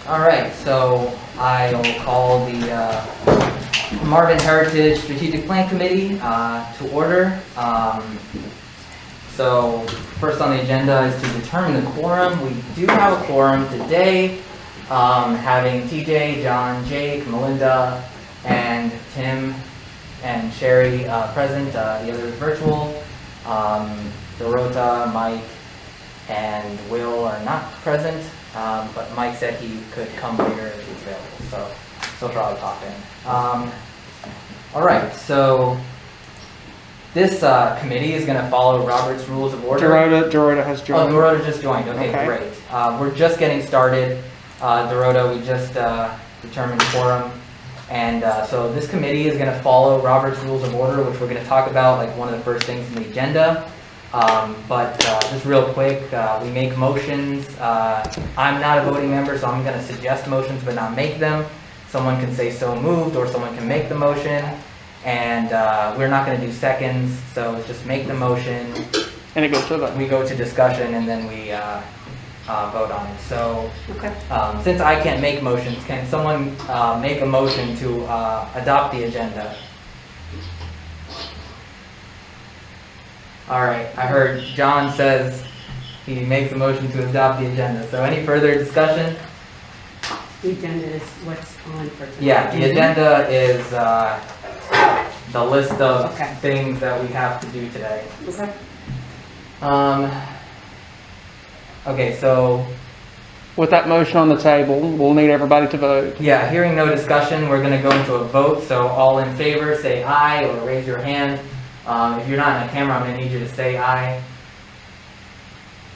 All right, so I'll call the Marvin Heritage Strategic Plan Committee to order. So first on the agenda is to determine the quorum. We do have a quorum today, having TJ, John, Jake, Melinda, and Tim and Sherry present. The others virtual. Dorota, Mike, and Will are not present. But Mike said he could come later if he's available, so he'll probably pop in. All right, so this committee is going to follow Robert's Rules of Order. Dorota has joined. Oh, Dorota just joined. Okay, great. We're just getting started. Dorota, we just determined quorum. And so this committee is going to follow Robert's Rules of Order, which we're going to talk about like one of the first things in the agenda. But just real quick, we make motions. I'm not a voting member, so I'm going to suggest motions but not make them. Someone can say so moved, or someone can make the motion. And we're not going to do seconds, so just make the motion. And it goes to vote. We go to discussion, and then we vote on it. So since I can't make motions, can someone make a motion to adopt the agenda? All right, I heard John says he makes a motion to adopt the agenda. So any further discussion? The agenda is what's on for tonight. Yeah, the agenda is the list of Okay. things that we have to do today. Okay. Okay, so With that motion on the table, we'll need everybody to vote. yeah, hearing no discussion, we're going to go into a vote. So all in favor, say aye or raise your hand. If you're not on the camera, I'm going to need you to say aye.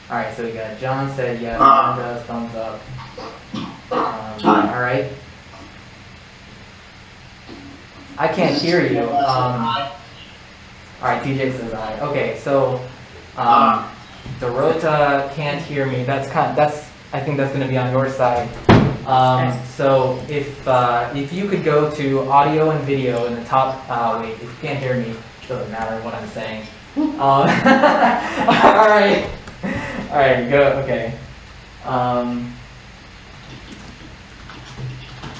All right, so we got John said yes, Melinda, thumbs up. All right. I can't hear you. All right, TJ says aye. Okay, so Dorota can't hear me. I think that's going to be on your side. So if you could go to audio and video in the top. Wait, if you can't hear me. Doesn't matter what I'm saying. All right, go. Okay.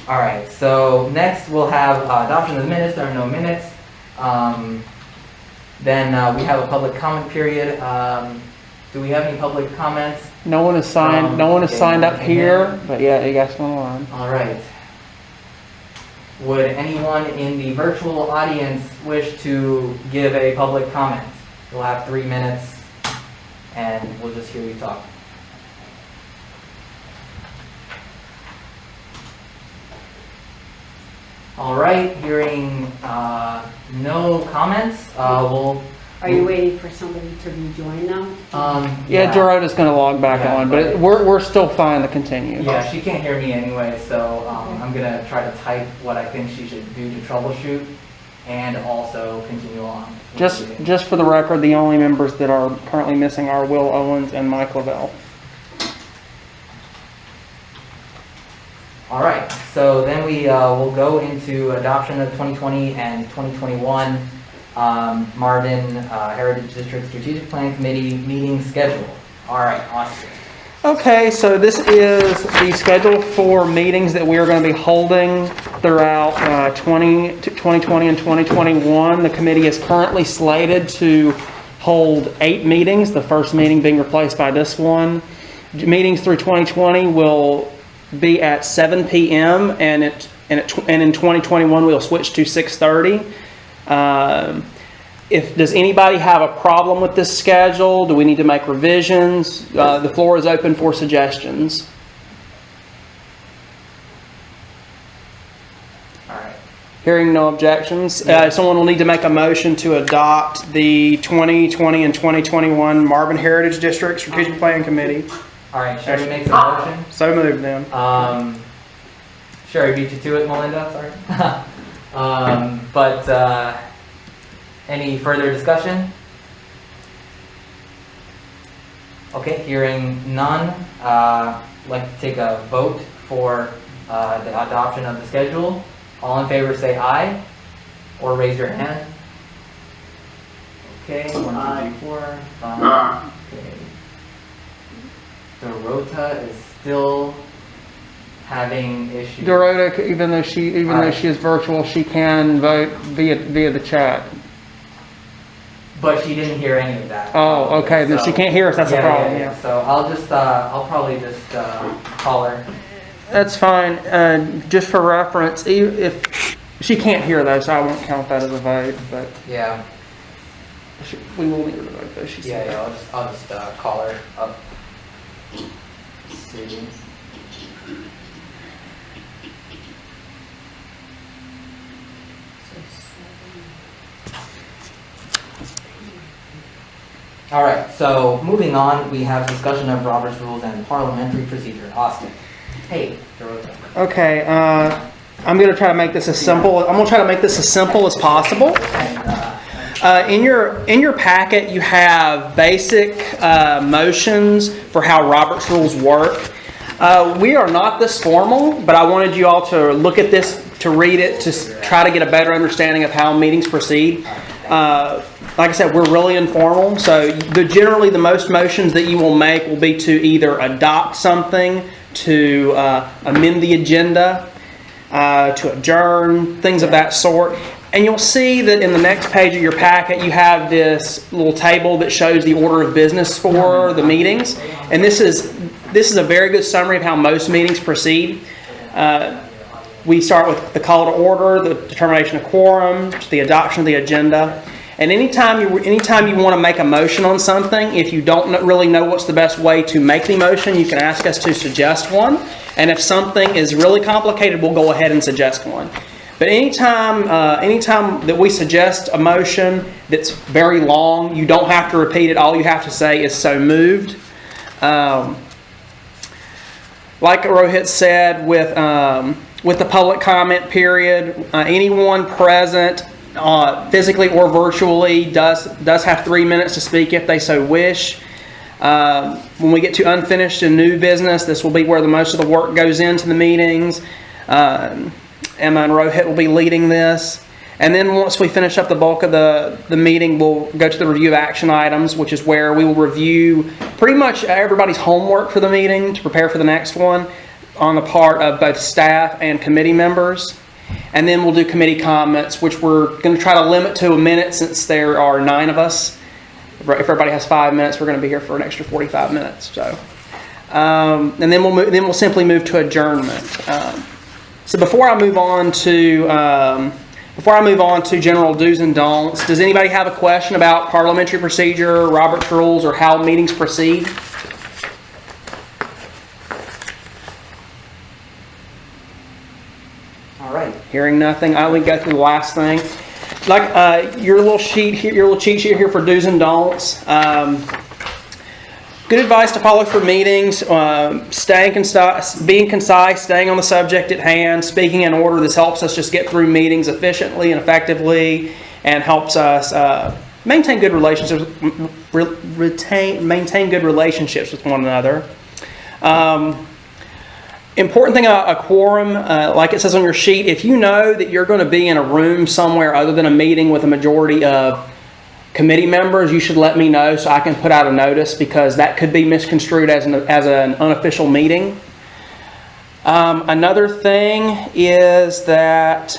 All right. So next we'll have adoption of the minutes. There are no minutes. Then we have a public comment period. Do we have any public comments? No one is signed. No one is signed up here, but yeah, you guys on the line. All right. Would anyone in the virtual audience wish to give a public comment? We'll have 3 minutes, and we'll just hear you talk. All right, hearing no comments, we'll... Are you waiting for somebody to rejoin now? Yeah, Dorota's going to log back Yeah, on, but we're still fine to continue. Yeah, she can't hear me anyway, so I'm going to try to type what I think she should do to troubleshoot and also continue on. Just for the record, the only members that are currently missing are Will Owens and Mike Lavelle. All right, so then we will go into adoption of 2020 and 2021 Marvin Heritage District Strategic Plan Committee meeting schedule. All right, Austin. Okay, so this is the schedule for meetings that we are going to be holding throughout 2020 and 2021. The committee is currently slated to hold 8 meetings, the first meeting being replaced by this one. Meetings through 2020 will be at 7 p.m. and in 2021 we'll switch to 6:30. Does anybody have a problem with this schedule? Do we need to make revisions? The floor is open for suggestions. All right. Hearing no objections, someone will need to make a motion to adopt the 2020 and 2021 Marvin Heritage District Strategic Plan Committee. All right, Sherry makes a motion. So moved then. Sherry beat you to it, Melinda, sorry. Any further discussion? Okay, hearing none, I'd like to take a vote for the adoption of the schedule. All in favor say aye, or raise your hand. Okay, 1, 2, 3, 4, 5. Okay. Dorota is still having issues. Dorota, even though she is virtual, she can vote via the chat. But she didn't hear any of that. Oh, okay. Then she can't hear us. That's a problem. Yeah. So I'll probably just call her. That's fine. Just for reference, if she can't hear though, so I won't count that as a vote. But Yeah. we will need her to vote though. She said. Yeah. I'll just call her up. Let's see. All right, so moving on, we have discussion of Robert's Rules and Parliamentary Procedure. Austin. Hey, Dorota. Okay, I'm going to try to make this as simple. I'm going to try to make this as simple as possible. In your packet, you have basic motions for how Robert's Rules work. We are not this formal, but I wanted you all to look at this, to read it, to try to get a better understanding of how meetings proceed. Like I said, we're really informal, so generally the most motions that you will make will be to either adopt something, to amend the agenda, to adjourn, things of that sort. And you'll see that in the next page of your packet, you have this little table that shows the order of business for the meetings. And this is a very good summary of how most meetings proceed. We start with the call to order, the determination of quorum, the adoption of the agenda. And anytime you want to make a motion on something, if you don't really know what's the best way to make the motion, you can ask us to suggest one. And if something is really complicated, we'll go ahead and suggest one. But anytime that we suggest a motion that's very long, you don't have to repeat it. All you have to say is "so moved." Like Rohit said, with the public comment period, anyone present, physically or virtually, does have 3 minutes to speak if they so wish. When we get to unfinished and new business, this will be where the most of the work goes into the meetings. Emma and Rohit will be leading this. And then once we finish up the bulk of the meeting, we'll go to the review of action items, which is where we will review pretty much everybody's homework for the meeting to prepare for the next one on the part of both staff and committee members. And then we'll do committee comments, which we're going to try to limit to a minute since there are 9 of us. If everybody has 5 minutes, we're going to be here for an extra 45 minutes. So, and then we'll simply move to adjournment. So before I move on to general do's and don'ts, does anybody have a question about parliamentary procedure, Robert's Rules, or how meetings proceed? All right. Hearing nothing, I will go through the last thing. Like your little cheat sheet here for do's and don'ts. Good advice to follow for meetings: being concise, staying on the subject at hand, speaking in order. This helps us just get through meetings efficiently and effectively, and helps us maintain good relationships. Maintain good relationships with one another. Important thing about a quorum, like it says on your sheet, if you know that you're going to be in a room somewhere other than a meeting with a majority of committee members, you should let me know so I can put out a notice, because that could be misconstrued as an unofficial meeting. Another thing is that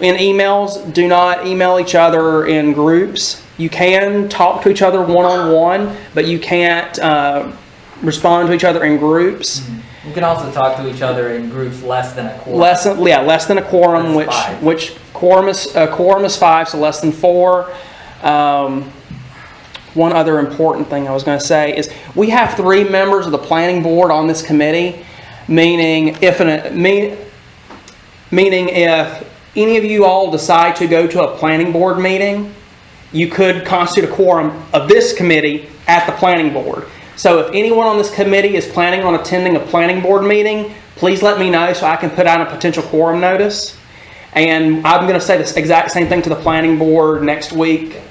in emails, do not email each other in groups. You can talk to each other one-on-one, but you can't respond to each other in groups. Mm-hmm. You can also talk to each other in groups less than a quorum. Less than a quorum, That's which quorum is 5, so less than 4. One other important thing I was going to say is we have 3 members of the planning board on this committee, meaning if any of you all decide to go to a planning board meeting, you could constitute a quorum of this committee at the planning board. So if anyone on this committee is planning on attending a planning board meeting, please let me know so I can put out a potential quorum notice. And I'm going to say this exact same thing to the planning board next week,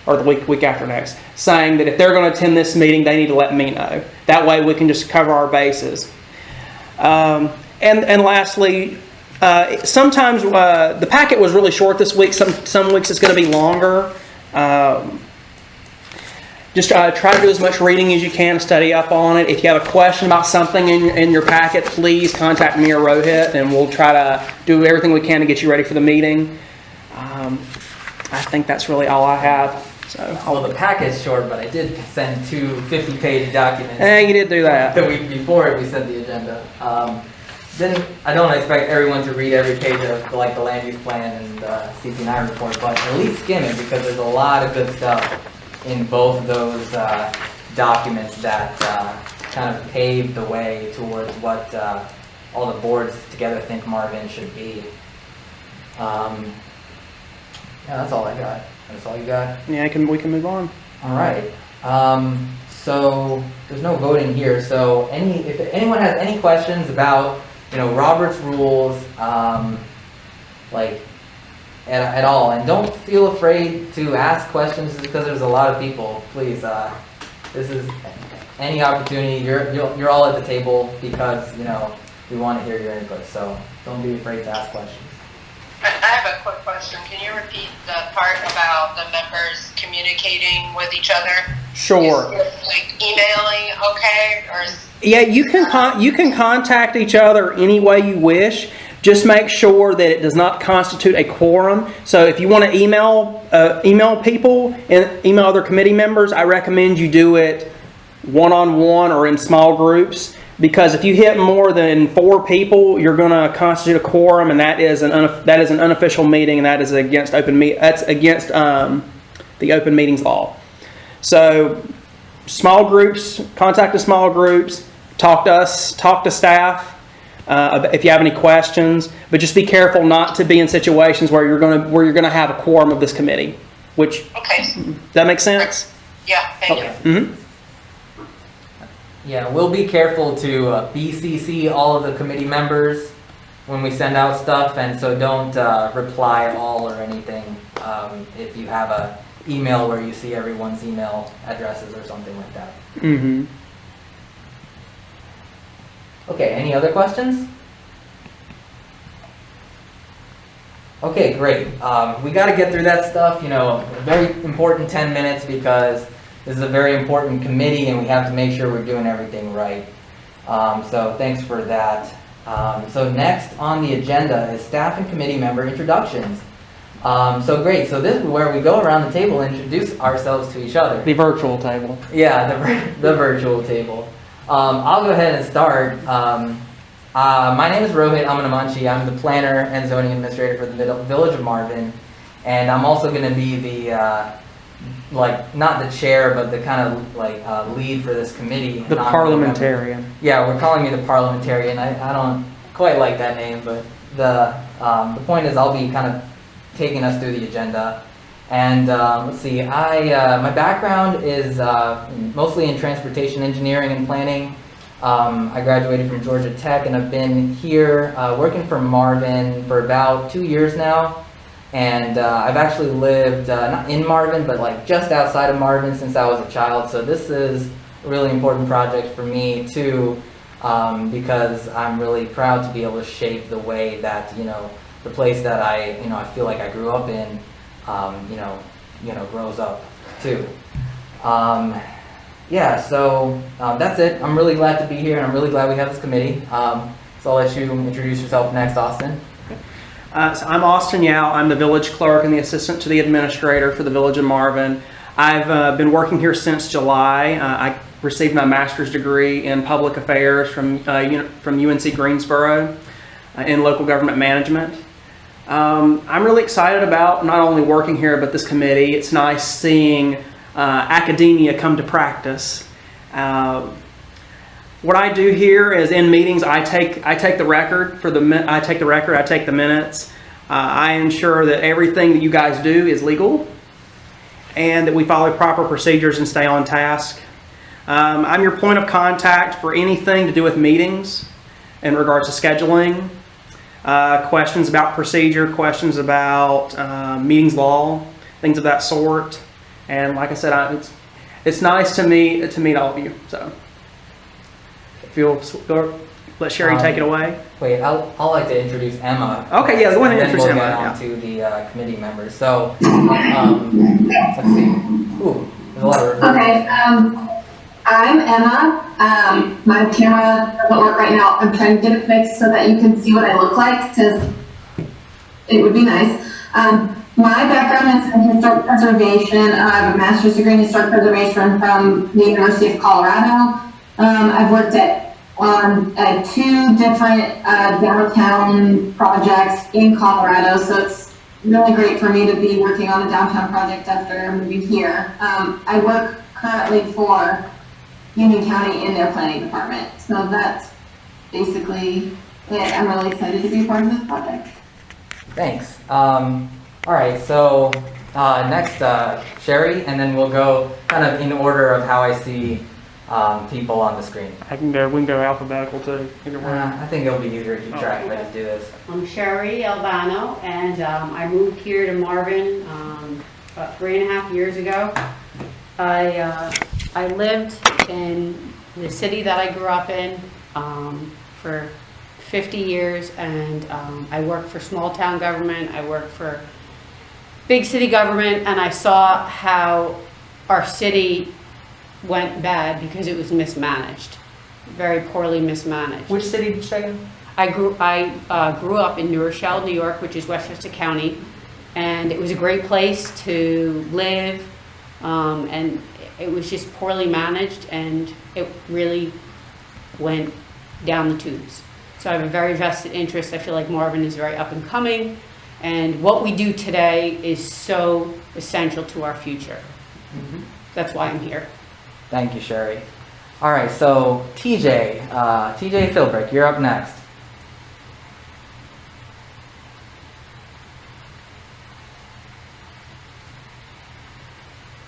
or the week after next, saying that if they're going to attend this meeting, they need to let me know. That way we can just cover our bases. And lastly, sometimes the packet was really short this week. Some weeks it's going to be longer. Just try to do as much reading as you can, study up on it. If you have a question about something in your packet, please contact me or Rohit, and we'll try to do everything we can to get you ready for the meeting. I think that's really all I have. So, Well, the packet's short, but I did send 2 50-page documents. you did do that. The week before we sent the agenda. Then I don't expect everyone to read every page of the land use plan and CP9 report, but at least skim it because there's a lot of good stuff in both of those documents that kind of pave the way towards what all the boards together think Marvin should be. Yeah, that's all I got. That's all you got? Yeah, we can move on. All right. So there's no voting here. So if anyone has any questions about, Robert's rules, at all, and don't feel afraid to ask questions because there's a lot of people. Please, this is any opportunity. You're all at the table because we want to hear your input. So don't be afraid to ask questions. I have a quick question. Can you repeat the part about the members communicating with each other? Sure. Is, emailing okay? Or Yeah, you can contact each other any way you wish. Just make sure that it does not constitute a quorum. So if you want to email people and email other committee members, I recommend you do it one-on-one or in small groups. Because if you hit more than 4 people, you're going to constitute a quorum, and that is an unofficial meeting, and that is against the open meetings law. So, small groups, contact the small groups, talk to us, talk to staff if you have any questions. But just be careful not to be in situations where you're going to have a quorum of this committee. Which okay, that makes sense? Yeah, thank you. Mm-hmm. Yeah, we'll be careful to BCC all of the committee members when we send out stuff, and so don't reply all or anything if you have a email where you see everyone's email addresses or something like that. Mm-hmm. Okay, any other questions? Okay, great. We got to get through that stuff, a very important 10 minutes because this is a very important committee and we have to make sure we're doing everything right. So thanks for that. So next on the agenda is staff and committee member introductions. So great. So this is where we go around the table and introduce ourselves to each other. The virtual table. Yeah, the virtual table. I'll go ahead and start. My name is Rohit Amanamanchi. I'm the planner and zoning administrator for the Village of Marvin. And I'm also going to be the not the chair, but the kind of lead for this committee. The parliamentarian. Yeah, we're calling me the parliamentarian. I don't quite like that name, but the point is I'll be kind of taking us through the agenda. And let's see, my background is mostly in transportation engineering and planning. I graduated from Georgia Tech, and I've been here working for Marvin for about 2 years now. And I've actually lived, not in Marvin, but just outside of Marvin since I was a child. So this is a really important project for me too, because I'm really proud to be able to shape the way that, the place that I feel like I grew up in, grows up too. Yeah, so that's it. I'm really glad to be here, and I'm really glad we have this committee. So I'll let you introduce yourself next, Austin. So I'm Austin Yao. I'm the village clerk and the assistant to the administrator for the Village of Marvin. I've been working here since July. I received my master's degree in public affairs from UNC Greensboro in local government management. I'm really excited about not only working here but this committee. It's nice seeing academia come to practice. What I do here is in meetings, I take the record I take the minutes. I ensure that everything that you guys do is legal and that we follow proper procedures and stay on task. I'm your point of contact for anything to do with meetings in regards to scheduling, questions about procedure, questions about meetings law, things of that sort. And like I said, it's nice to meet all of you. So. If you'll let Sherry take it away. Wait, I'll like to introduce Emma. Okay, yeah, go ahead and introduce Emma. Then we'll get on to the committee members. So, let's see. Ooh, there's a lot of Okay, I'm Emma. My camera doesn't work right now. I'm trying to get it fixed so that you can see what I look like, because it would be nice. My background is in historic preservation. I have a master's degree in historic preservation from the University of Colorado. I've worked at 2 different downtown projects in Colorado, so it's really great for me to be working on a downtown project after moving here. I work currently for Union County in their planning department, so that's basically it. I'm really excited to be a part of this project. Thanks. All right, so next, Sherry, and then we'll go kind of in order of how I see people on the screen. We can go alphabetical too. Either way. I think it'll be easier to keep track if I just do this. I'm Sherry Albano, and I moved here to Marvin about 3.5 years ago. I lived in the city that I grew up in for 50 years, and I worked for small town government, I worked for big city government, and I saw how our city went bad because it was mismanaged, very poorly mismanaged. Which city did you say again? I grew up in Rescheduled, New York, which is Westchester County, and it was a great place to live, and it was just poorly managed, and it really went down the tubes. So I have a very vested interest. I feel like Marvin is very up and coming, and what we do today is so essential to our future. That's why I'm here. Thank you, Sherry. All right, so TJ Philbrick, you're up next.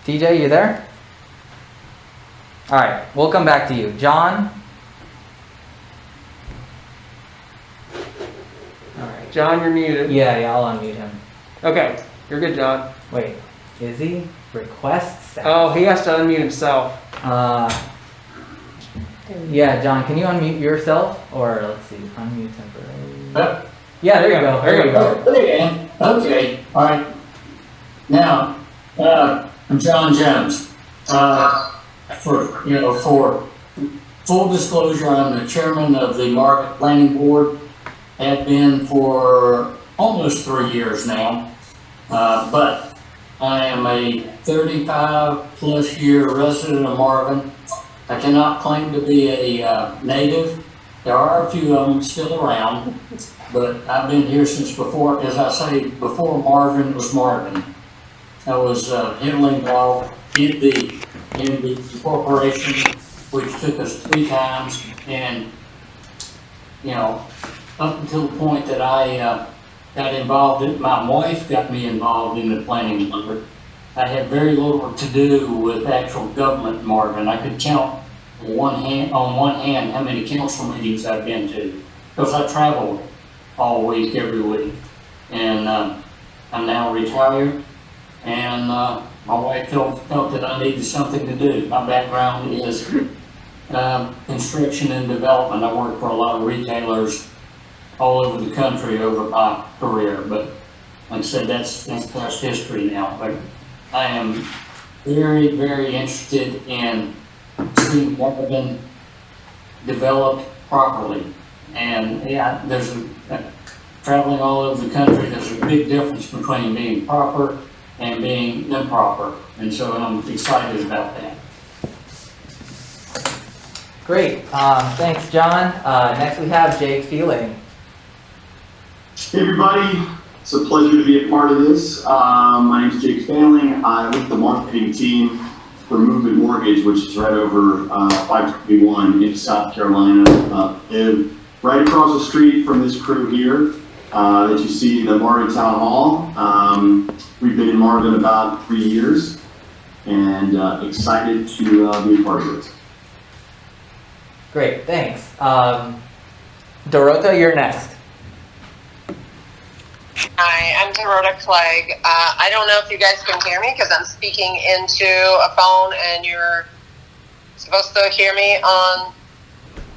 TJ, you there? All right, we'll come back to you. John? All right. John, you're muted. Yeah, I'll unmute him. Okay, you're good, John. Wait, is he? Requests? Oh, he has to unmute himself. Yeah, John, can you unmute yourself? Or let's see, unmute temporarily. Yep. Yeah, there you go. There you go. Okay. Okay. All right. Now, I'm John Jones. For full disclosure, I'm the chairman of the Market Planning Board. Have been for almost 3 years now. But I am a 35-plus year resident of Marvin. I cannot claim to be a native. There are a few of them still around, but I've been here since before, as I say, before Marvin was Marvin. I was heavily involved in the corporation, which took us 3 times, and up until the point that I got involved in, my wife got me involved in the planning board. I had very little to do with actual government in Marvin. I could count on one hand how many council meetings I've been to, because I traveled all week, every week. And I'm now retired, and my wife felt that I needed something to do. My background is construction and development. I worked for a lot of retailers all over the country over my career, but like I said, that's past history now. But I am very, very interested in seeing Marvin developed properly. And yeah, traveling all over the country, there's a big difference between being proper and being improper. And so I'm excited about that. Great. Thanks, John. Next we have Jake Feeling. Hey everybody, it's a pleasure to be a part of this. My name is Jake Fanling. I lead the marketing team for Movement Mortgage, which is right over 521 in South Carolina. Live right across the street from this crew here that you see in the Marvin Town Hall. We've been in Marvin about 3 years and excited to be a part of this. Great, thanks. Dorota, you're next. Hi, I'm Dorota Clegg. I don't know if you guys can hear me because I'm speaking into a phone and you're supposed to hear me on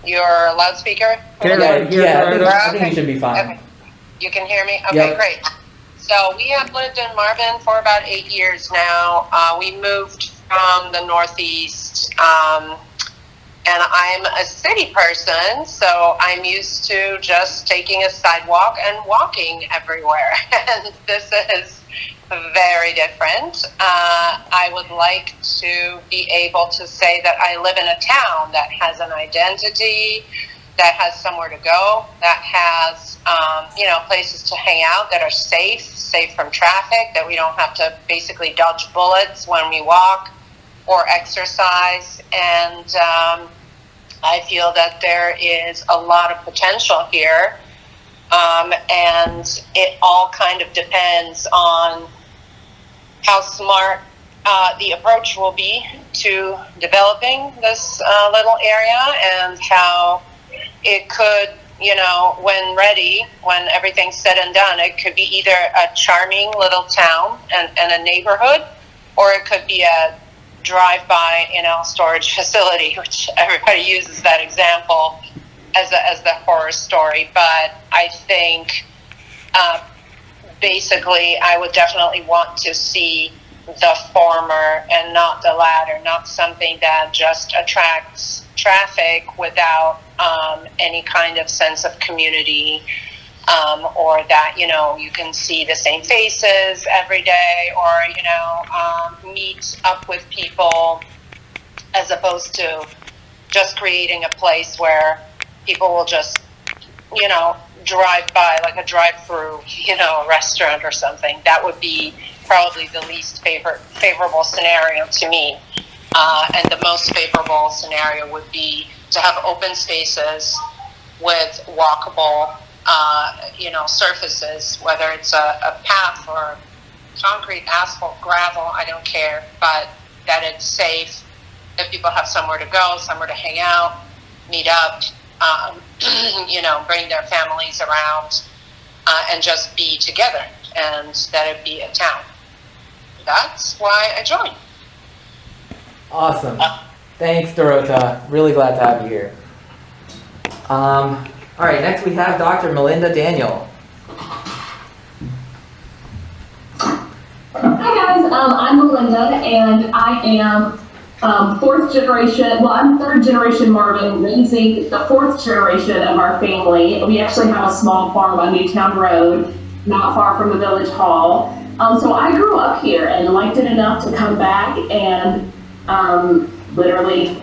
your loudspeaker. I think you should be fine. Okay. You can hear me? Okay, Great. So we have lived in Marvin for about 8 years now. We moved from the Northeast, and I'm a city person, so I'm used to just taking a sidewalk and walking everywhere. And this is very different. I would like to be able to say that I live in a town that has an identity, that has somewhere to go, that has, places to hang out that are safe from traffic, that we don't have to basically dodge bullets when we walk or exercise. And I feel that there is a lot of potential here. And it all kind of depends on how smart the approach will be to developing this little area, and how it could, when ready, when everyth's said and done, it could be either a charming little town and a neighborhood, or it could be a drive-by, storage facility, which everybody uses that example as the horror story. But I think basically I would definitely want to see the former and not the latter, not something that just attracts traffic without any kind of sense of community, or that, you can see the same faces every day, or, meet up with people, as opposed to just creating a place where people will just, drive by, like a drive-through, a restaurant or something. That would be probably the least favorable scenario to me. And the most favorable scenario would be to have open spaces with walkable, surfaces, whether it's a path or concrete, asphalt, gravel, I don't care, but that it's safe, that people have somewhere to go, somewhere to hang out, meet up, bring their families around, and just be together, and that it be a town. That's why I joined. Awesome. Thanks, Dorota. Really glad to have you here. All right, next we have Dr. Melinda Daniel. Hi guys, I'm Melinda, and I am fourth generation, well, I'm third generation Marvin, raising the fourth generation of our family. We actually have a small farm on Newtown Road, not far from the village hall. So I grew up here and liked it enough to come back and literally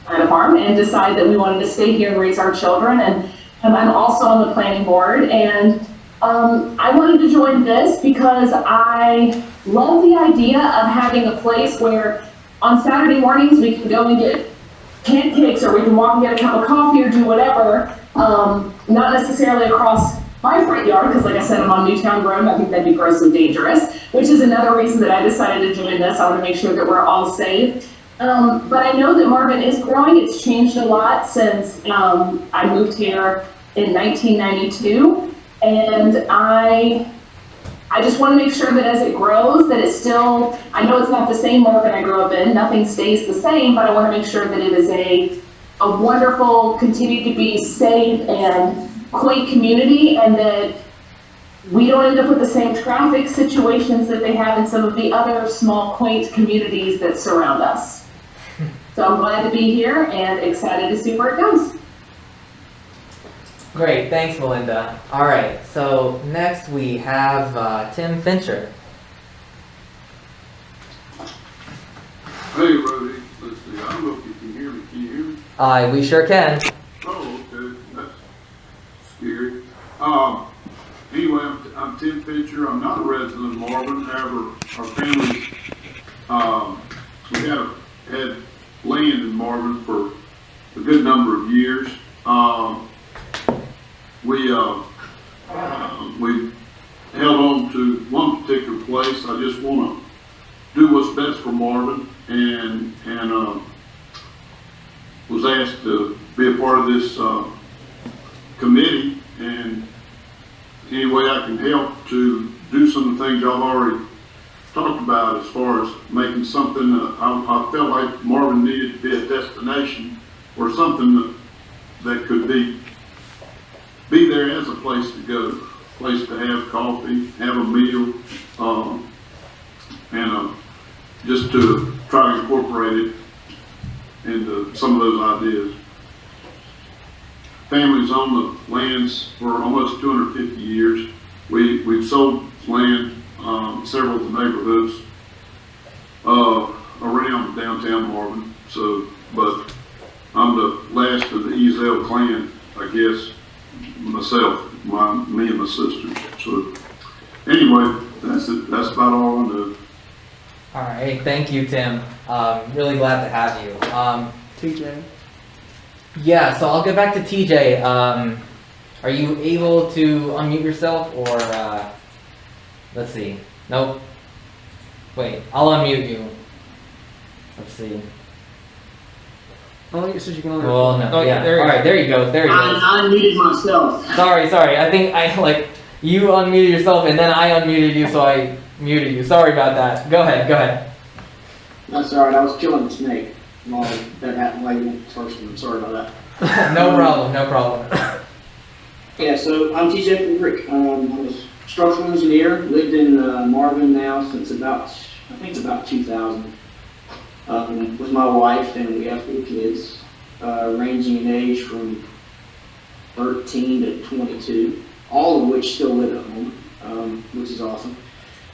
had a farm and decide that we wanted to stay here and raise our children. And I'm also on the planning board, and I wanted to join this because I love the idea of having a place where on Saturday mornings we can go and get pancakes, or we can walk and get a cup of coffee or do whatever, not necessarily across my front yard, because like I said, I'm on Newtown Road. I think that'd be grossly dangerous, which is another reason that I decided to join this. I want to make sure that we're all safe. But I know that Marvin is growing. It's changed a lot since I moved here in 1992. And I just want to make sure that as it grows, that it's still, I know it's not the same Marvin I grew up in. Nothing stays the same, but I want to make sure that it is a wonderful, continue to be safe and quaint community, and that we don't end up with the same traffic situations that they have in some of the other small, quaint communities that surround us. So I'm glad to be here and excited to see where it goes. Great, thanks, Melinda. All right, so next we have Tim Fincher. Hey, Roddy. Let's see. I don't know if you can hear me. Can you hear me? We sure can. Oh, okay. That's scary. Anyway, I'm Tim Fincher. I'm not a resident of Marvin. However, our families, we had land in Marvin for a good number of years. We held on to one particular place. I just want to do what's best for Marvin, and was asked to be a part of this committee, and any way I can help to do some of the things I've already talked about as far as making something. I felt like Marvin needed to be a destination or something that could be there as a place to go, place to have coffee, have a meal, and just to try to incorporate it into some of those ideas. Families own the lands for almost 250 years. We've sold land, several of the neighborhoods, around downtown Marvin. So, but I'm the last of the Ezel clan, I guess, myself, me and my sisters. So anyway, that's it. That's about all I know. All right, thank you, Tim. Really glad to have you. TJ? Yeah, so I'll get back to TJ. Are you able to unmute yourself, or let's see. Nope. Wait, I'll unmute you. Let's see. Oh, it says you can only. Well, no, Oh, yeah. there you All go. right, there you go. There you go. I unmuted myself. Sorry. I think you unmuted yourself, and then I unmuted you, so I muted you. Sorry about that. Go ahead. That's all right. I was killing the snake. Well, that happened late first. I'm sorry about that. No problem. Yeah. So I'm TJ from Rick. I'm a structural engineer. Lived in Marvin now since about 2000. With my wife, and we have 4 kids, ranging in age from 13 to 22, all of which still live at home, which is awesome.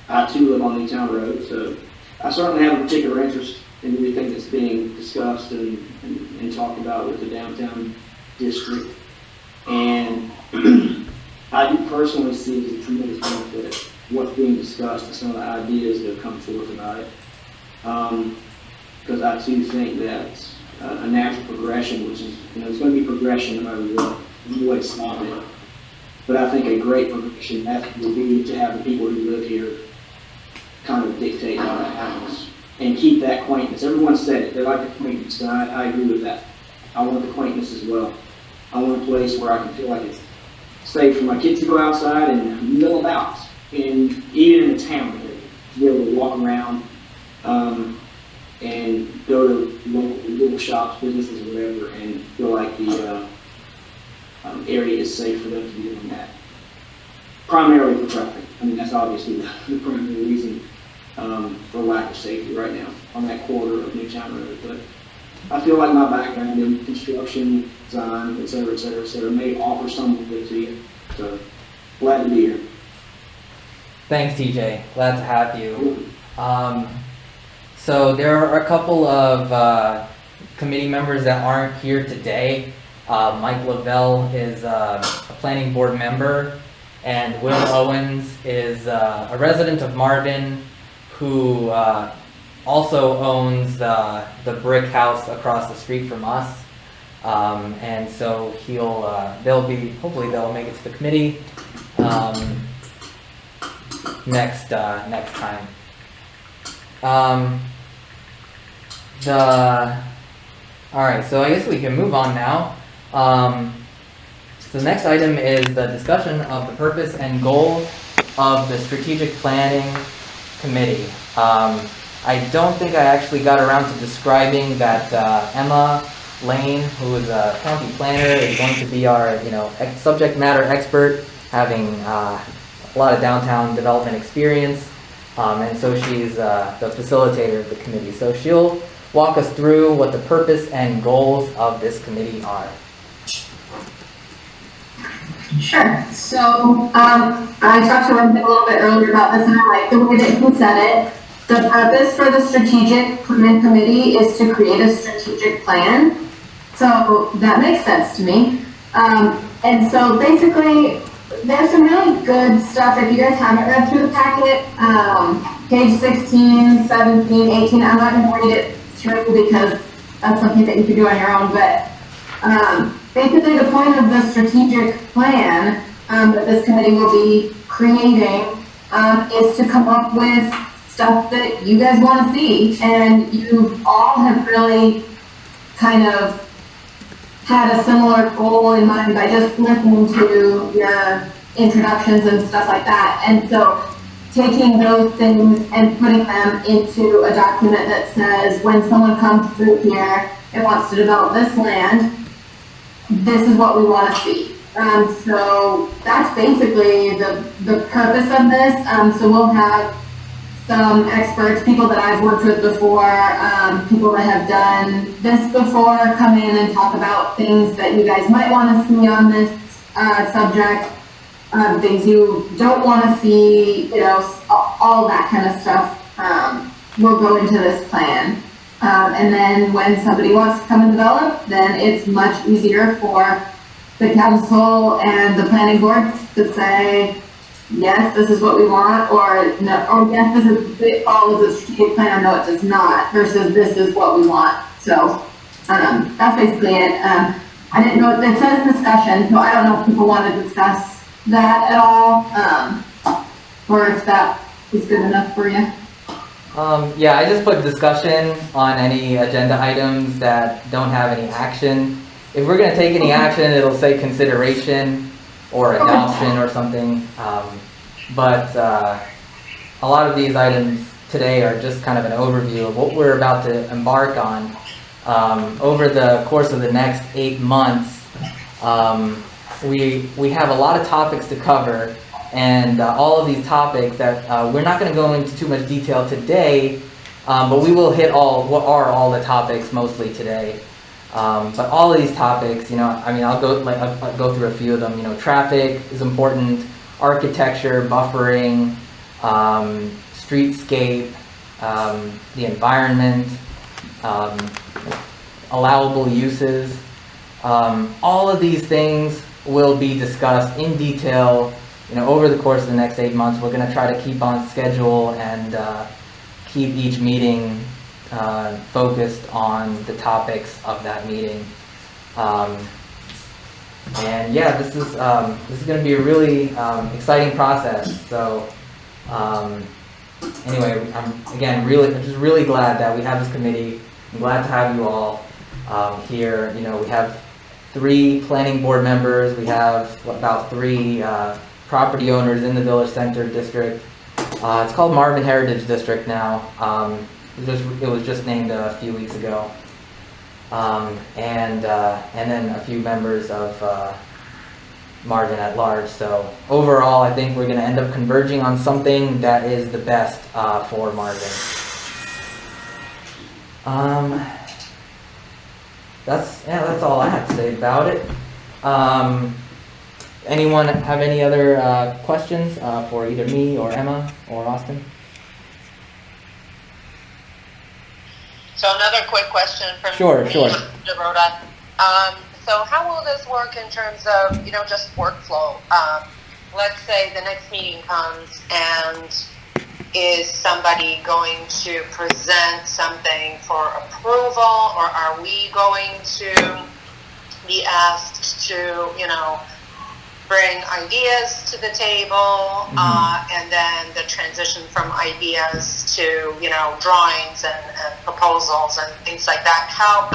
I too live on Newtown Road, so I certainly have a particular interest in everything that's being discussed and talked about with the downtown district. And I do personally see as a tremendous benefit what's being discussed and some of the ideas that have come forth about it. Because I too think that a natural progression, which is, it's going to be progression no matter what, no way to stop it. But I think a great progression would be to have the people who live here kind of dictate how that happens and keep that quaintness. Everyone said it, they like the quaintness, and I agree with that. I want the quaintness as well. I want a place where I can feel like it's safe for my kids to go outside and mill about, and even in the town, to be able to walk around and go to local little shops, businesses, or whatever, and feel like the area is safe for them to be doing that. Primarily for traffic. I mean, that's obviously the primary reason for lack of safety right now on that corridor of Newtown Road. But I feel like my background in construction, design, et cetera, may offer something good to you. So, glad to be here. Thanks, TJ. Glad to have you. So there are a couple of committee members that aren't here today. Mike Lavelle is a planning board member, and Will Owens is a resident of Marvin who also owns the brick house across the street from us. And so hopefully they'll make it to the committee next time. All right, so I guess we can move on now. So the next item is the discussion of the purpose and goals of the Strategic Planning Committee. I don't think I actually got around to describing that Emma Lane, who is a county planner, is going to be our subject matter expert, having a lot of downtown development experience, and so she's the facilitator of the committee. So she'll walk us through what the purpose and goals of this committee are. Sure. So I talked to Marvin a little bit earlier about this, and I like the way that he said it. The purpose for the Strategic Planning Committee is to create a strategic plan. So that makes sense to me. And so basically, there's some really good stuff. If you guys haven't read through the packet, page 16, 17, 18, I'm not going to read it through because that's something that you can do on your own. But basically, the point of the strategic plan that this committee will be creating is to come up with stuff that you guys want to see. And you all have really kind of had a similar goal in mind by just listening to your introductions and stuff like that. And so taking those things and putting them into a document that says when someone comes through here and wants to develop this land, this is what we want to see. So that's basically the purpose of this. So we'll have some experts, people that I've worked with before, people that have done this before, come in and talk about things that you guys might want to see on this subject, things you don't want to see, you know, all that kind of stuff will go into this plan. And then when somebody wants to come and develop, then it's much easier for the council and the planning board to say, yes, this is what we want, or no, or yes, it follows the strategic plan, or no, it does not, versus this is what we want. So, that's basically it. I didn't know, it says discussion, so I don't know if people want to discuss that at all, or if that is good enough for you. Yeah, I just put discussion on any agenda items that don't have any action. If we're gonna take any action, it'll say consideration or adoption or something. But a lot of these items today are just kind of an overview of what we're about to embark on. Over the course of the next 8 months, we have a lot of topics to cover, and all of these topics that we're not going to go into too much detail today, but we will hit all the topics mostly today. But all of these topics, you know, I mean, I'll go through a few of them. You know, traffic is important, architecture, buffering, streetscape, the environment, allowable uses. All of these things will be discussed in detail, you know, over the course of the next 8 months. We're going to try to keep on schedule and keep each meeting focused on the topics of that meeting. And yeah, this is going to be a really exciting process. So anyway, I'm just really glad that we have this committee. I'm glad to have you all here. You know, we have 3 planning board members. We have about 3 property owners in the Village Center district. It's called Marvin Heritage District now. It was just named a few weeks ago. And then a few members of Marvin at large. So overall, I think we're going to end up converging on something that is the best for Marvin. That's all I have to say about it. Anyone have any other questions for either me or Emma or Austin? So another quick question from Sure. Dorota. So how will this work in terms of, you know, just workflow? Let's say the next meeting comes and is somebody going to present something for approval, or are we going to be asked to, you know, bring ideas to the table, and then the transition from ideas to, you know, drawings and proposals and things like that? How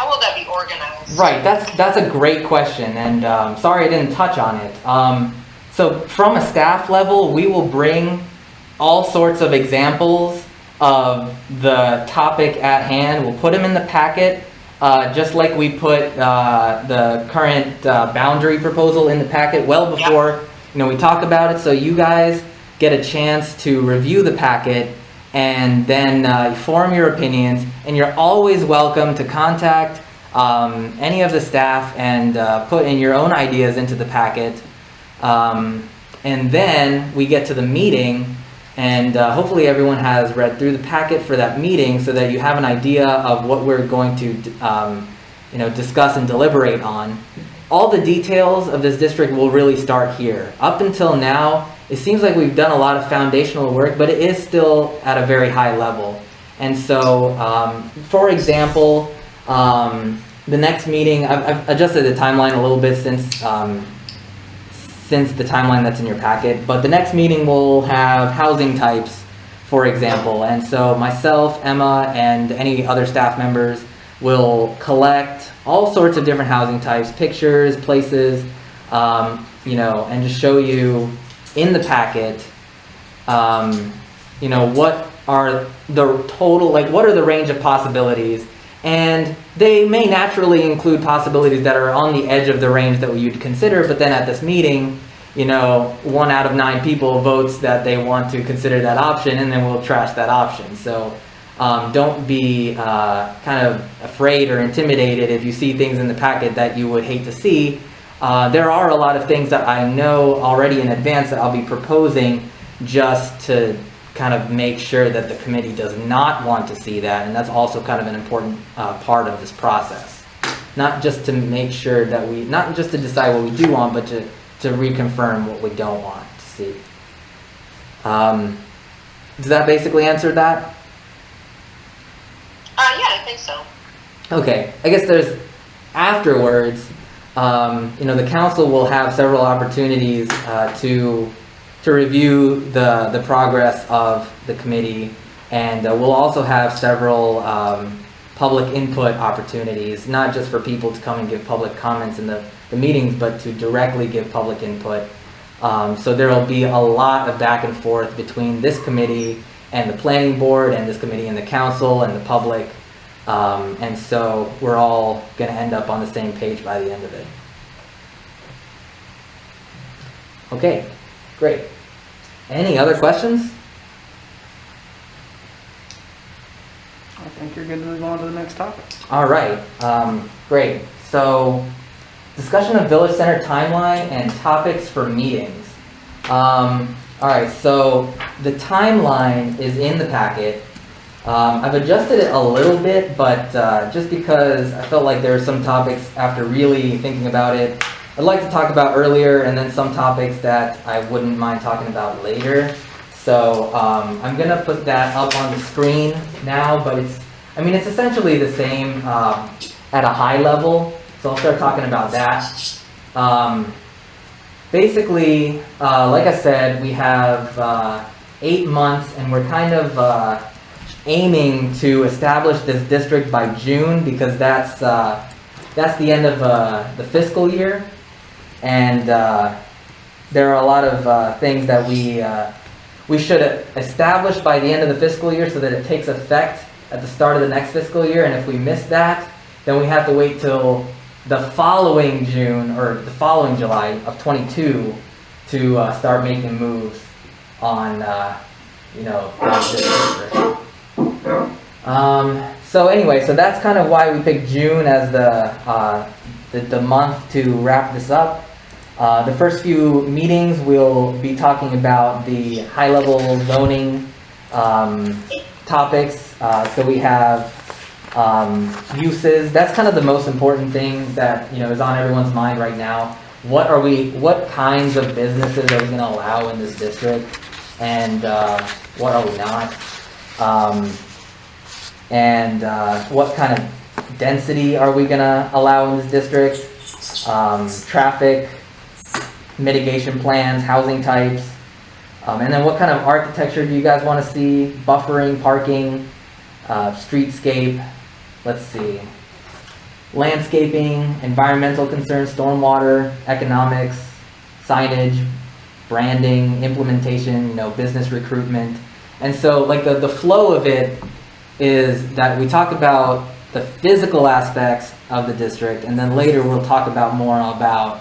will that be organized? Right, that's a great question, and sorry I didn't touch on it. So from a staff level, we will bring all sorts of examples of the topic at hand. We'll put them in the packet, just like we put the current boundary proposal in the packet well before we talk about it, so you guys get a chance to review the packet and then form your opinions. And you're always welcome to contact any of the staff and put in your own ideas into the packet. And then we get to the meeting, and hopefully everyone has read through the packet for that meeting, so that you have an idea of what we're going to discuss and deliberate on. All the details of this district will really start here. Up until now, it seems like we've done a lot of foundational work, but it is still at a very high level. And so, for example, the next meeting, I've adjusted the timeline a little bit since the timeline that's in your packet, but the next meeting will have housing types, for example. And so myself, Emma, and any other staff members will collect all sorts of different housing types, pictures, places, and just show you in the packet, what are the total, what are the range of possibilities. And they may naturally include possibilities that are on the edge of the range that you'd consider, but then at this meeting, you know, 1 out of 9 people votes that they want to consider that option, and then we'll trash that option. So don't be kind of afraid or intimidated if you see things in the packet that you would hate to see. There are a lot of things that I know already in advance that I'll be proposing just to kind of make sure that the committee does not want to see that, and that's also kind of an important part of this process. Not just to make sure that not just to decide what we do want, but to reconfirm what we don't want to see. Does that basically answer that? Yeah, I think so. Okay, I guess there's afterwards, you know, the council will have several opportunities to review the progress of the committee, and we'll also have several public input opportunities, not just for people to come and give public comments in the meetings, but to directly give public input. So there will be a lot of back and forth between this committee and the planning board, and this committee and the council and the public. And so we're all going to end up on the same page by the end of it. Okay, great. Any other questions? I think you're good to move on to the next topic. All right, great. So, discussion of Village Center timeline and topics for meetings. All right, so the timeline is in the packet. I've adjusted it a little bit, but just because I felt like there were some topics after really thinking about it, I'd like to talk about earlier, and then some topics that I wouldn't mind talking about later. So I'm gonna put that up on the screen now, but it's essentially the same at a high level. So I'll start talking about that. Basically, like I said, we have 8 months, and we're kind of aiming to establish this district by June, because that's the end of the fiscal year, and there are a lot of things that we should establish by the end of the fiscal year so that it takes effect at the start of the next fiscal year. And if we miss that, then we have to wait till the following June or the following July of 22 to start making moves on this district. So anyway, so that's kind of why we picked June as the month to wrap this up. The first few meetings we'll be talking about the high-level zoning topics. So we have uses. That's kind of the most important thing that is on everyone's mind right now. What kinds of businesses are we going to allow in this district, and what are we not? And what kind of density are we going to allow in this district? Traffic, mitigation plans, housing types, and then what kind of architecture do you guys want to see? Buffering, parking, streetscape, let's see, landscaping, environmental concerns, stormwater, economics, signage, branding, implementation, business recruitment. And so like the flow of it is that we talk about the physical aspects of the district, and then later we'll talk about more about,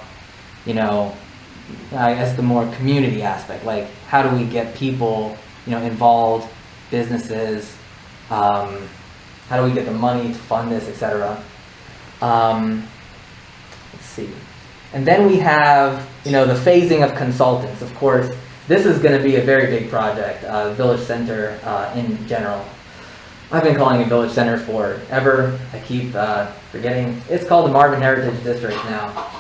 I guess the more community aspect, like how do we get people, involved, businesses, how do we get the money to fund this, etc. Let's see. And then we have, the phasing of consultants. Of course, this is going to be a very big project, Village Center in general. I've been calling it Village Center forever. I keep forgetting. It's called the Marvin Heritage District now.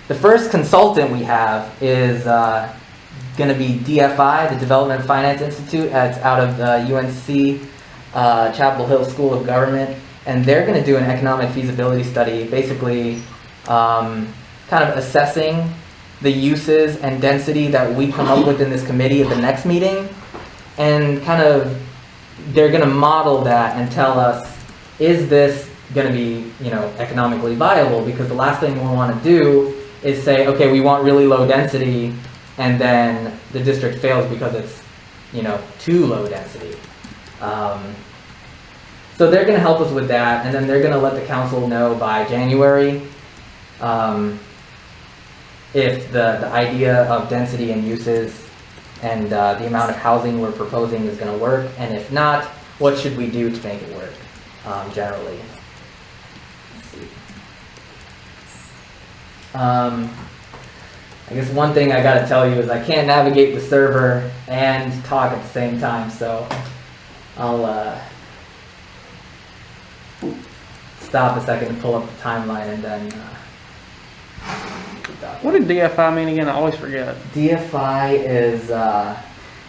The first consultant we have is going to be DFI, the Development Finance Institute. It's out of UNC Chapel Hill School of Government, and they're going to do an economic feasibility study, basically kind of assessing the uses and density that we come up with in this committee at the next meeting, and kind of they're going to model that and tell us, is this going to be economically viable? Because the last thing we want to do is say, okay, we want really low density, and then the district fails because it's too low density. So they're going to help us with that, and then they're going to let the council know by January. if the idea of density and uses and the amount of housing we're proposing is going to work, and if not, what should we do to make it work generally. Let's see. I guess one thing I got to tell you is I can't navigate the server and talk at the same time, so I'll stop a second to pull up the timeline and then. What did DFI mean again? I always forget. DFI is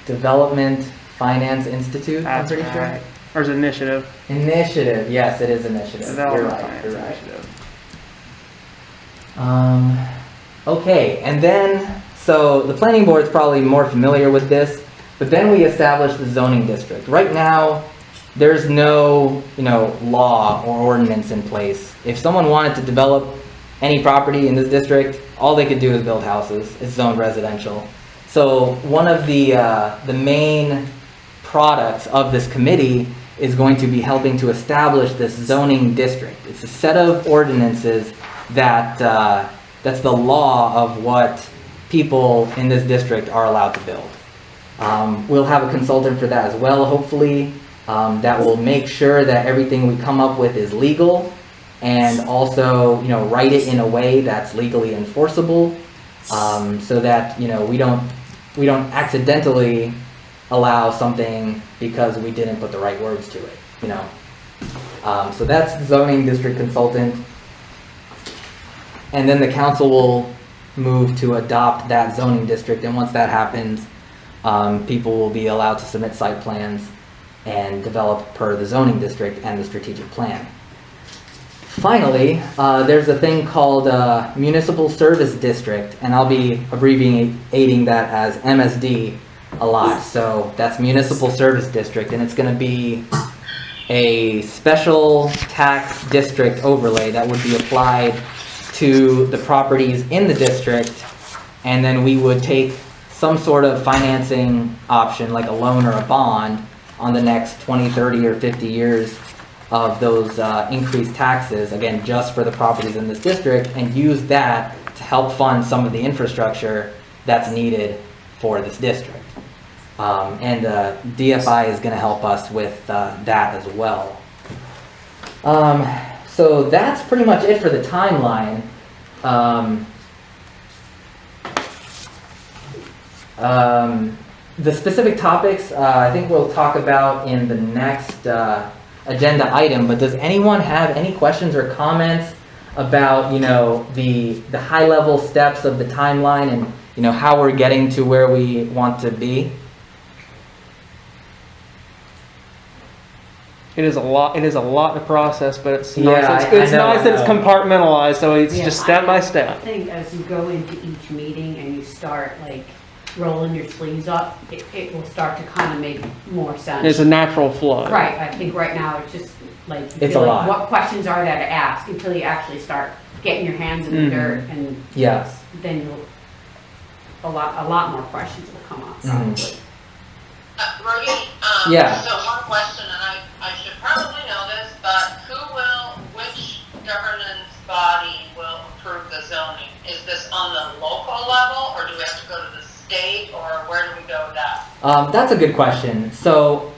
Development Finance Institute. That's I'm pretty right. Or is it initiative? sure. Initiative. Yes, it is initiative. Development You're right. Finance You're right. Initiative. Okay, and then, so the planning board is probably more familiar with this, but then we established the zoning district. Right now, there's no, law or ordinance in place. If someone wanted to develop any property in this district, all they could do is build houses. It's zoned residential. So one of the main products of this committee is going to be helping to establish this zoning district. It's a set of ordinances that that's the law of what people in this district are allowed to build. We'll have a consultant for that as well, hopefully, that will make sure that everything we come up with is legal and also, write it in a way that's legally enforceable, so that, we don't accidentally allow something because we didn't put the right words to it, So that's the zoning district consultant. And then the council will move to adopt that zoning district, and once that happens, people will be allowed to submit site plans and develop per the zoning district and the strategic plan. Finally, there's a thing called Municipal Service District, and I'll be abbreviating that as MSD a lot. So that's Municipal Service District, and it's going to be a special tax district overlay that would be applied to the properties in the district, and then we would take some sort of financing option like a loan or a bond on the next 20, 30, or 50 years of those increased taxes, again, just for the properties in this district, and use that to help fund some of the infrastructure that's needed for this district. And DFI is going to help us with that as well. So that's pretty much it for the timeline. The specific topics, I think we'll talk about in the next agenda item, but does anyone have any questions or comments about, the high-level steps of the timeline and, how we're getting to where we want to be? It is a lot to process, but it's Yeah, nice. It's nice that it's compartmentalized, so it's just step by I step. think as you go into each meeting and you start rolling your sleeves up, it will start to kind of make more sense. It's a natural flow. Right, I think right now it's just you It's feel a lot. what questions are there to ask until you actually start getting your hands in the dirt, and Yes. then a lot more questions will come up probably. Rody, Yeah. so one question, and I should probably know this, but which governance body will approve the zoning? Is this on the local level, or do we have to go to the state, or where do we go with that? That's a good question. So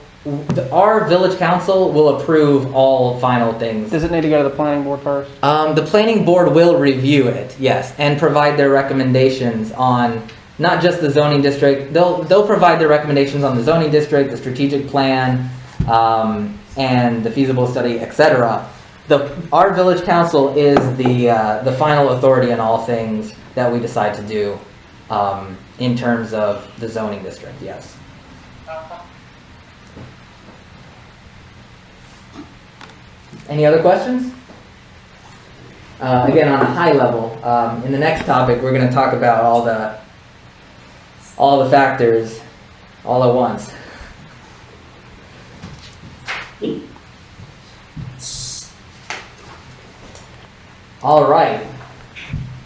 our village council will approve all final things. Does it need to go to the planning board first? The planning board will review it, yes, and provide their recommendations on not just the zoning district. They'll provide their recommendations on the zoning district, the strategic plan, and the feasible study, etc. Our village council is the final authority on all things that we decide to do in terms of the zoning district. Yes. Any other questions? Again, on a high level, in the next topic, we're going to talk about all the factors all at once. All right.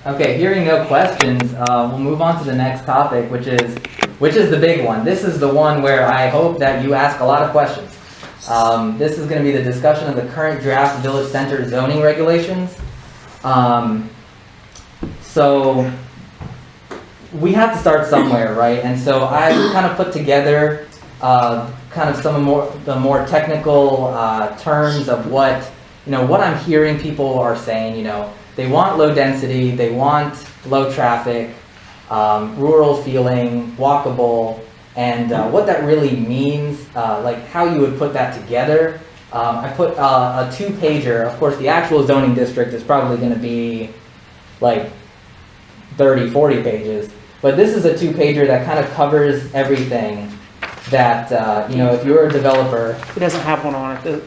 Okay, hearing no questions, we'll move on to the next topic, which is the big one. This is the one where I hope that you ask a lot of questions. This is going to be the discussion of the current draft village center zoning regulations. So we have to start somewhere, right? And so I kind of put together kind of some the more technical terms of what I'm hearing people are saying. They want low density, they want low traffic, rural feeling, walkable, and what that really means, like how you would put that together. I put a 2-pager. Of course, the actual zoning district is probably going to be like 30, 40 pages. But this is a 2-pager that kind of covers everything that, if you're a developer. It doesn't have one on it.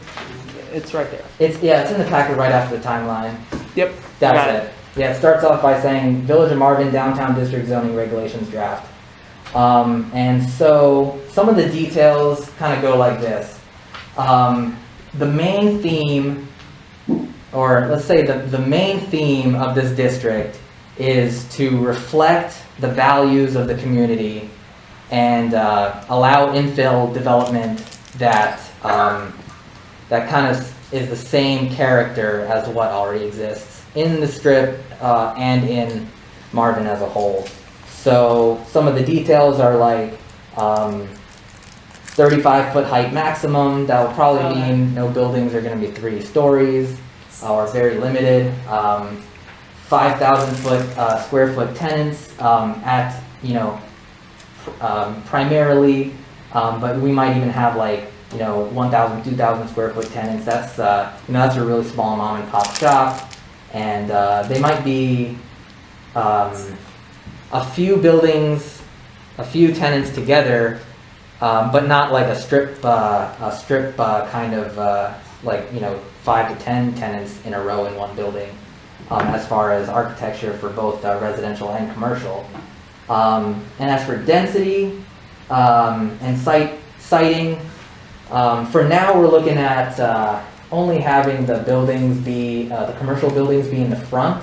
It's right there. It's in the packet right after the timeline. Yep. That's it. Yeah, it starts off by saying Village of Marvin Downtown District Zoning Regulations Draft. And so some of the details kind of go like this. The main theme, or let's say the main theme of this district is to reflect the values of the community and allow infill development that kind of is the same character as what already exists in the Strip and in Marvin as a whole. So some of the details are like 35-foot height maximum. That will probably mean no buildings are going to be 3 stories or very limited. 5,000 square foot tenants at primarily, but we might even have like 1,000, 2,000 square foot tenants. That's that's a really small mom and pop shop, and they might be a few buildings, a few tenants together, but not like a strip kind of like 5 to 10 tenants in a row in one building. As far as architecture for both residential and commercial, and as for density and siting. For now, we're looking at only having the buildings be, the commercial buildings be in the front.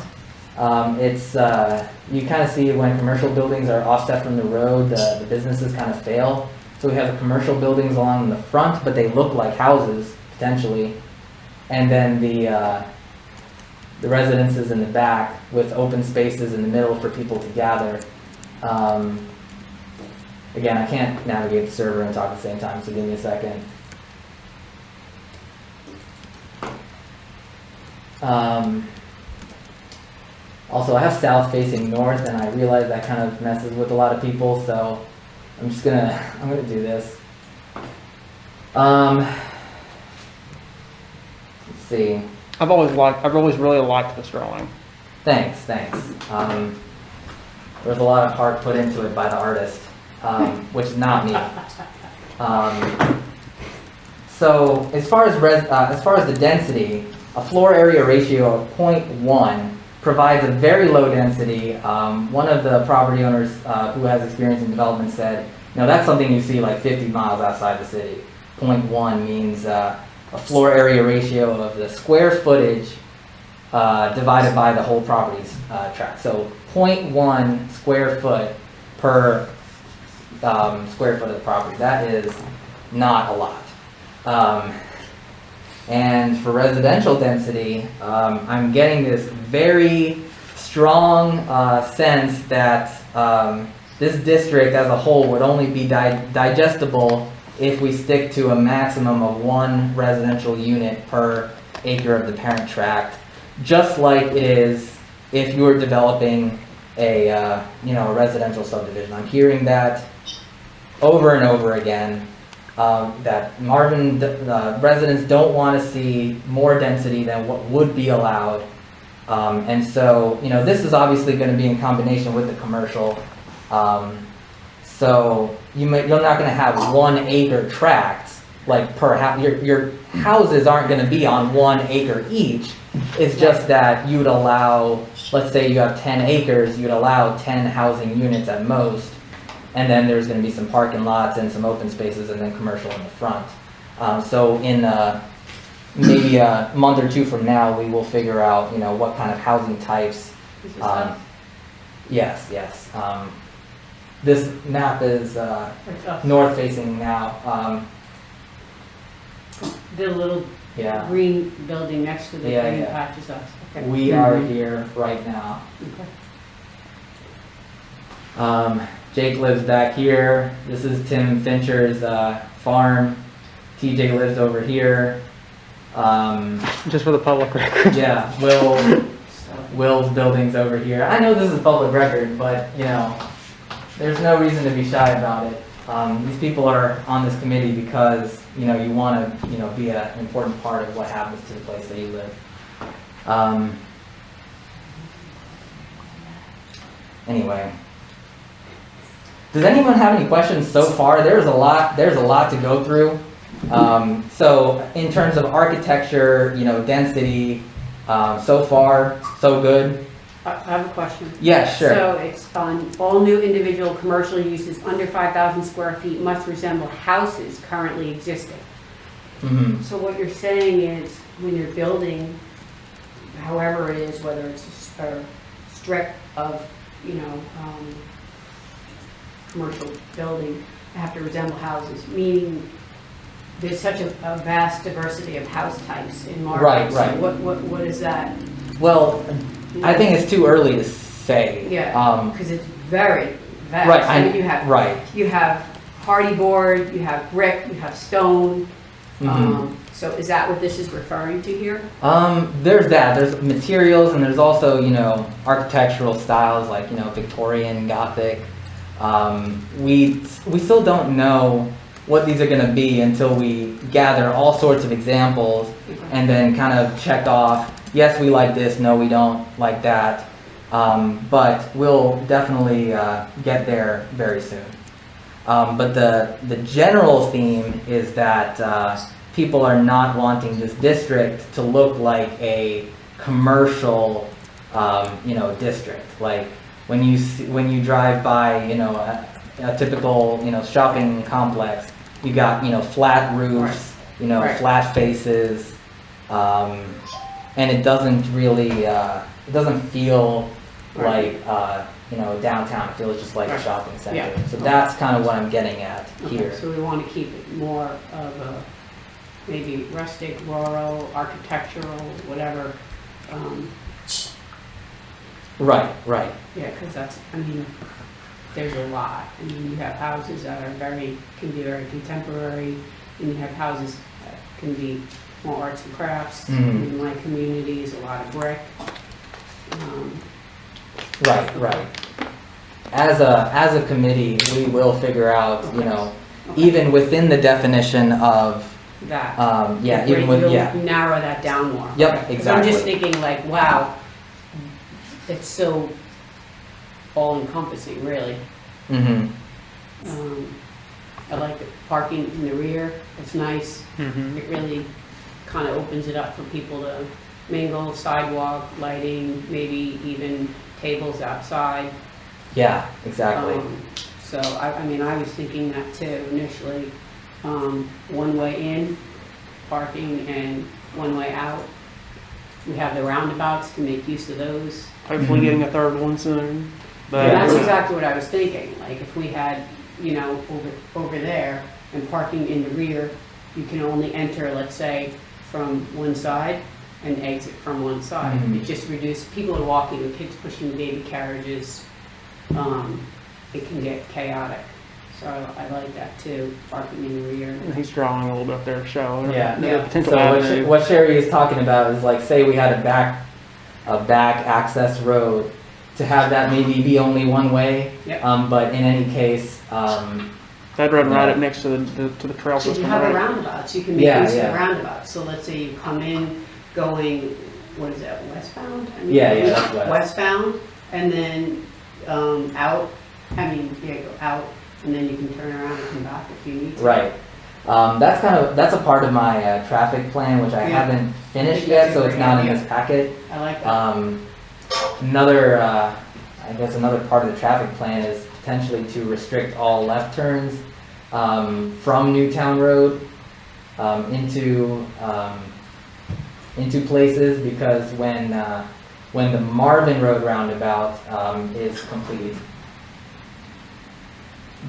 You kind of see when commercial buildings are offset from the road, the businesses kind of fail. So we have the commercial buildings along the front, but they look like houses, potentially. And then the residences in the back with open spaces in the middle for people to gather. Again, I can't navigate the server and talk at the same time, so give me a second. Also, I have south facing north, and I realize that kind of messes with a lot of people, so I'm gonna do this. Let's see. I've always really liked this drawing. Thanks. There's a lot of heart put into it by the artist, which is not me. So as far as the density, a floor area ratio of 0.1 provides a very low density. One of the property owners who has experience in development said, that's something you see like 50 miles outside the city. 0.1 means a floor area ratio of the square footage divided by the whole property's tract. So 0.1 square foot per square foot of the property. That is not a lot. And for residential density, I'm getting this very strong sense that this district as a whole would only be digestible if we stick to a maximum of 1 residential unit per acre of the parent tract, just like it is if you were developing a residential subdivision. I'm hearing that over and over again, that Marvin residents don't want to see more density than what would be allowed. And so, this is obviously going to be in combination with the commercial. So you're not going to have 1 acre tracts like per house. Your houses aren't going to be on 1 acre each. It's just that you'd allow, let's say you have 10 acres, you'd allow 10 housing units at most. And then there's going to be some parking lots and some open spaces and then commercial in the front. So in maybe a month or 2 from now, we will figure out, what kind of housing types. Yes. This map is north facing now. The little green building next to the green patch is us. Okay. We are here right now. Okay. Jake lives back here. This is Tim Fincher's farm. TJ lives over here. Just for the public record. Yeah, Will's building's over here. I know this is public record, but you know, there's no reason to be shy about it. These people are on this committee because you know you want to be an important part of what happens to the place that you live. Anyway, does anyone have any questions so far? There's a lot to go through. So in terms of architecture, density, so far so good. I have a question. Yeah, sure. So it's on all new individual commercial uses under 5,000 square feet must resemble houses currently existing. Mm-hmm. So what you're saying is when you're building, however it is, whether it's a strip of, commercial building, have to resemble houses, meaning there's such a vast diversity of house types in Marvin. Right. So what is that? Well, I think it's too early to say. Yeah, because it's very vast. Right. I mean, you have hardy board, you have brick, you have stone. Mm-hmm. So is that what this is referring to here? There's that. There's materials, and there's also architectural styles like Victorian, Gothic. We still don't know what these are going to be until we gather all sorts of examples and then kind of check off. Yes, we like this. No, we don't like that. But we'll definitely get there very soon. But the general theme is that people are not wanting this district to look like a commercial, district. Like when you drive by, a typical, shopping complex, you got, flat roofs, Right. flat faces, and it doesn't really, it doesn't feel like, downtown. It feels just like a shopping center. Yeah. So that's kind of what I'm getting at here. So we want to keep it more of a maybe rustic, rural, architectural, whatever. Right. Yeah, because there's a lot. You have houses that can be very contemporary, and you have houses that can be more arts and crafts. Mhm. In my community is a lot of brick. Right. As a committee, we will figure out, Okay. even within the definition of, That. even with, You'll narrow that down more. Yep, Okay. 'Cause exactly. I'm just thinking like, wow, it's so all-encompassing, really. Mm-hmm. I like the parking in the rear. It's nice. Mm-hmm. It really kind of opens it up for people to mingle, sidewalk, lighting, maybe even tables outside. Yeah, exactly. So, I was thinking that too initially. One way in, parking, and one way out. We have the roundabouts to make use of those. Hopefully Mhm. getting a third one soon. But Yeah, that's exactly what I was thinking. Like if we had, over there and parking in the rear, you can only enter, let's say, from one side and exit from one side. Mhm. It just reduced, people are walking, the kids pushing baby carriages. It can get chaotic. So I like that too, parking in the rear. he's drawing a little bit there to show. Yeah. The Yeah. potential So avenue. what Sherry is talking about is like, say we had a back access road, to have that maybe be only one way. Yep. But in any case, That'd run right up next to the trail So you system, have a right? roundabouts, you can make Yeah, use of yeah. the roundabouts. So let's say you come in going, what is that, westbound? Yeah, that's west. Westbound, and then out, go out, and then you can turn around and come back if you need to. right. That's a part of my traffic plan, which I Yeah. haven't finished think yet, that's so a it's great not in idea. this packet. I like that. Another part of the traffic plan is potentially to restrict all left turns from Newtown Road into places, because when the Marvin Road roundabout is complete,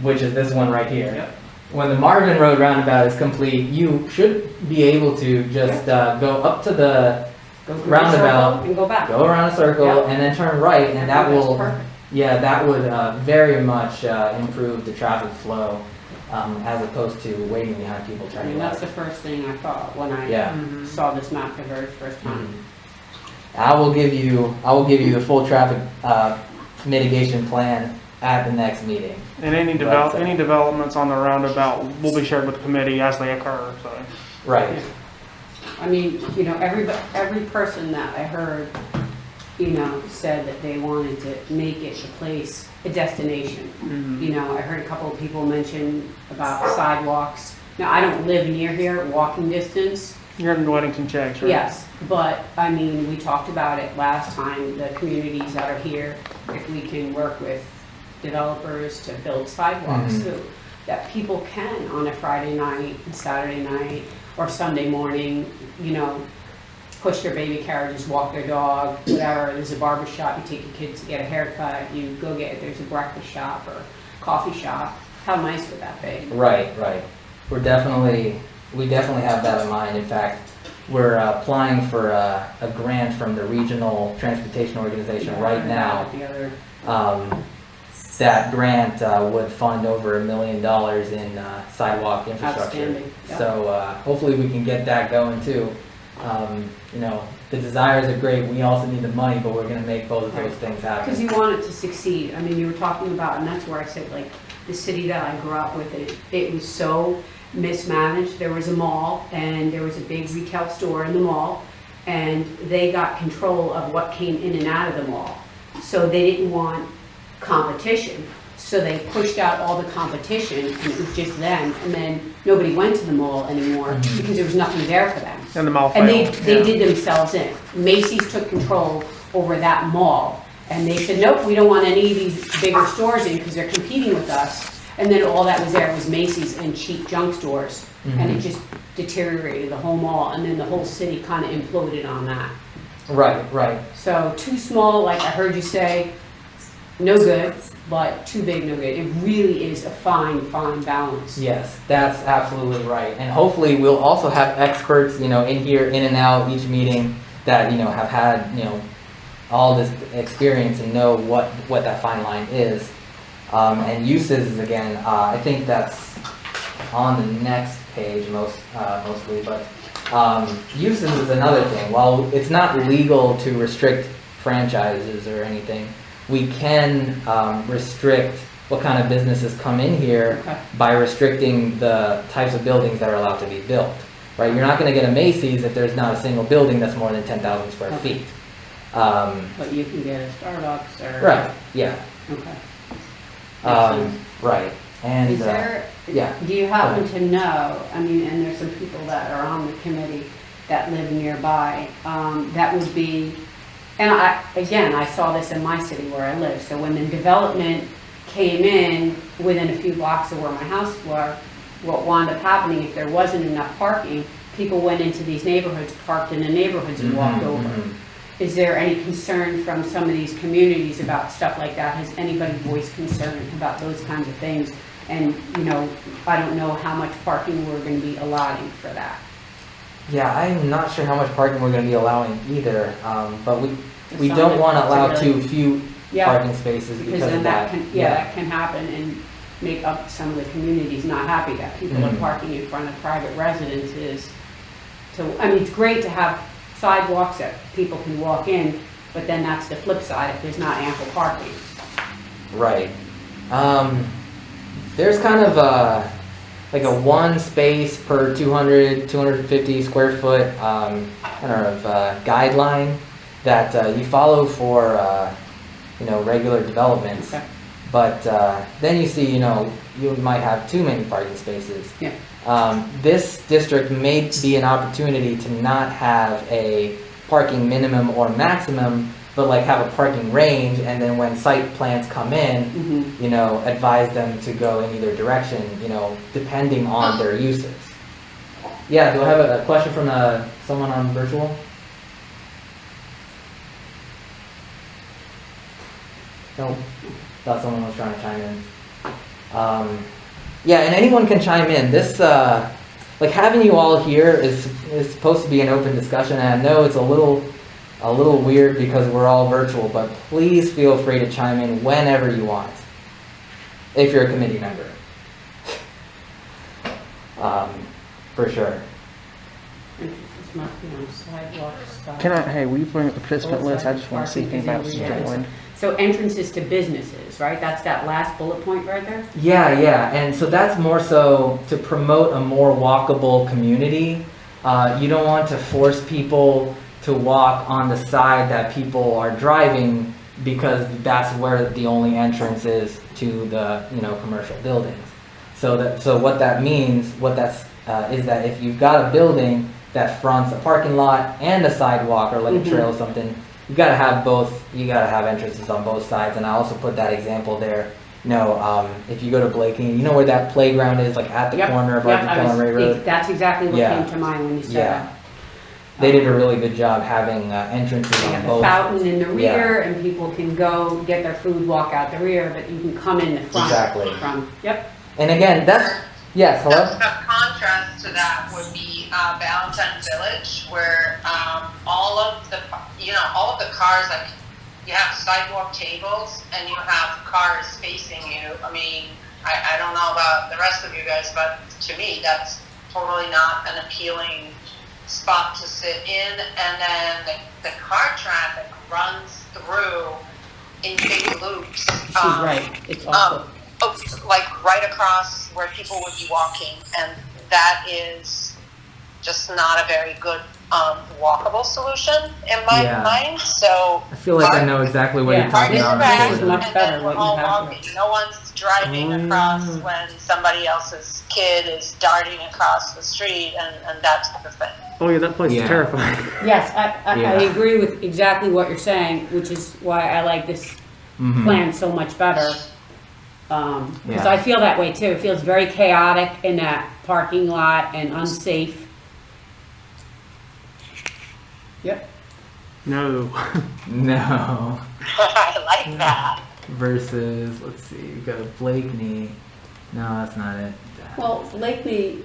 which is this one right here. Yep. When the Marvin Road roundabout is complete, you should be able to just go up to the Go through the roundabout, circle and go back. go around a circle, Yep. and then turn right, and that That's will perfect. Yeah, that would very much improve the traffic flow as opposed to waiting behind people I turning mean, that's left. the first thing I thought when I Yeah. saw this map the very first time. I will give you the full traffic mitigation plan at the next meeting. And any But, any developments on the roundabout will be shared with the committee as they occur, so. Right. I mean, you know, every person that I heard, you know, said that they wanted to make it a place, a destination. You know, I heard a couple of people mention about sidewalks. Now, I don't live near here, walking distance. You're in Weddington Checks, right? Yes, but, I mean, we talked about it last time, the communities that are here, if we can work with developers to build sidewalks so that people can on a Friday night, and Saturday night, or Sunday morning, you know, push their baby carriages, walk their dog, whatever. There's a barber shop, you take your kids to get a haircut, you go there's a breakfast shop or coffee shop. How nice would that be? Right. We definitely have that in mind. In fact, we're applying for a grant from the Regional Transportation Organization right now. The other, That grant would fund over $1 million in sidewalk infrastructure. Outstanding. Yep. So hopefully we can get that going too. You know, the desires are great. We also need the money, but we're going to make both of those things happen. because you want it to succeed. I mean, you were talking about, and that's where I said, like, the city that I grew up with, it was so mismanaged. There was a mall, and there was a big retail store in the mall, and they got control of what came in and out of the mall. So they didn't want competition. So they pushed out all the competition, and it was just them. And then nobody went to the mall anymore because there was nothing there for them. And the mall And failed. they did themselves in. Macy's took control over that mall, and they said, nope, we don't want any of these bigger stores in because they're competing with us. And then all that was there was Macy's and cheap junk stores, and it just deteriorated the whole mall, and then the whole city kind of imploded on that. Right. So too small, like I heard you say, no good, but too big, no good. It really is a fine balance. Yes, that's absolutely right. And hopefully we'll also have experts, you know, in here, in and out each meeting that, you know, have had, you know, all this experience and know what that fine line is. And uses, again, I think that's on the next page mostly, but uses is another thing. While it's not legal to restrict franchises or anything, we can restrict what kind of businesses come in here by restricting the types of buildings that are allowed to be built. Right? You're not going to get a Macy's if there's not a single building that's more than 10,000 square feet. But you can get a Starbucks or... Right. Yeah. Okay. Right. And Is there, yeah. do you happen to know, I mean, and there's some people that are on the committee that live nearby, that would be, and I saw this in my city where I live, so when the development came in within a few blocks of where my house were, what wound up happening, if there wasn't enough parking, people went into these neighborhoods, parked in the neighborhoods and walked over. Is there any concern from some of these communities about stuff like that? Has anybody voiced concern about those kinds of things? And, you know, I don't know how much parking we're going to be allowing for that. Yeah, I'm not sure how much parking we're going to be allowing either, but we Some don't of want to it's allow really- too few parking spaces Because because then of that that. can, that can happen and make up some of the communities not happy that people are parking in front of private residences. So, I mean, it's great to have sidewalks that people can walk in, but then that's the flip side if there's not ample parking. Right. There's kind of like a one space per 250 square foot kind of guideline that you follow for you know, regular developments. Okay. But then you see, you know, you might have too many parking spaces. Yeah. This district may be an opportunity to not have a parking minimum or maximum, but like have a parking range, and then when site plans come in, you know, advise them to go in either direction, you know, depending on their uses. Yeah, do I have a question from someone on virtual? No, thought someone was trying to chime in. Yeah, and anyone can chime in. This, like having you all here is supposed to be an open discussion, and I know it's a little a little weird because we're all virtual, but please feel free to chime in whenever you want, if you're a committee member. For sure. Entrances must be on sidewalks. Hey, will you bring up the participant list? I just want to see if anybody else is joined. So entrances to businesses, right? That's that last bullet point right there? Yeah, and so that's more so to promote a more walkable community. You don't want to force people to walk on the side that people are driving because that's where the only entrance is to the commercial buildings. So what that means, is that if you've got a building that fronts a parking lot and a sidewalk or like a trail or something, you gotta have both. You gotta have entrances on both sides. And I also put that example there. If you go to Blakeney, you know where that playground is, like at the corner of Arkansas and Ray Road. That's exactly what came to mind when you said that. They did a really good job having entrances They on have the both. fountain in the rear, and people can go get their food, walk out the rear, but you can come in the front. Exactly. Yep. And again, yes, hello? A contrast to that would be Valentine Village, where all of the cars, like you have sidewalk tables and you have cars facing you. I mean, I don't know about the rest of you guys, but to me, that's totally not an appealing spot to sit in. And then the car traffic runs through in big loops. She's right. It's awful. Like right across where people would be walking, and that is just not a very good walkable solution in my mind. So I feel like I know exactly what you're talking about. This is much better what you have here. No one's driving across when somebody else's kid is darting across the street and that type of thing. Oh yeah, that place is terrifying. Yes, I agree with exactly what you're saying, which is why I like this plan so much better. Because I feel that way too. It feels very chaotic in that parking lot and unsafe. Yep. No. No. I like that. Versus, let's see, you go to Blakeney. No, that's not it. Well, Lakely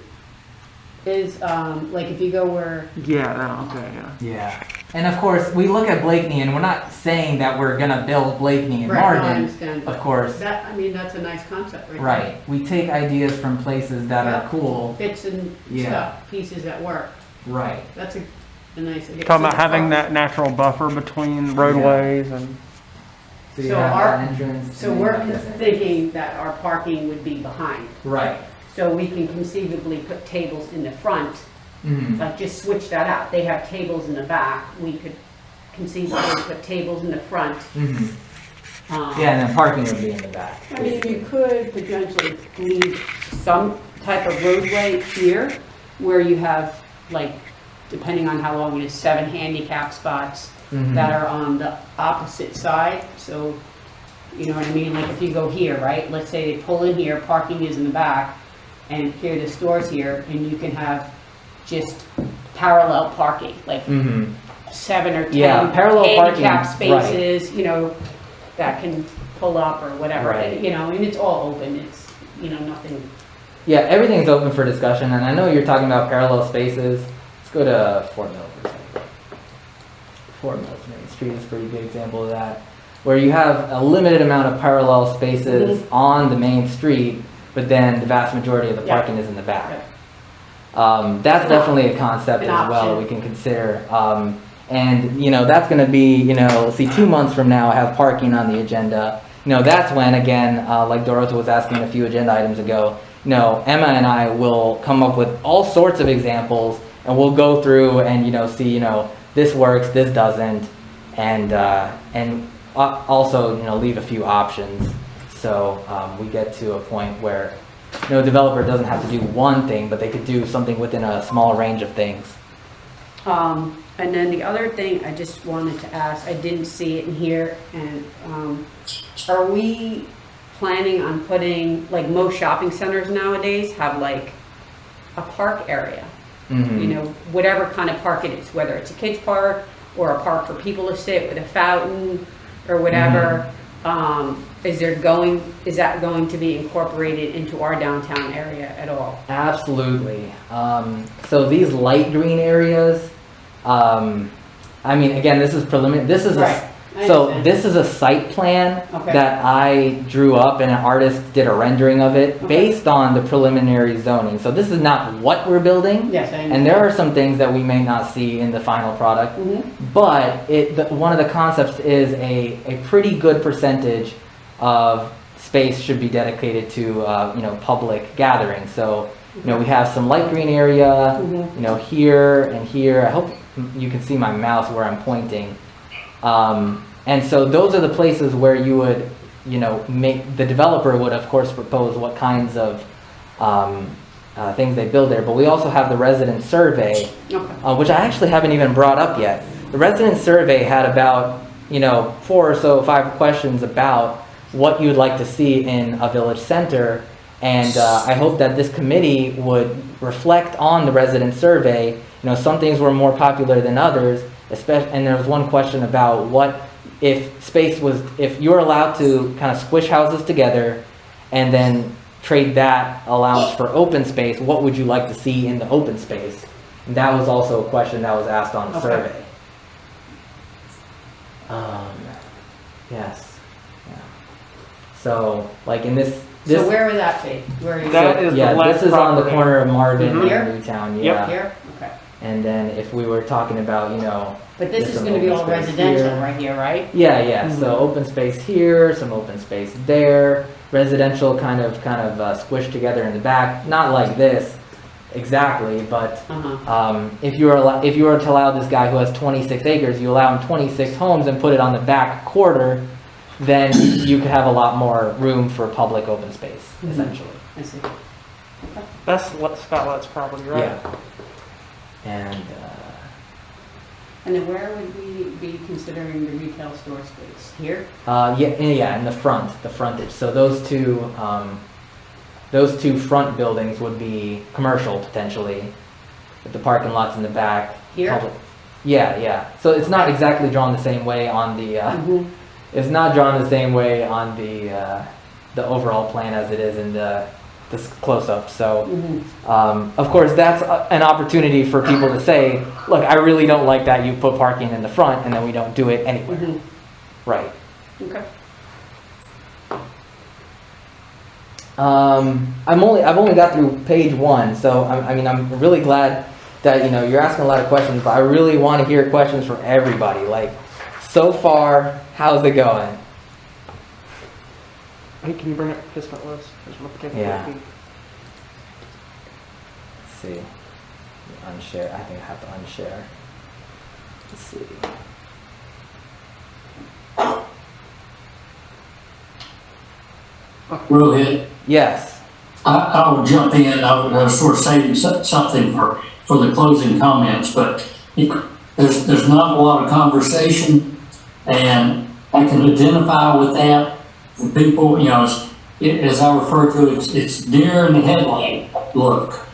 is like if you go where. Yeah. And of course, we look at Blakeney, and we're not saying that we're gonna build Blakeney and Marvin. No, I understand. Of course. That's a nice concept, right? Right. We take ideas from places that are cool. Bits and stuff, pieces that work. Right. That's a nice idea. Talking about having that natural buffer between roadways and. So you have that entrance. So we're thinking that our parking would be behind. Right. So we can conceivably put tables in the front. Like just switch that out. They have tables in the back. We could conceivably put tables in the front. And then parking would be in the back. I mean, you could potentially leave some type of roadway here where you have, like, depending on how long it is, 7 handicap spots that are on the opposite side. So, you know what I mean? Like if you go here, right? Let's say they pull in here, parking is in the back, and here the store's here, and you can have just parallel parking, like 7 or 10 parallel handicap parking, spaces, that can pull up or whatever, and it's all open. It's, nothing. Yeah, everything's open for discussion, and I know you're talking about parallel spaces. Let's go to Fort Mill for a second. Fort Mill's Main Street is a pretty good example of that, where you have a limited amount of parallel spaces on the main street, but then the vast majority of the parking is in the back. That's definitely a concept as well that we can consider. And, that's going to be, let's see, 2 months from now, I have parking on the agenda. That's when, again, like Dorota was asking a few agenda items ago, Emma and I will come up with all sorts of examples, and we'll go through and, see, this works, this doesn't, and also, leave a few options. So we get to a point where a developer doesn't have to do one thing, but they could do something within a small range of things. And then the other thing I just wanted to ask, I didn't see it in here, and are we planning on putting, like most shopping centers nowadays have like a park area? Whatever kind of park it is, whether it's a kids park or a park for people to sit with a fountain or whatever. Is that going to be incorporated into our downtown area at all? Absolutely. So these light green areas, I mean, again, this is preliminary, this is Right. I so understand. this is a site plan Okay. that I drew up and an artist did a rendering of it Okay. based on the preliminary zoning. So this is not what we're building. Yes, I understand. And there are some things that we may not see in the final product, but one of the concepts is a pretty good percentage of space should be dedicated to, you know, public gatherings. So, you know, we have some light green area, you know, here and here. I hope you can see my mouse where I'm pointing. And so those are the places where you would, you know, the developer would of course propose what kinds of things they build there. But we also have the resident survey, which I actually haven't even brought up yet. The resident survey had about, you know, 4 or so, 5 questions about what you'd like to see in a village center. And I hope that this committee would reflect on the resident survey. You know, some things were more popular than others, and there was one question about what if you're allowed to kind of squish houses together and then trade that allowance for open space, what would you like to see in the open space? And that was also a question that was asked on the survey. Yes. Yeah. So, like in this. So where would that be? Where is That it? is the Yeah, left this is on the property. corner of Marvin Here? and Newtown. Yep. Yeah. Here? Okay. And then if we were talking about, you know. But this there's is some gonna be open all space residential here. right here, right? Yeah, yeah. So open space here, some open space there, residential kind of squished together in the back. Not like this exactly, but if you were to allow this guy who has 26 acres, you allow him 26 homes and put it on the back quarter, then you could have a lot more room for public open space, essentially. I see. That's Skylight's property, right? Yeah. And then where would we be considering the retail store space? Here? Yeah, in the frontage. So those two front buildings would be commercial potentially, with the parking lots in the back. Here? Public. Yeah. So it's not exactly drawn the same way on the. It's not drawn the same way on the overall plan as it is in this close-up. So, of course, that's an opportunity for people to say, look, I really don't like that you put parking in the front and then we don't do it anywhere. Right. Okay. I've only got through page 1, so I mean, I'm really glad that, you know, you're asking a lot of questions, but I really want to hear questions from everybody. Like, so far, how's it going? Hey, can you bring up the participant list? Yeah. Let's see. Unshare. I think I have to unshare. Let's see. Rohit, Yes. I will jump in. I was sort of saving something for the closing comments, but there's not a lot of conversation, and I can identify with that. For people, you know, as I refer to it, it's deer in the headlight look,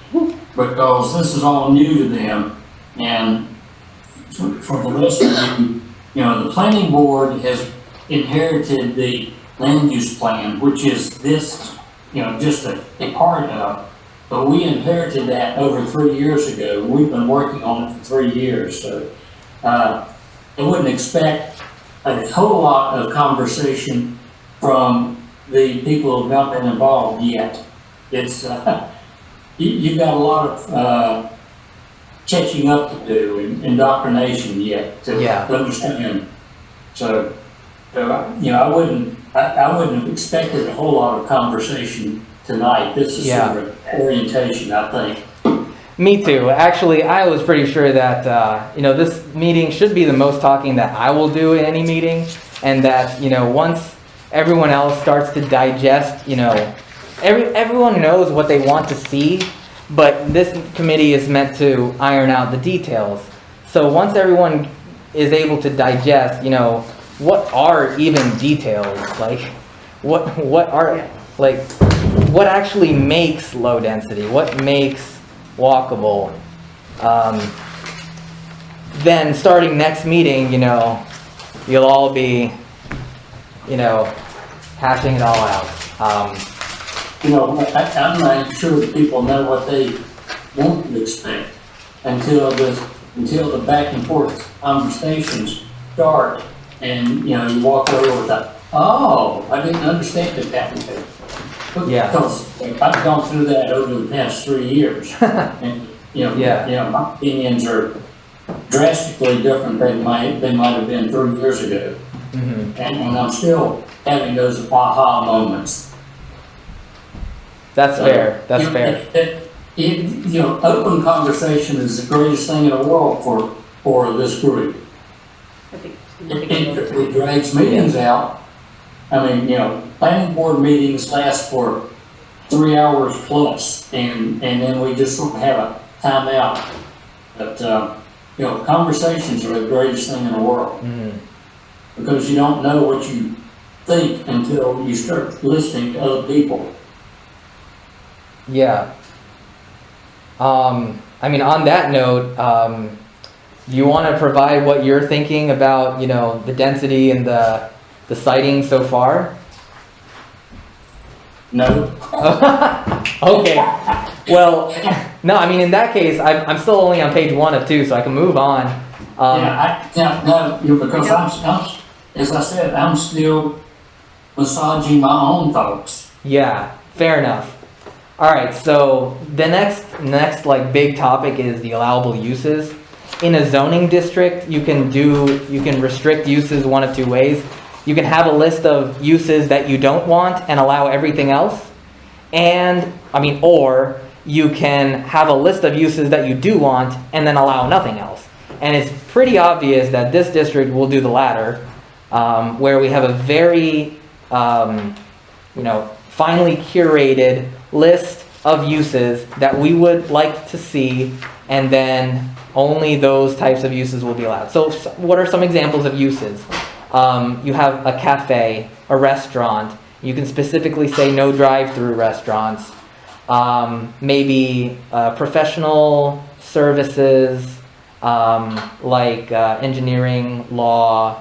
because this is all new to them. And for the rest of you, you know, the planning board has inherited the land use plan, which is this, you know, just a part of. But we inherited that over 3 years ago. We've been working on it for 3 years, so I wouldn't expect a whole lot of conversation from the people who have not been involved yet. It's you've got a lot of catching up to do and indoctrination yet to understand. So you know, I wouldn't have expected a whole lot of conversation tonight. This is sort of orientation, I think. Me too. Actually, I was pretty sure that, you know, this meeting should be the most talking that I will do in any meeting, and that, you know, once everyone else starts to digest, you know, everyone knows what they want to see, but this committee is meant to iron out the details. So once everyone is able to digest, you know, what are even details? Like, what actually makes low density? What makes walkable? Then starting next meeting, you know, you'll all be, you know, hashing it all out. You know, I'm not sure that people know what they want to expect until until the back and forth conversations start, and, you know, you walk over with that, oh, I didn't understand it that way. Yeah. Because I've gone through that over the past 3 years, and, Yeah. my opinions are drastically different than they might have been 3 years ago. Mhm. And I'm still having those aha moments. That's fair. That's You know, fair. Open conversation is the greatest thing in the world for this group. I think it's gonna take a little time. It drags meetings out. I mean, planning board meetings last for 3 hours plus, and then we just sort of have a timeout. But, conversations are the greatest thing in the world, Mhm. because you don't know what you think until you start listening to other people. Yeah. I mean, on that note, do you want to provide what you're thinking about, the density and the siting so far? No. Okay. Well, no, I mean, in that case, I'm still only on page 1 of 2, so I can move on. Because I'm, as I said, I'm still massaging my own thoughts. Yeah, fair enough. All right, so the next like big topic is the allowable uses. In a zoning district, you can restrict uses one of two ways. You can have a list of uses that you don't want and allow everything else. Or you can have a list of uses that you do want and then allow nothing else. And it's pretty obvious that this district will do the latter, where we have a very, finely curated list of uses that we would like to see, and then only those types of uses will be allowed. So what are some examples of uses? You have a cafe, a restaurant. You can specifically say no drive-through restaurants. Maybe professional services like engineering, law.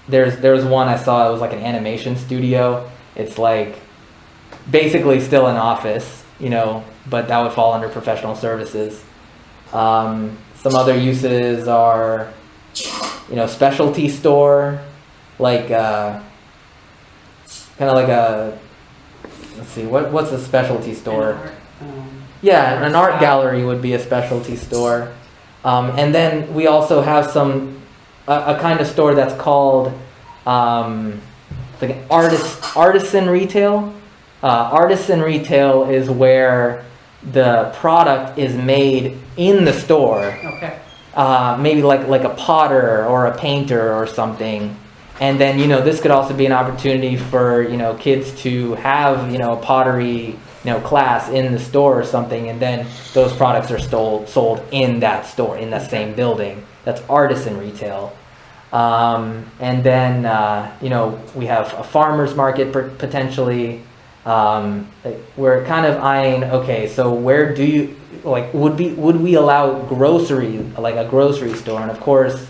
There's one I saw, it was like an animation studio. It's like basically still an office, but that would fall under professional services. Some other uses are, specialty store, like kind of like a, let's see, what's a specialty store? Yeah, an art gallery would be a specialty store. And then we also have a kind of store that's called like artisan retail. Artisan retail is where the product is made in the store. Okay. Maybe like a potter or a painter or something. And then, this could also be an opportunity for, kids to have, a pottery, class in the store or something. And then those products are sold in that store, in that same building. That's artisan retail. And then, we have a farmer's market potentially. We're kind of eyeing, okay, so where do you, would we allow grocery, like a grocery store? And of course,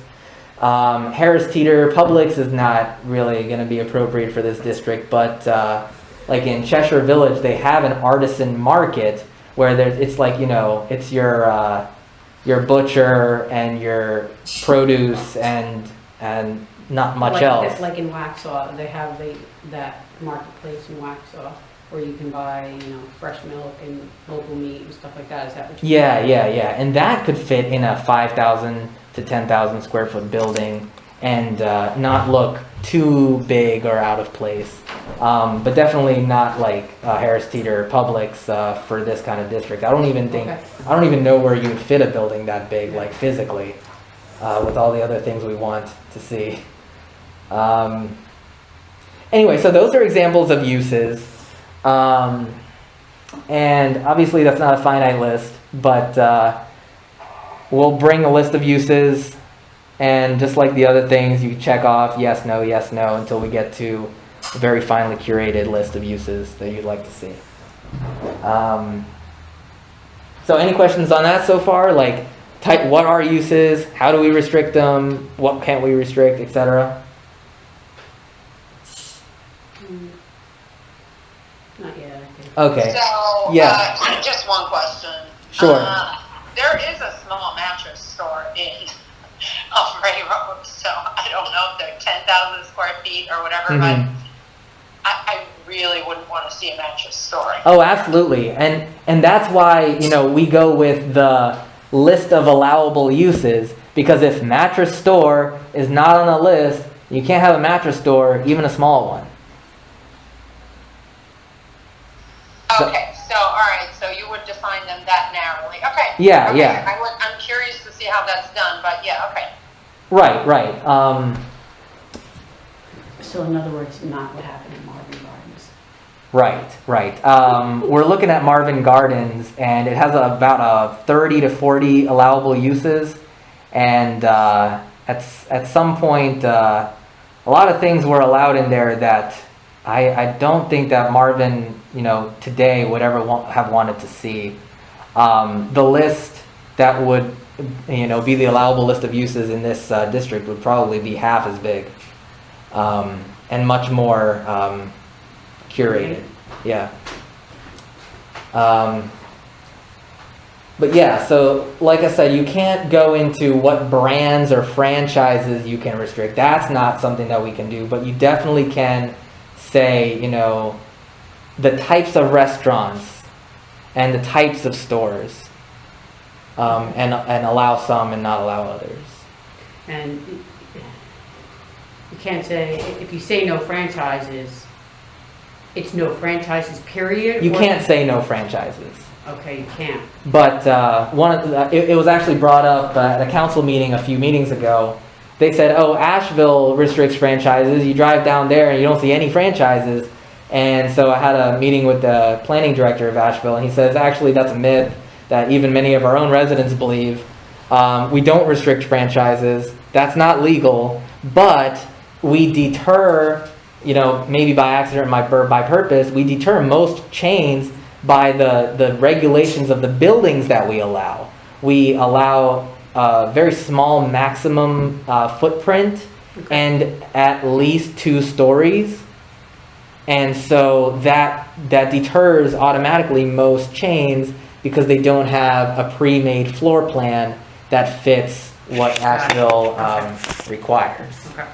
Harris Teeter Publix is not really going to be appropriate for this district, but like in Cheshire Village, they have an artisan market where it's like, it's your butcher and your produce and not much else. Like in Waxhaw, they have that marketplace in Waxhaw where you can buy, fresh milk and local meat and stuff like that. Is that what you Yeah. And that could fit in a 5,000 to 10,000 square foot building and not look too big or out of place. But definitely not like Harris Teeter Publix for this kind of district. I don't even know where you would fit a building that big, like physically, with all the other things we want to see. Anyway, so those are examples of uses. And obviously that's not a finite list, but we'll bring a list of uses, and just like the other things, you check off yes, no, until we get to a very finely curated list of uses that you'd like to see. So any questions on that so far? Like, what are uses? How do we restrict them? What can't we restrict, etc.? Not yet, I think. Okay. So, Yeah. just one question. Sure. There is a small mattress store in Ray Road, so I don't know if they're 10,000 square feet or whatever, but I really wouldn't want to see a mattress store. Oh, absolutely. And that's why, we go with the list of allowable uses, because if mattress store is not on the list, you can't have a mattress store, even a small one. Okay, so all right, so you would define them that narrowly. Okay. Yeah, okay. yeah. I'm curious to see how that's done, but yeah, okay. Right. So in other words, not what happened in Marvin Gardens. Right. We're looking at Marvin Gardens, and it has about 30 to 40 allowable uses, and at some point, a lot of things were allowed in there that I don't think that Marvin, today would ever have wanted to see. The list that would, be the allowable list of uses in this district would probably be half as big, and much more curated. Yeah. But yeah, so like I said, you can't go into what brands or franchises you can restrict. That's not something that we can do, but you definitely can say, the types of restaurants and the types of stores, and allow some and not allow others. And you can't say, if you say no franchises, it's no franchises, period? You can't say no franchises. Okay, you can't. But it was actually brought up at a council meeting a few meetings ago. They said, oh, Asheville restricts franchises. You drive down there and you don't see any franchises. And so I had a meeting with the planning director of Asheville, and he says, actually, that's a myth that even many of our own residents believe. We don't restrict franchises. That's not legal. But we deter, maybe by accident or by purpose, we deter most chains by the regulations of the buildings that we allow. We allow a very small maximum footprint and at least 2 stories. And so that deters automatically most chains because they don't have a pre-made floor plan that fits what Asheville requires. Okay.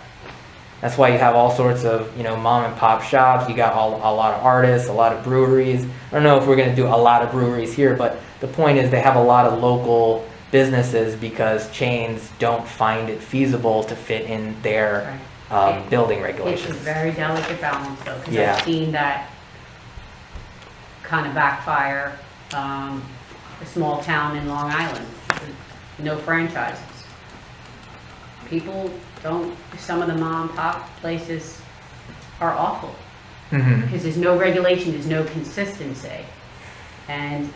That's why you have all sorts of, mom and pop shops. You got a lot of artists, a lot of breweries. I don't know if we're going to do a lot of breweries here, but the point is they have a lot of local businesses because chains don't find it feasible to fit in their building regulations. It's a very delicate balance, though, because Yeah. I've seen that kind of backfire. A small town in Long Island, no franchises. People don't, some of the mom and pop places are awful because there's no regulation, there's no consistency. And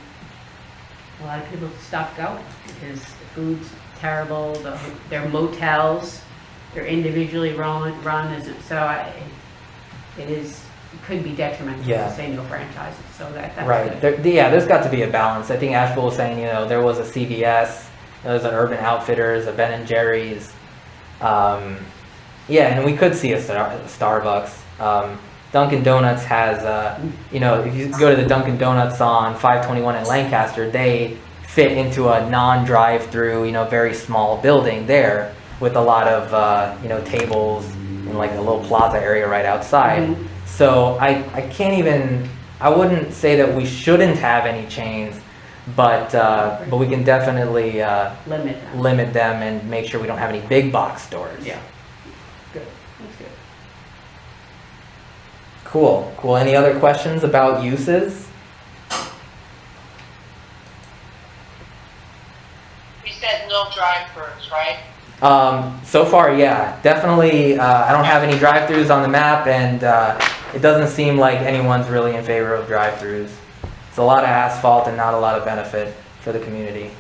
a lot of people stop going because the food's terrible, they're motels, they're individually run, it could be detrimental to say no franchises. So that's right. good. There's got to be a balance. I think Asheville was saying, there was a CVS, there's an Urban Outfitters, a Ben and Jerry's. And we could see a Starbucks. Dunkin' Donuts has, if you go to the Dunkin' Donuts on 521 in Lancaster, they fit into a non-drive-through, very small building there with a lot of, tables and like a little plaza area right outside. So I can't even, I wouldn't say that we shouldn't have any chains, but we can definitely limit them and make sure we don't have any big box stores. Yeah. Good. That's good. Cool. Any other questions about uses? You said no drive-throughs, right? So far, yeah. Definitely, I don't have any drive-throughs on the map, and it doesn't seem like anyone's really in favor of drive-throughs. It's a lot of asphalt and not a lot of benefit for the community.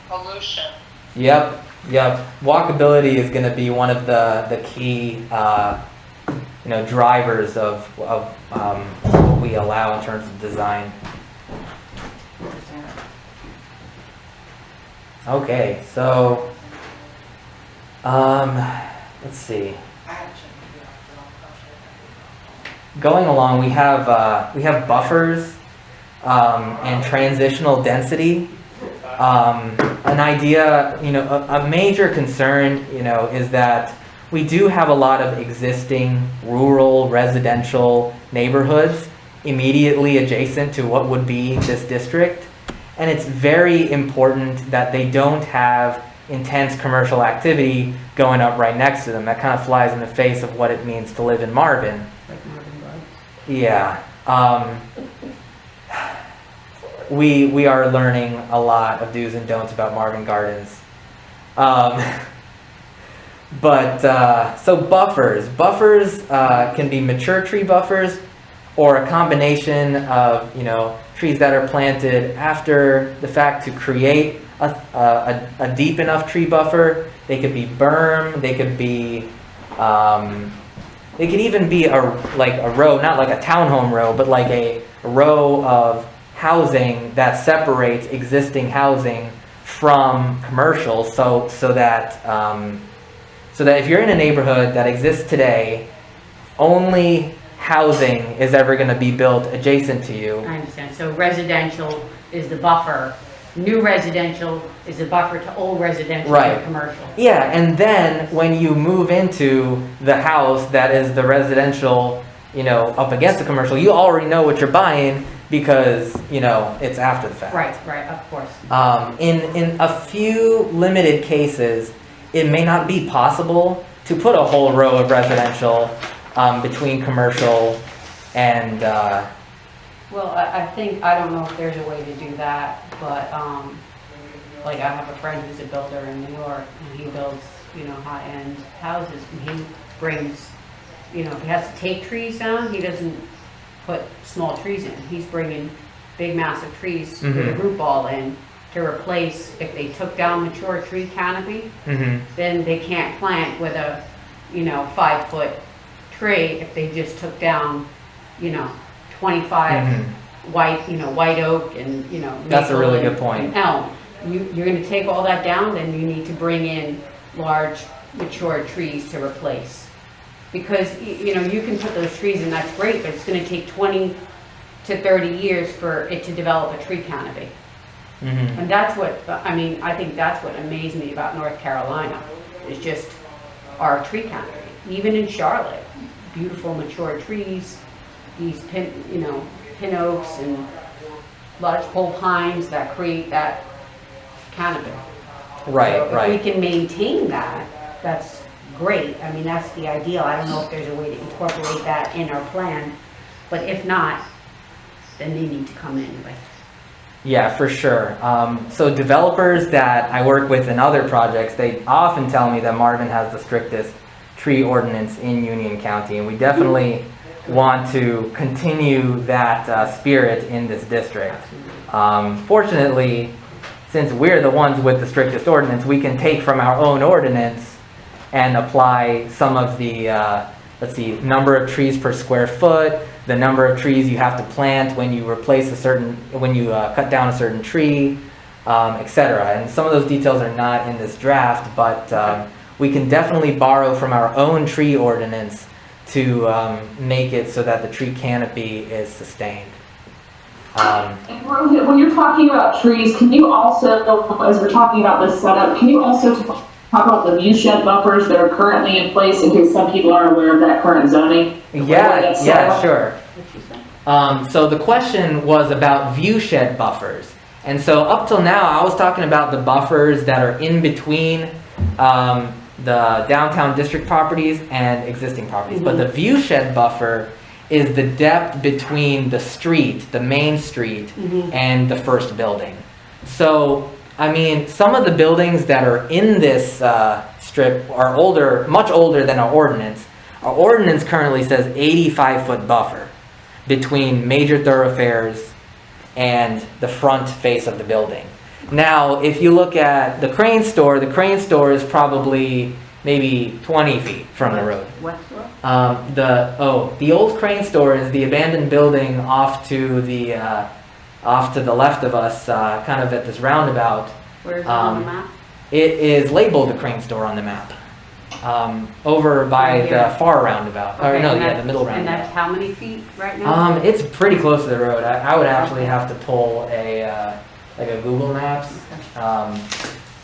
Pollution. Yep. Walkability is going to be one of the key, drivers of what we allow in terms of design. Okay, so let's see. Going along, we have buffers and transitional density. An idea, a major concern, is that we do have a lot of existing rural residential neighborhoods immediately adjacent to what would be this district. And it's very important that they don't have intense commercial activity going up right next to them. That kind of flies in the face of what it means to live in Marvin. Like Marvin Gardens. Yeah. We are learning a lot of do's and don'ts about Marvin Gardens. So buffers. Buffers can be mature tree buffers or a combination of, trees that are planted after the fact to create a deep enough tree buffer. They could be berm, they could be, they could even be a row, not like a townhome row, but like a row of housing that separates existing housing from commercial, so that if you're in a neighborhood that exists today, only housing is ever going to be built adjacent to you. I understand. So residential is the buffer. New residential is a buffer to old residential Right. or commercial. Yeah, and then when you move into the house that is the residential, up against the commercial, you already know what you're buying because, it's after the fact. Right, of course. In a few limited cases, it may not be possible to put a whole row of residential between commercial and Well, I think, I don't know if there's a way to do that, but, I have a friend who's a builder in New York, and he builds, high-end houses, and he brings, if he has to take trees down, he doesn't put small trees in. He's bringing big, massive trees with a root ball in to replace, if they took down mature tree canopy, then they can't plant with a, 5-foot tree if they just took down, 25 white oak and, That's a maple really and- good point. and elm. You're gonna take all that down, then you need to bring in large mature trees to replace. Because, you can put those trees in, that's great, but it's gonna take 20 to 30 years for it to develop a tree canopy. And that's what, I think that's what amazed me about North Carolina, is just our tree canopy. Even in Charlotte, beautiful mature trees, these pin oaks and large pole pines that create that canopy. Right, So right. if we can maintain that, that's great. That's the ideal. I don't know if there's a way to incorporate that in our plan, but if not, then they need to come in with. Yeah, for sure. So developers that I work with in other projects, they often tell me that Marvin has the strictest tree ordinance in Union County, and we definitely want to continue that spirit in this district. Fortunately, since we're the ones with the strictest ordinance, we can take from our own ordinance and apply some of the, number of trees per square foot, the number of trees you have to plant when you cut down a certain tree, etc. And some of those details are not in this draft, but we can definitely borrow from our own tree ordinance to make it so that the tree canopy is sustained. And Rohit, when you're talking about trees, can you also, as we're talking about this setup, can you also talk about the view shed buffers that are currently in place in case some people aren't aware of that current zoning? Yeah, sure. So the question was about view shed buffers. And so up till now, I was talking about the buffers that are in between the downtown district properties and existing properties. But the view shed buffer is the depth between the street, the main street, and the first building. So, some of the buildings that are in this strip are older, much older than our ordinance. Our ordinance currently says 85-foot buffer between major thoroughfares and the front face of the building. Now, if you look at the crane store is probably maybe 20 feet from the road. The old crane store is the abandoned building off to the left of us, kind of at this roundabout. Where is it on the map? It is labeled the crane store on the map. over by Right here. the far roundabout. Or Okay, no, and yeah, the that's- middle And roundabout. that's how many feet right now? It's pretty close to the road. I would actually have to pull a like a Google Maps.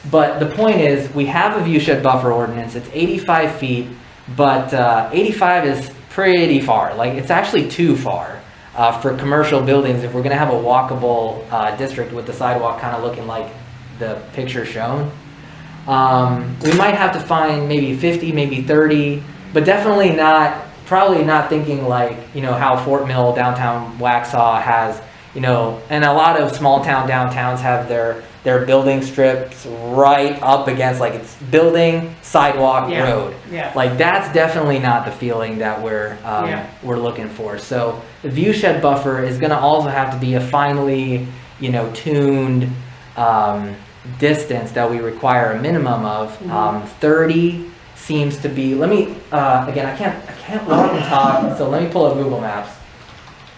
But the point is, we have a view shed buffer ordinance. It's 85 feet, but 85 is pretty far. Like, it's actually too far for commercial buildings if we're going to have a walkable district with the sidewalk kind of looking like the picture shown. We might have to find maybe 50, maybe 30, but definitely not, probably not thinking like, you know, how Fort Mill, downtown Waxhaw has, you know, and a lot of small town downtowns have their building strips right up against, like, it's building, sidewalk, Yeah. road. Yeah. Like, that's definitely not the feeling that we're looking for. So the view shed buffer is going to also have to be a finely, you know, tuned distance that we require a minimum of. 30 seems to be. Let me again. I can't walk and talk. So let me pull up Google Maps.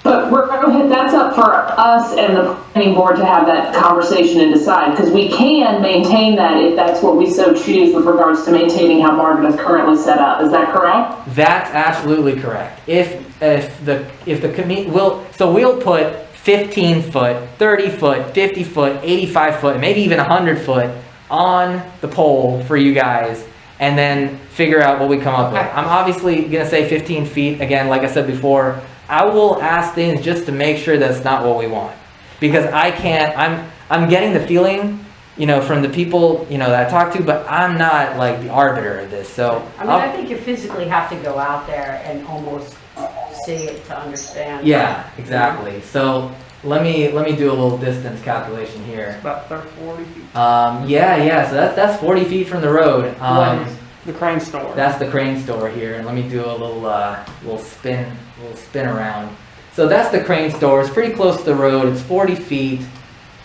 But Rohit, that's up for us and the planning board to have that conversation and decide, because we can maintain that if that's what we so choose with regards to maintaining how Marvin is currently set up. Is that correct? That's absolutely correct. If the committee we'll put 15 foot, 30 foot, 50 foot, 85 foot, maybe even 100 foot on the pole for you guys, and then figure out what we come up with. I'm obviously gonna say 15 feet again. Like I said before, I will ask things just to make sure that's not what we want, because I can't. I'm getting the feeling, you know, from the people, you know, that I talk to, but I'm not like the arbiter of this. So I mean, I think you physically have to go out there and almost see it to understand. yeah, exactly. So let me do a little distance calculation here. About 40 feet. Yeah. So that's 40 feet from the road. What is the Crane store? That's the Crane store here, and let me do a little spin around. So that's the Crane store. It's pretty close to the road. It's 40 feet.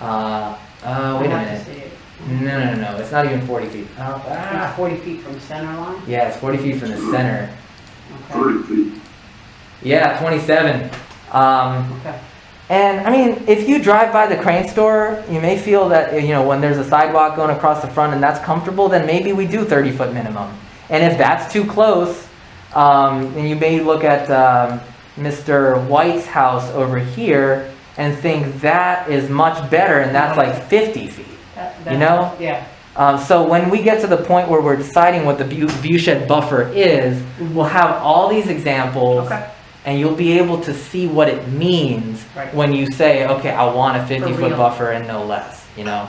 Wait a minute. No. It's not even 40 feet. It's 40 feet from center line? Yeah, it's 40 feet from the center. Okay. 30 feet. Yeah, 27. Okay. And I mean, if you drive by the Crane store, you may feel that, you know, when there's a sidewalk going across the front and that's comfortable, then maybe we do 30-foot minimum. And if that's too close, then you may look at Mr. White's house over here and think that is much better, and that's like 50 feet. You know? Yeah. So when we get to the point where we're deciding what the view shed buffer is, we'll have all these examples. Okay. And you'll be able to see what it means Right. when you say, okay, I want a 50-foot real. buffer and no less, you know?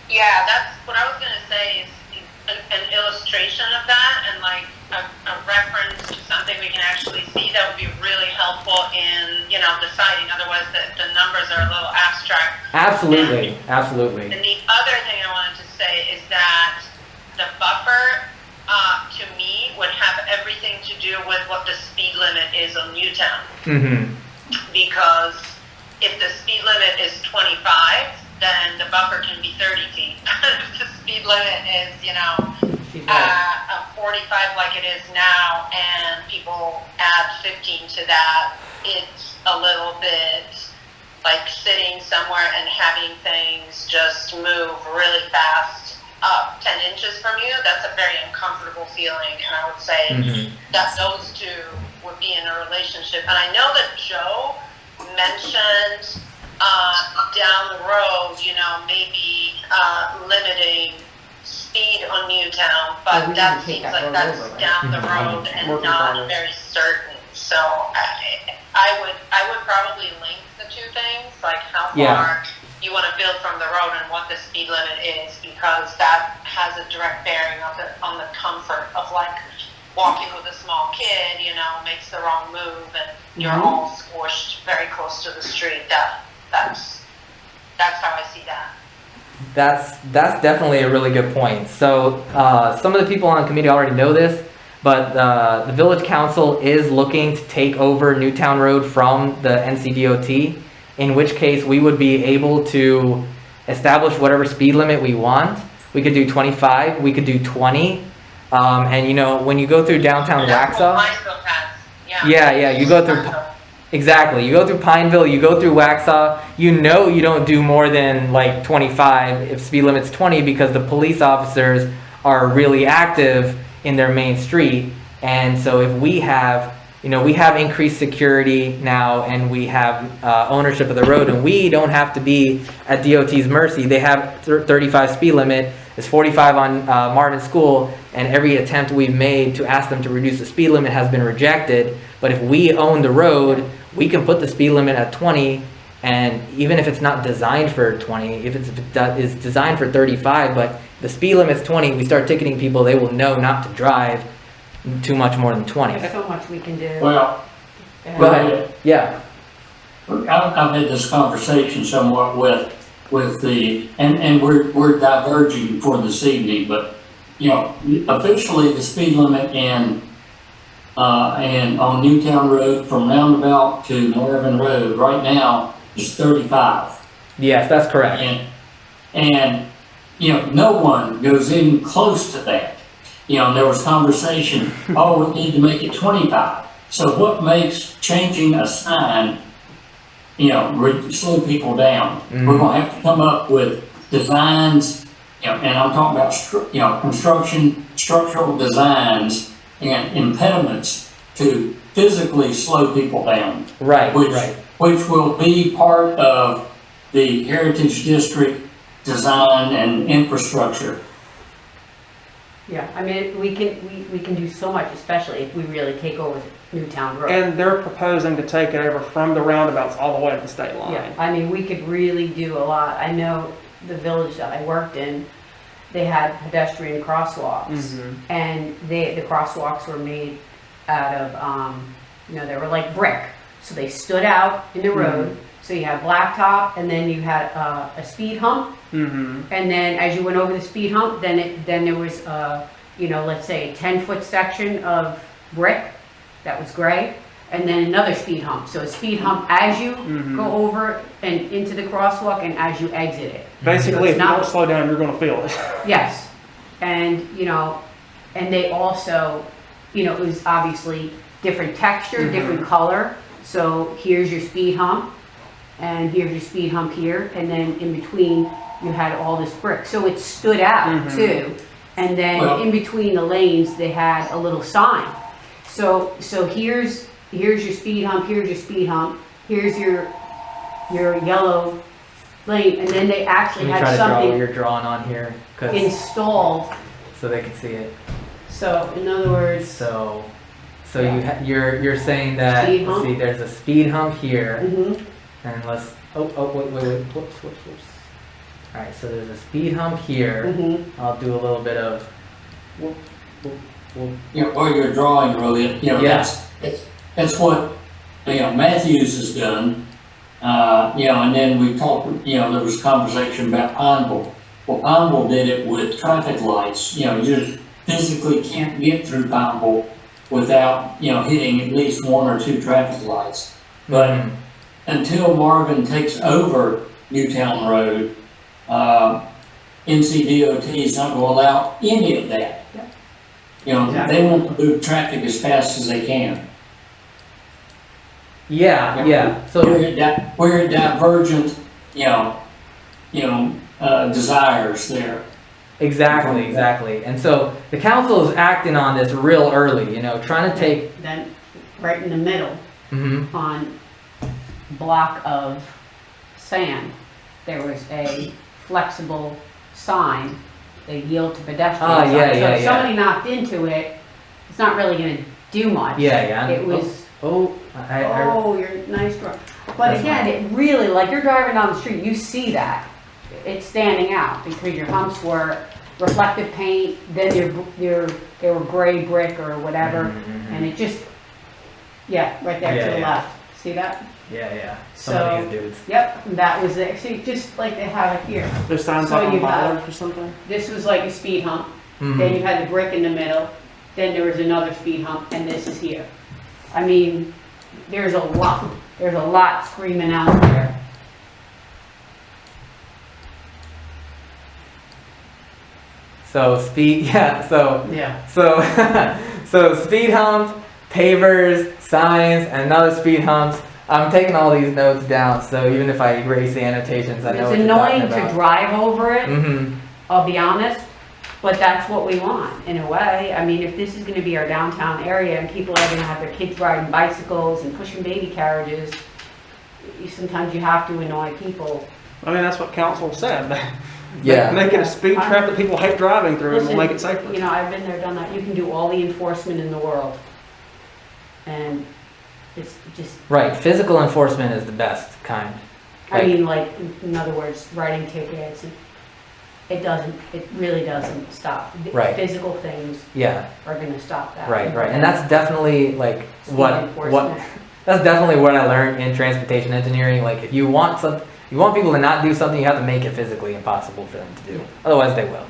Yeah, that's what I was gonna say, is an illustration of that, and like a reference to something we can actually see that would be really helpful in, you know, deciding. Otherwise, the numbers are a little abstract. Absolutely, And absolutely. the other thing I wanted to say is that the buffer, to me, would have everything to do with what the speed limit is on Newtown. Mm-hmm. Because if the speed limit is 25, then the buffer can be 30 feet. If the speed limit is, you know, She's right. 45 like it is now, and people add 15 to that, it's a little bit like sitting somewhere and having things just move really fast up 10 inches from you. That's a very uncomfortable feeling, and I would say that those two would be in a relationship. And I know that Joe mentioned down the road, you know, maybe limiting speed on Newtown, but we that didn't take seems that like road that's over, right? down the road and Work in not progress. very certain. So I would probably link the two things, like how far Yeah. you want to build from the road and what the speed limit is, because that has a direct bearing on the comfort of like walking with a small kid, you know, makes the wrong move and you're all squished very close to the street. That's how I see that. That's definitely a really good point. So some of the people on the committee already know this, but the village council is looking to take over Newtown Road from the NCDOT, in which case we would be able to establish whatever speed limit we want. We could do 25, we could do 20. And you know, when you go through downtown That's what Waxhaw, Pineville has. Yeah, you go through exactly. You go through Pineville, you go through Waxhaw, you know you don't do more than like 25 if speed limit's 20, because the police officers are really active in their main street. And so if we have, we have increased security now, and we have ownership of the road, and we don't have to be at DOT's mercy. They have 35 speed limit. It's 45 on Marvin School, and every attempt we've made to ask them to reduce the speed limit has been rejected. But if we own the road, we can put the speed limit at 20, and even if it's not designed for 20, if it is designed for 35, but the speed limit's 20, we start ticketing people, they will know not to drive too much more than 20. There's so much we can do. Well, Go ahead. Yeah. I've had this conversation somewhat with the, and we're diverging for this evening, but, officially the speed limit and on Newtown Road from Roundabout to Marvin Road right now is 35. Yes, that's correct. And no one goes even close to that. There was conversation, we need to make it 25. So what makes changing a sign, slow people down? Mm-hmm. We're gonna have to come up with designs, and I'm talking about, construction, structural designs and impediments to physically slow people down. Right, Which will be part of the Heritage District design and infrastructure. Yeah, I mean, we can do so much, especially if we really take over Newtown Road. And they're proposing to take it over from the roundabouts all the way to the state line. Yeah, I mean, we could really do a lot. I know the village that I worked in, they had pedestrian crosswalks, and the crosswalks were made out of, they were like brick. So they stood out in the road. So you had blacktop, and then you had a speed hump. And then as you went over the speed hump, then there was, let's say a 10-foot section of brick that was gray, and then another speed hump. So a speed hump as you go over and into the crosswalk, and as you exit it. Basically, So if you don't slow down, you're going to feel it. Yes, and and they also, it was obviously different texture, different color. So here's your speed hump, and here's your speed hump here, and then in between you had all this brick. So it stood out too. And then in between the lanes they had a little sign. So here's your speed hump, here's your speed hump, here's your yellow lane, and then they actually Let me had try to draw what something you're drawing on here, installed. so they can see it. So in other words, So you're saying that, Speed let's hump. see, there's a speed hump here, mhm. and let's, wait, whoops. All right, so there's a speed hump here. I'll do a little bit of, whoop. While you're drawing, really, that's what, Matthews has done. And then we talked, there was conversation about Pineville. Well, Pineville did it with traffic lights. You just physically can't get through Pineville without, hitting at least one or two traffic lights. But until Marvin takes over Newtown Road, NCDOT is not going to allow any of that. They want to move traffic as fast as they can. Yeah. So We're at divergent, desires there. exactly. And so the council is acting on this real early. Trying to take. Then right in the middle on block of sand, there was a flexible sign, they yield to pedestrians. So if somebody knocked into it, it's not really gonna do much. It was, you're nice drawing. But again, it really, like you're driving down the street, you see that. It's standing out because your humps were reflective paint, then they were gray brick or whatever, and it just, right there to the left. See that? Yeah. Some of these dudes. Yep, that was it. See, just like they have it here. There's signs So like on you have- bollards or something. This was like a speed hump. Then you had the brick in the middle. Then there was another speed hump, and this is here. I mean, there's a lot screaming out there. So speed, so speed humps, pavers, signs, and another speed humps. I'm taking all these notes down, so even if I erase the annotations, I know what It's you're talking annoying about. to drive over it. I'll be honest. But that's what we want, in a way. I mean, if this is gonna be our downtown area and people are gonna have their kids riding bicycles and pushing baby carriages, sometimes you have to annoy people. I mean, that's what council said. Yeah. Make it a speed trap that people hate driving through and we'll Listen, make it safer. You know, I've been there, done that. You can do all the enforcement in the world. And it's just, Right, physical enforcement is the best kind. I mean, like, in other words, writing tickets, it really doesn't stop. The Right. Physical things Yeah, are gonna stop that. right, right. And that's definitely like Speed what enforcement. that's definitely what I learned in transportation engineering. Like if you want people to not do something, you have to make it physically impossible for them to do. Otherwise they will.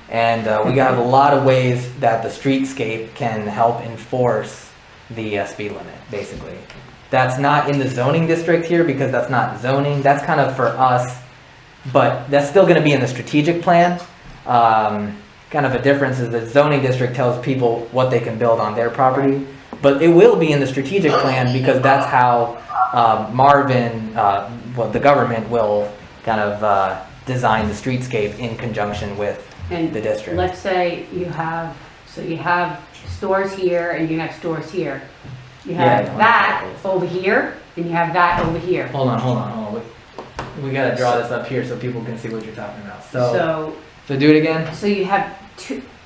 And we have a lot of ways that the streetscape can help enforce the speed limit, basically. That's not in the zoning district here because that's not zoning. That's kind of for us, but that's still going to be in the strategic plan. Kind of a difference is the zoning district tells people what they can build on their property, but it will be in the strategic plan because that's how Marvin, the government will kind of design the streetscape in conjunction with And the district. let's say you have stores here and you have stores here. You have Yeah. that over here and you have that over here. Hold on. We got to draw this up here so people can see what you're talking about. So do it again. So you have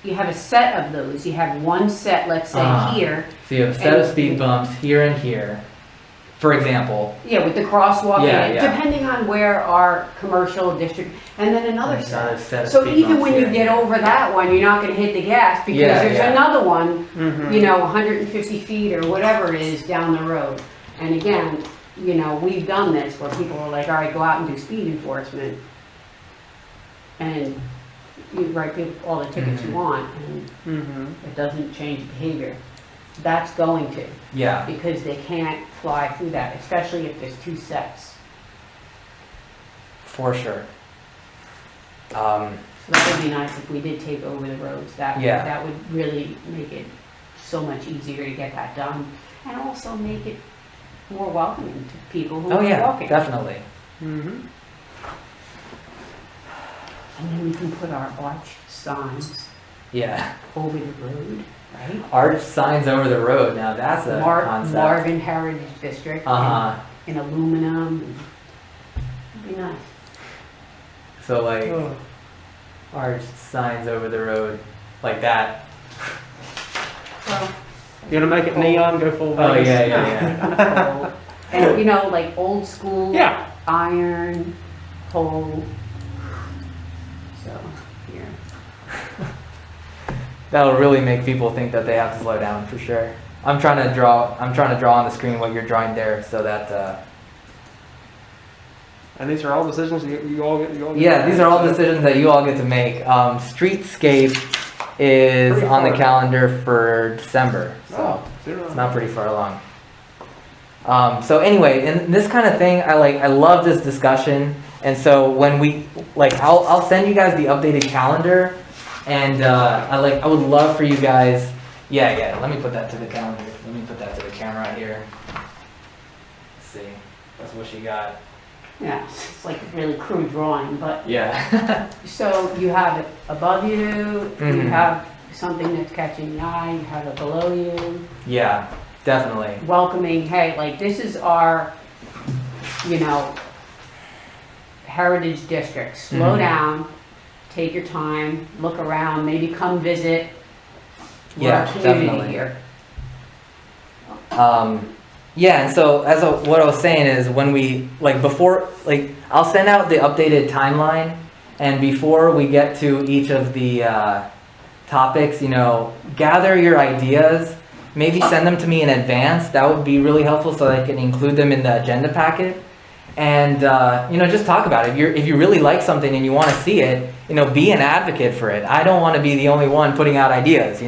you have a set of those. You have one set, let's say here. So you have a set of speed bumps here and here, for example. Yeah, with the crosswalk Yeah, in it, yeah. depending on where our commercial district, and then another Another set. set of So speed even bumps when here you and get here. over that one, you're not gonna hit the gas because Yeah, there's yeah. another one, Mhm. 150 feet or whatever it is down the road. And again, we've done this where people are like, all right, go out and do speed enforcement. And you write people all the tickets you want and Mhm. it doesn't change behavior. That's going to. Yeah. Because they can't fly through that, especially if there's two sets. For sure. So that would be nice if we did take over the roads. Yeah. That would really make it so much easier to get that done. And also make it more welcoming to people who Oh are yeah, walking. definitely. Mhm. And then we can put our arch signs Yeah. over the road, right? Arch signs over the road. Now that's a concept. Marvin Heritage District. Uh-huh. In aluminum. It'd be nice. So like Oh. arch signs over the road like that. Well, You gonna make it neon, go full Oh Vegas? yeah. and like old school Yeah. iron pole. So here. That'll really make people think that they have to slow down for sure. I'm trying to draw on the screen what you're drawing there so that And these are all decisions you all get. yeah, these are all decisions that you all get to make. Streetscape is Pretty on the far. calendar for December, so Oh, it's not pretty far along. So anyway, in this kind of thing, I love this discussion, and so when we I'll send you guys the updated calendar, and I would love for you guys. Yeah. Let me put that to the calendar. Let me put that to the camera here. Let's see, that's what she got. Yeah, it's like a really crude drawing, but Yeah. so you have it above you, you Mhm. have something that's catching the eye, you have it below you, Yeah, definitely. welcoming, hey, like this is our, heritage district. Slow Mhm. down, take your time, look around, maybe come visit. We're Yeah, a community definitely. here. Yeah, and so what I was saying is when we I'll send out the updated timeline, and before we get to each of the topics, gather your ideas. Maybe send them to me in advance. That would be really helpful so that I can include them in the agenda packet. And just talk about it. If you really like something and you want to see it, be an advocate for it. I don't want to be the only one putting out ideas.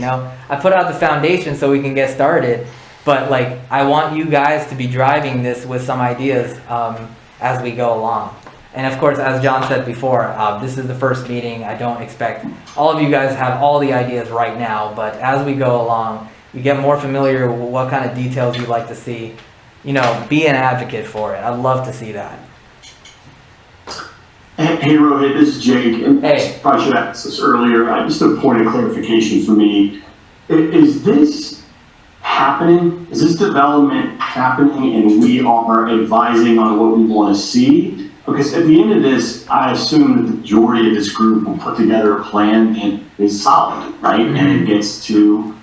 I put out the foundation so we can get started. But I want you guys to be driving this with some ideas as we go along. And of course, as John said before, this is the first meeting. I don't expect all of you guys to have all the ideas right now. But as we go along, you get more familiar with what kind of details you'd like to see. Be an advocate for it. I'd love to see that. Hey Rohit, this is Jake, and Hey. probably should have asked this earlier. Just a point of clarification for me. Is this happening? Is this development happening and we are advising on what we want to see? Because at the end of this, I assume that the majority of this group will put together a plan and is solid, right? And it gets to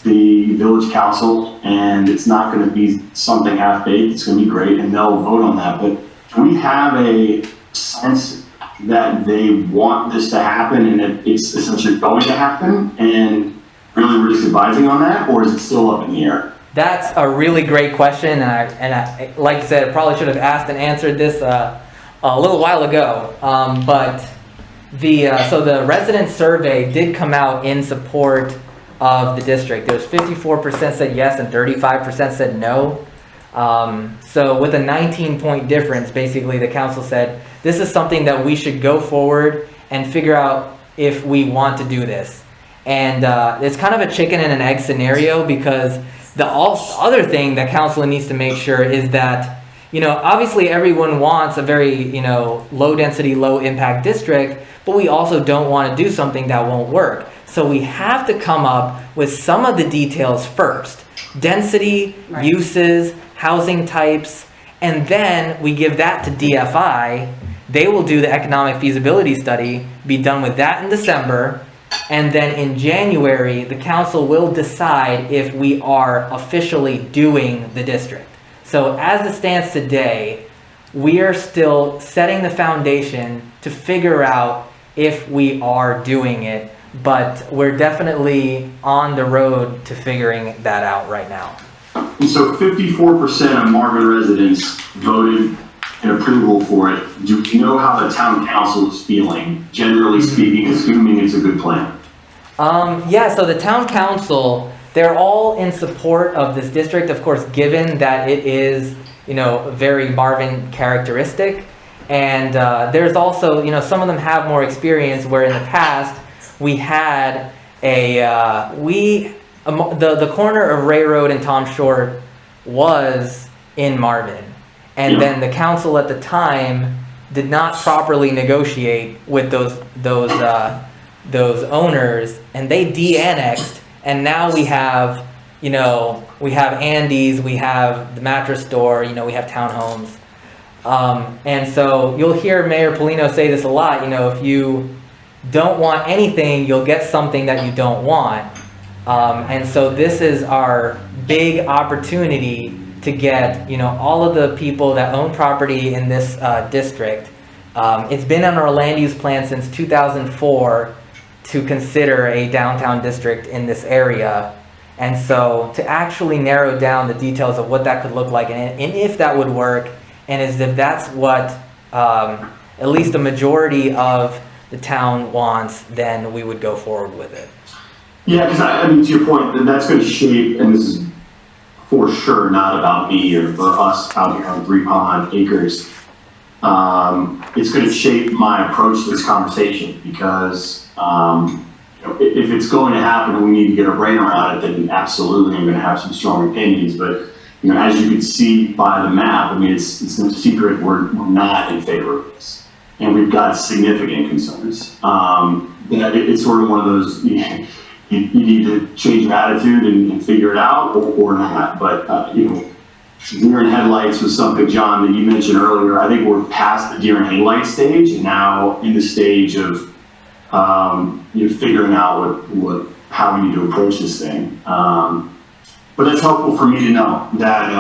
the village council and it's not going to be something half-baked. It's going to be great and they'll vote on that. But do we have a sense that they want this to happen and that it's essentially going to happen and really we're just advising on that, or is it still up in the air? That's a really great question, and I like I said, I probably should have asked and answered this a little while ago. But so the resident survey did come out in support of the district. There was 54% said yes and 35% said no. So with a 19-point difference, basically the council said this is something that we should go forward and figure out if we want to do this. And it's kind of a chicken and an egg scenario, because the other thing that council needs to make sure is that, obviously everyone wants a very, low density, low impact district, but we also don't want to do something that won't work. So we have to come up with some of the details first. Density, Right. uses, housing types, and then we give that to DFI. They will do the economic feasibility study, be done with that in December, and then in January, the council will decide if we are officially doing the district. So as it stands today, we are still setting the foundation to figure out if we are doing it, but we're definitely on the road to figuring that out right now. And so 54% of Marvin residents voted in approval for it. Do you know how the town council is feeling, generally speaking, assuming it's a good plan? Yeah, so the town council, they're all in support of this district, of course, given that it is, very Marvin characteristic. And there's also, some of them have more experience, where in the past we had the corner of Ray Road and Tom Short was in Marvin. And then the council at the time did not properly negotiate with those owners, and they de-annexed, and now we have, we have Andy's, we have the mattress store, we have townhomes. And so you'll hear Mayor Polino say this a lot, if you don't want anything, you'll get something that you don't want. And so this is our big opportunity to get, all of the people that own property in this district. It's been on our land use plan since 2004 to consider a downtown district in this area. And so to actually narrow down the details of what that could look like and if that would work, and as if that's what at least a majority of the town wants, then we would go forward with it. Yeah, because I mean, to your point, that's going to shape, and this is for sure not about me or us out here on 3 Pond Acres. It's going to shape my approach to this conversation, because if it's going to happen and we need to get our brain around it, then absolutely I'm going to have some strong opinions. But as you can see by the map, I mean, it's no secret we're not in favor of this, and we've got significant concerns. It's sort of one of those. You need to change your attitude and figure it out, or not. But, deer in headlights was something, John, that you mentioned earlier. I think we're past the deer in headlights stage and now in the stage of figuring out how we need to approach this thing. But that's helpful for me to know that,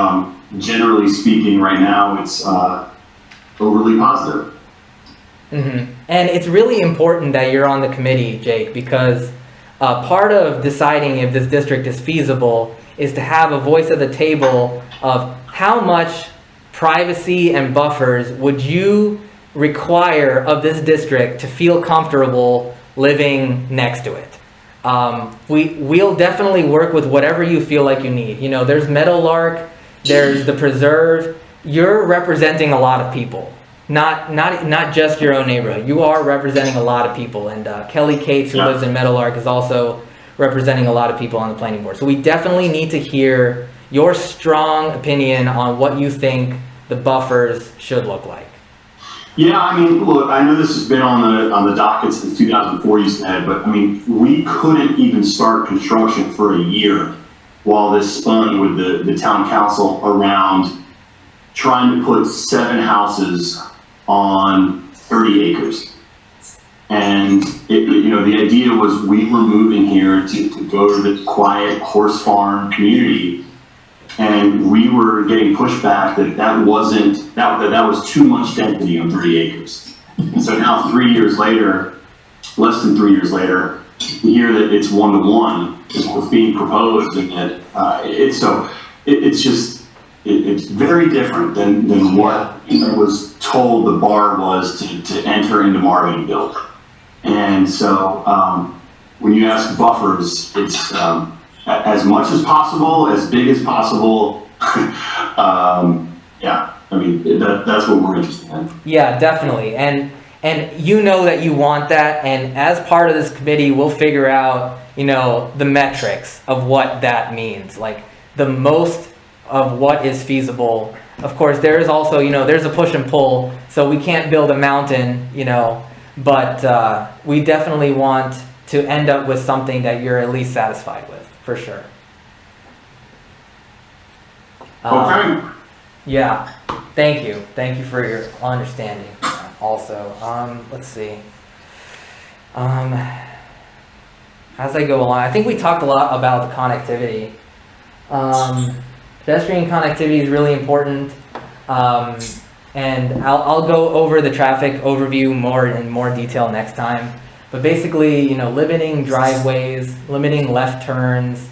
generally speaking, right now it's overly positive. Mm-hmm. And it's really important that you're on the committee, Jake, because part of deciding if this district is feasible is to have a voice at the table of how much privacy and buffers would you require of this district to feel comfortable living next to it. We'll definitely work with whatever you feel like you need. There's Meadowlark, there's the Preserve. You're representing a lot of people. Not just your own neighborhood. You are representing a lot of people, and Kelly Cates, who lives in Meadowlark, is also representing a lot of people on the planning board. So we definitely need to hear your strong opinion on what you think the buffers should look like. Yeah, I mean, look, I know this has been on the docket since 2004, you said, but I mean, we couldn't even start construction for a year while this spun with the town council around trying to put 7 houses on 30 acres. And the idea was we were moving here to go to this quiet horse farm community, and we were getting pushback that was too much density on 30 acres. And so now 3 years later, less than 3 years later, we hear that it's 1-to-1 is what's being proposed, and it's very different than what was told the bar was to enter into Marvin and build. And so when you ask buffers, it's as much as possible, as big as possible. Yeah, I mean, that's what we're interested in. Yeah, definitely. And you know that you want that, and as part of this committee, we'll figure out, the metrics of what that means, like the most of what is feasible. Of course, there is also, there's a push and pull, so we can't build a mountain, but we definitely want to end up with something that you're at least satisfied with, for sure. Okay. Yeah, thank you. Thank you for your understanding also. Let's see. As I go along, I think we talked a lot about the connectivity. Pedestrian connectivity is really important. And I'll go over the traffic overview in more detail next time. But basically, limiting driveways, limiting left turns,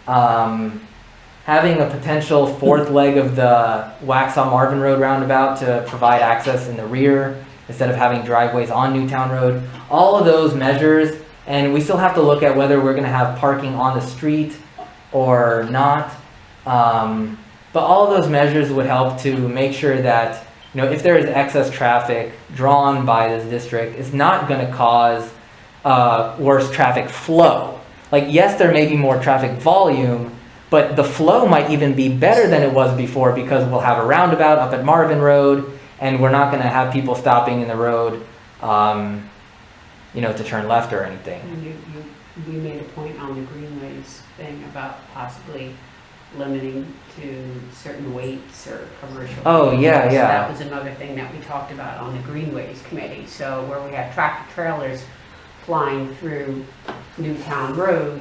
having a potential 4th leg of the Waxhaw Marvin Road roundabout to provide access in the rear instead of having driveways on Newtown Road. All of those measures, and we still have to look at whether we're going to have parking on the street or not. But all of those measures would help to make sure that, if there is excess traffic drawn by this district, it's not going to cause worse traffic flow. Like, yes, there may be more traffic volume, but the flow might even be better than it was before because we'll have a roundabout up at Marvin Road, and we're not going to have people stopping in the road, to turn left or anything. And you made a point on the greenways thing about possibly limiting to certain weights or commercial. Oh, yeah, vehicles. yeah. That was another thing that we talked about on the greenways committee. So where we have tractor trailers flying through Newtown Road.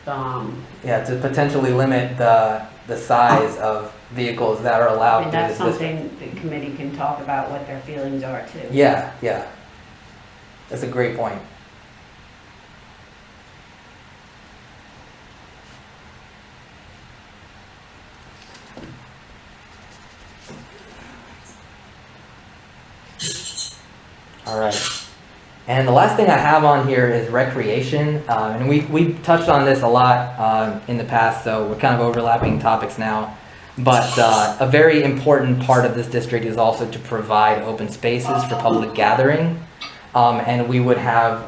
To potentially limit the size of vehicles that are allowed. And that's something the committee can talk about what their feelings are too. Yeah. That's a great point. All right. And the last thing I have on here is recreation. And we touched on this a lot in the past, so we're kind of overlapping topics now. But a very important part of this district is also to provide open spaces for public gathering. And we would have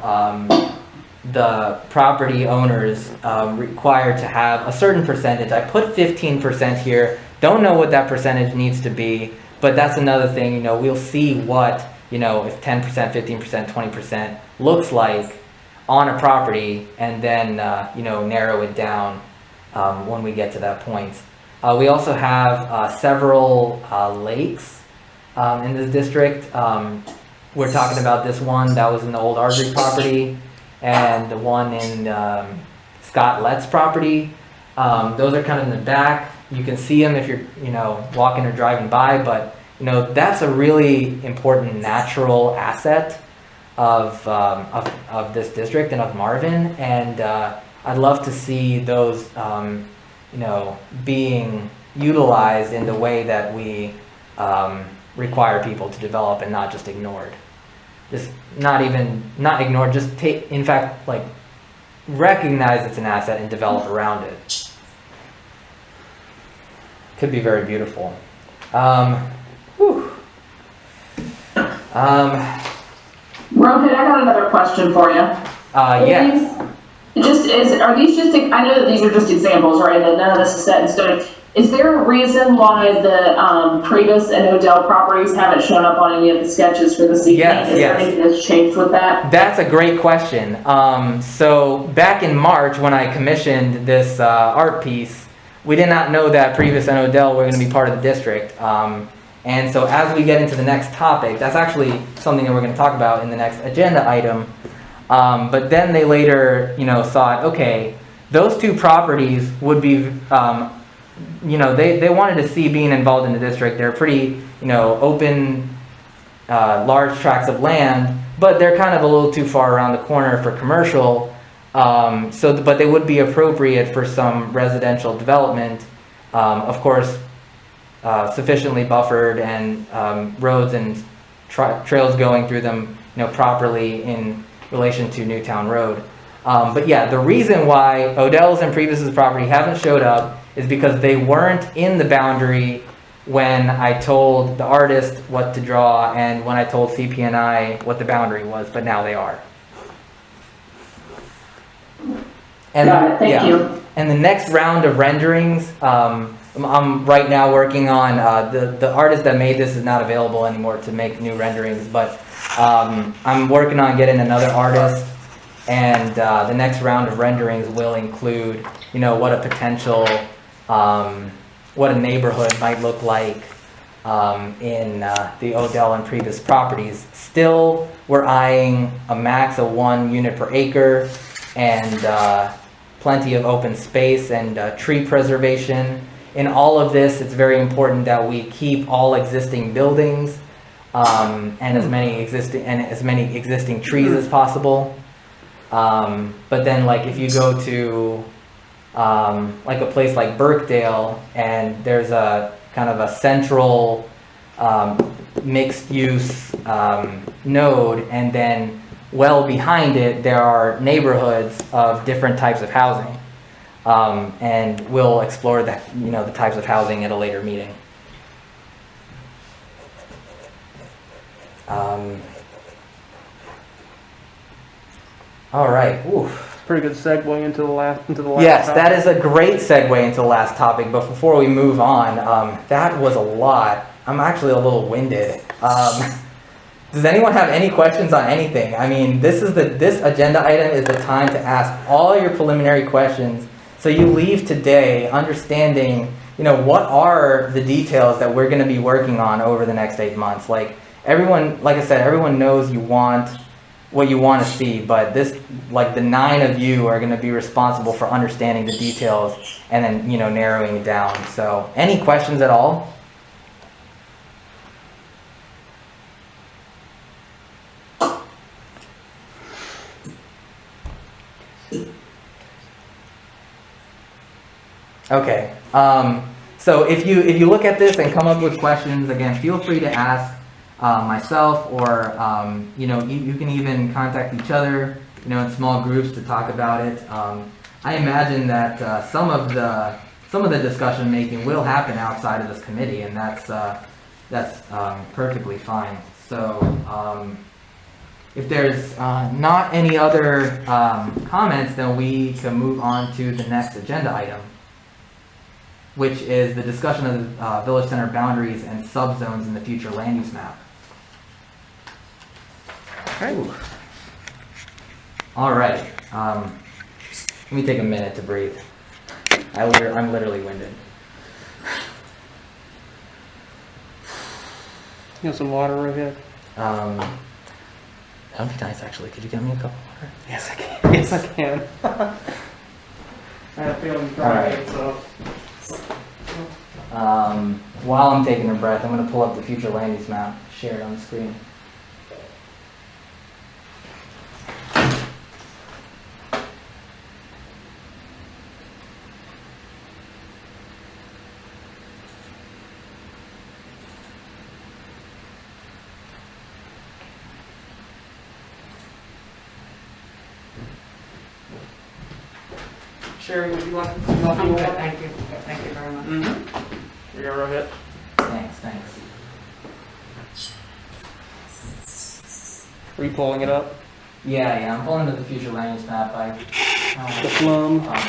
the property owners required to have a certain percentage. I put 15% here. Don't know what that percentage needs to be, but that's another thing. We'll see what, if 10%, 15%, 20% looks like on a property, and then, narrow it down when we get to that point. We also have several lakes in this district. We're talking about this one that was in the old Ardrey property, and the one in Scott Lett's property. Those are kind of in the back. You can see them if you're, walking or driving by, but that's a really important natural asset of this district and of Marvin, and I'd love to see those, being utilized in the way that we require people to develop and not just ignored. Just not ignored, just in fact, recognize it's an asset and develop around it. Could be very beautiful. Rohit, I got another question for you. Yeah. I know that these are just examples, right? That none of this is set in stone. Is there a reason why the Priebus and Odell properties haven't shown up on any of the sketches for this evening? Yes, Is there anything that's changed with that? That's a great question. So back in March, when I commissioned this art piece, we did not know that Priebus and Odell were going to be part of the district. And so as we get into the next topic, that's actually something that we're going to talk about in the next agenda item. But then they later, thought, okay, those two properties would be, they wanted to see being involved in the district. They're pretty, open, large tracts of land, but they're kind of a little too far around the corner for commercial. But they would be appropriate for some residential development, of course, sufficiently buffered and roads and trails going through them, properly in relation to Newtown Road. But yeah, the reason why Odell's and Priebus's property haven't showed up is because they weren't in the boundary when I told the artist what to draw and when I told CP&I what the boundary was, but now they are. And, Got it, thank you. And the next round of renderings, I'm right now working on, the artist that made this is not available anymore to make new renderings, but I'm working on getting another artist, and the next round of renderings will include, what a potential, what a neighborhood might look like in the Odell and Priebus properties. Still, we're eyeing a max of 1 unit per acre and plenty of open space and tree preservation. In all of this, it's very important that we keep all existing buildings and as many existing trees as possible. But then, like, if you go to like a place like Birkdale, and there's a kind of a central mixed-use node, and then well behind it there are neighborhoods of different types of housing, and we'll explore that, the types of housing at a later meeting. All right. Oof. Pretty good segue into the last Yes, topic. that is a great segue into the last topic, but before we move on, that was a lot. I'm actually a little winded. Does anyone have any questions on anything? I mean, this agenda item is the time to ask all your preliminary questions, so you leave today understanding, what are the details that we're going to be working on over the next 8 months. Like I said, everyone knows what you want to see, but the 9 of you are going to be responsible for understanding the details and then, narrowing it down. So, any questions at all? Okay. So if you look at this and come up with questions, again, feel free to ask myself, or you can even contact each other, in small groups to talk about it. I imagine that some of the discussion making will happen outside of this committee, and that's perfectly fine. So if there's not any other comments, then we can move on to the next agenda item, which is the discussion of the village center boundaries and subzones in the future land use map. Okay. Ooh. All right. Let me take a minute to breathe. I'm literally winded. You got some water right here? That would be nice, actually. Could you get me a cup of water? Yes, I can. Yes, I can. I have a feeling dry, Alright. so. While I'm taking a breath, I'm going to pull up the future land use map, share it on the screen. Sherry, would you like to? I'm good, thank you. Thank you very much. Mm-hmm. You're right ahead. Thanks. Are you pulling it up? Yeah, I'm pulling up the future land use map. The plum. Let's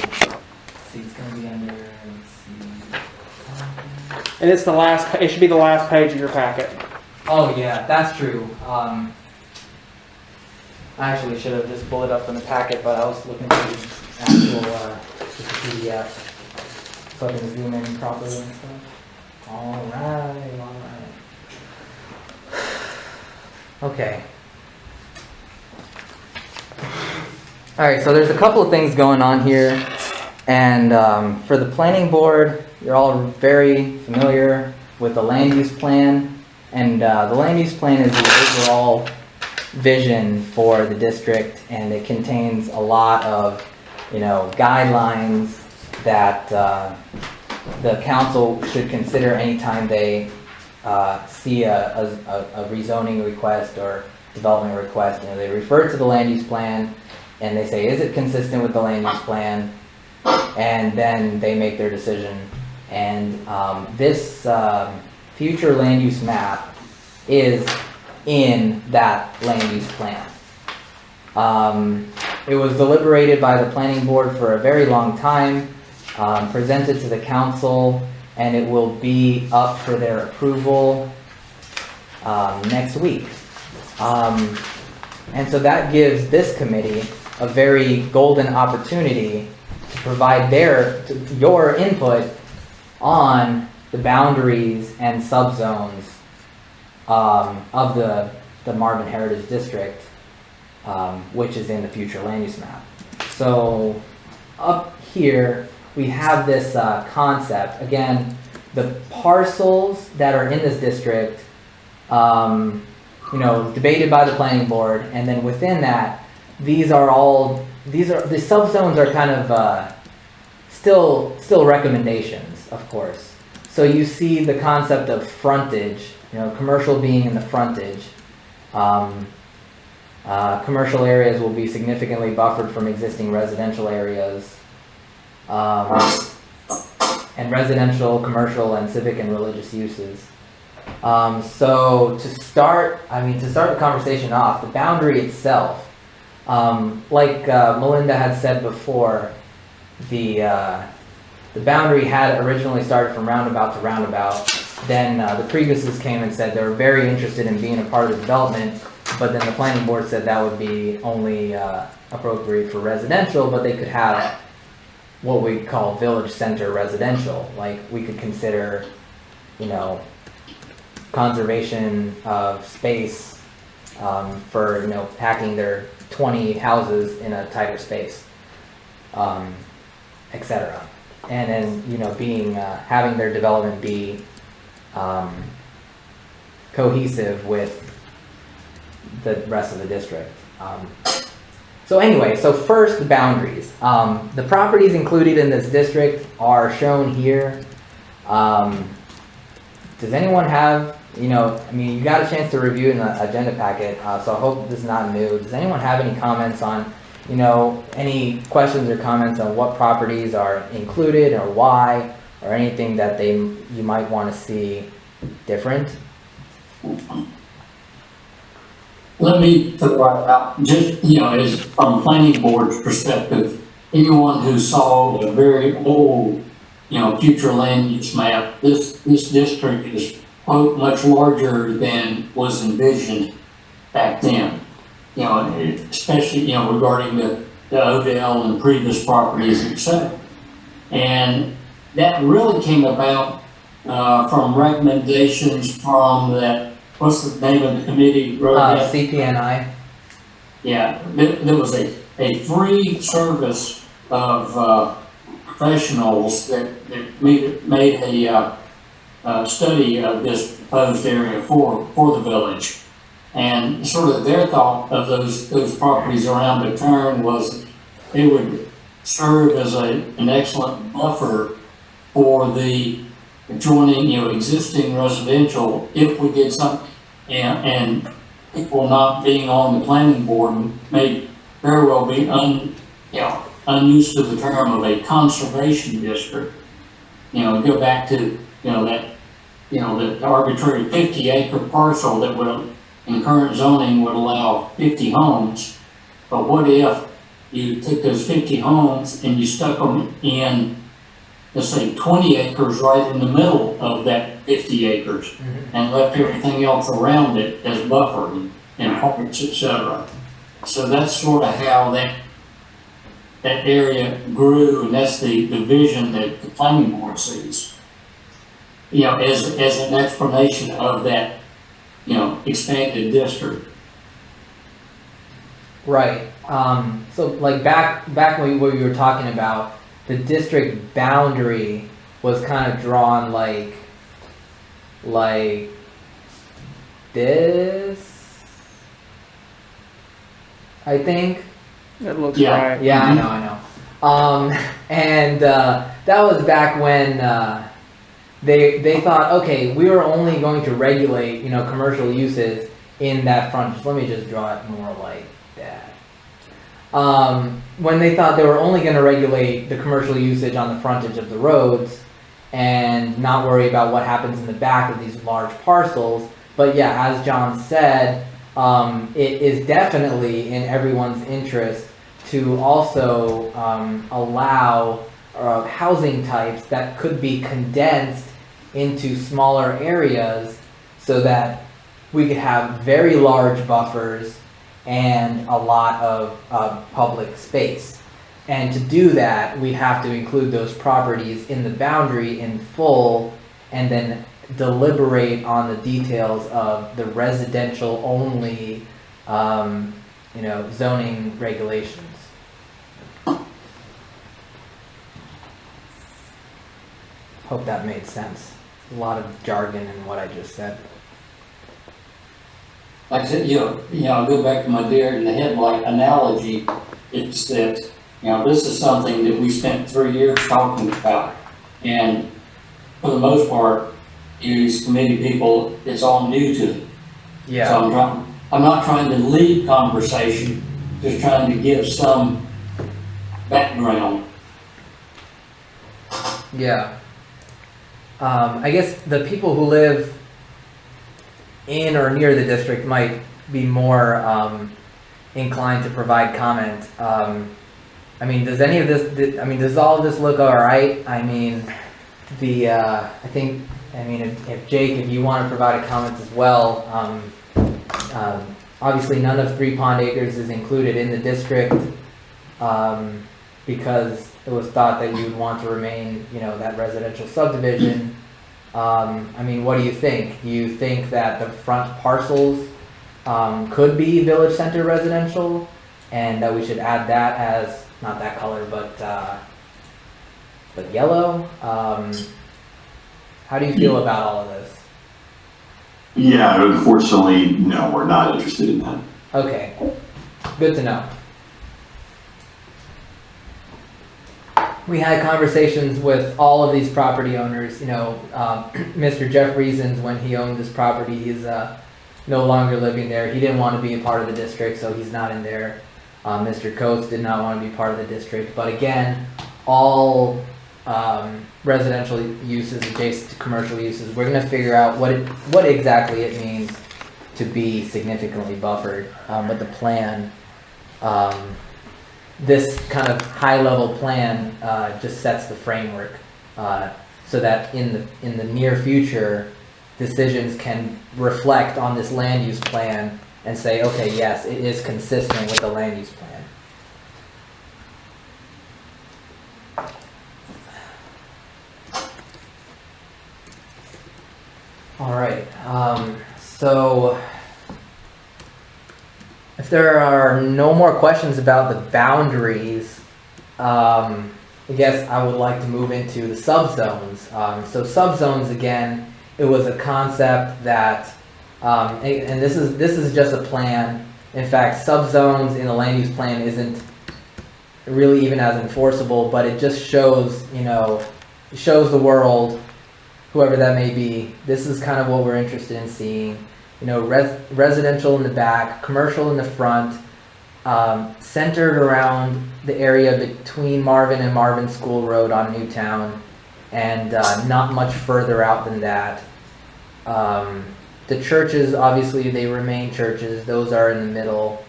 see, it's going to be under, let's see. And it's the last, it should be the last page of your packet. Oh yeah, that's true. I actually should have just pulled it up from the packet, but I was looking for the actual just the PDF so I can zoom in properly and stuff. All right. Okay. All right, so there's a couple of things going on here, and for the planning board, you're all very familiar with the land use plan, and the land use plan is the overall vision for the district, and it contains a lot of, guidelines that the council should consider anytime they see a rezoning request or development request. They refer to the land use plan, and they say, is it consistent with the land use plan? And then they make their decision. And this future land use map is in that land use plan. It was deliberated by the planning board for a very long time, presented to the council, and it will be up for their approval next week. And so that gives this committee a very golden opportunity to provide your input on the boundaries and subzones of the Marvin Heritage District, which is in the future land use map. So up here we have this concept. Again, the parcels that are in this district, debated by the planning board, and then within that, the subzones are kind of still recommendations, of course. So you see the concept of frontage, commercial being in the frontage. Commercial areas will be significantly buffered from existing residential areas. And residential, commercial, and civic and religious uses. So to start the conversation off, the boundary itself, like Melinda had said before, the boundary had originally started from roundabout to roundabout. Then the previouses came and said they were very interested in being a part of the development, but then the planning board said that would be only appropriate for residential, but they could have what we call village center residential. Like we could consider, conservation of space for packing their 20 houses in a tighter space, etc. And then being having their development be cohesive with the rest of the district. So anyway, so first the boundaries. The properties included in this district are shown here. Does anyone have, you got a chance to review in the agenda packet, so I hope this is not new. Does anyone have any comments on, any questions or comments on what properties are included or why, or anything that you might want to see different? Let me throw out, just, as from planning board's perspective, anyone who saw the very old, future land use map, this district is, quote, much larger than was envisioned back then. Especially, regarding the Odell and previous properties, etc. And that really came about from recommendations from that, what's the name of the committee? CPNI. Yeah, there was a free service of professionals that made a study of this proposed area for the village. And sort of their thought of those properties around the turn was they would serve as an excellent buffer for the adjoining, existing residential if we did something. And people not being on the planning board may very well be unused to the term of a conservation district. Go back to the arbitrary 50-acre parcel that would, in current zoning, would allow 50 homes. But what if you took those 50 homes and you stuck them in let's say 20 acres right in the middle of that 50 acres and left everything else around it as buffer and parks, etc. So that's sort of how that area grew, and that's the vision that the planning board sees. You know, as an explanation of that, you know, expanded district. Right. So like back when we were talking about, the district boundary was kind of drawn like this, I think. It looks Yeah. right. Yeah, I know. And that was back when they thought, okay, we were only going to regulate, you know, commercial uses in that frontage. Let me just draw it more like that. When they thought they were only going to regulate the commercial usage on the frontage of the roads and not worry about what happens in the back of these large parcels. But yeah, as John said, it is definitely in everyone's interest to also allow housing types that could be condensed into smaller areas so that we could have very large buffers and a lot of public space. And to do that, we have to include those properties in the boundary in full and then deliberate on the details of the residential only you know, zoning regulations. Hope that made sense. A lot of jargon in what I just said. Like I said, you know, I'll go back to my deer in the headlight analogy. It's that, you know, this is something that we spent 3 years talking about. And for the most part, these committee people, it's all new to them. Yeah. So I'm not trying to lead conversation, just trying to give some background. Yeah. I guess the people who live in or near the district might be more inclined to provide comment. I mean, does any of this, I mean, does all of this look all right? I mean, I think, I mean, if Jake, if you want to provide a comment as well, obviously none of 3 Pond Acres is included in the district because it was thought that you would want to remain, you know, that residential subdivision. I mean, what do you think? Do you think that the front parcels could be village center residential and that we should add that as, not that color, but yellow? How do you feel about all of this? Yeah, unfortunately, no, we're not interested in that. Okay, good to know. We had conversations with all of these property owners. You know, Mr. Jeff Reasons, when he owned this property, he's no longer living there. He didn't want to be a part of the district, so he's not in there. Mr. Coates did not want to be part of the district. But again, all residential uses adjacent to commercial uses, we're going to figure out what exactly it means to be significantly buffered. But the plan, this kind of high-level plan just sets the framework so that in the near future, decisions can reflect on this land use plan and say, okay, yes, it is consistent with the land use plan. All right, so if there are no more questions about the boundaries, I guess I would like to move into the subzones. So subzones, again, it was a concept that, and this is just a plan. In fact, subzones in the land use plan isn't really even as enforceable, but it just shows, you know, it shows the world, whoever that may be, this is kind of what we're interested in seeing. You know, residential in the back, commercial in the front, centered around the area between Marvin and Marvin School Road on Newtown, and not much further out than that. The churches, obviously, they remain churches. Those are in the middle,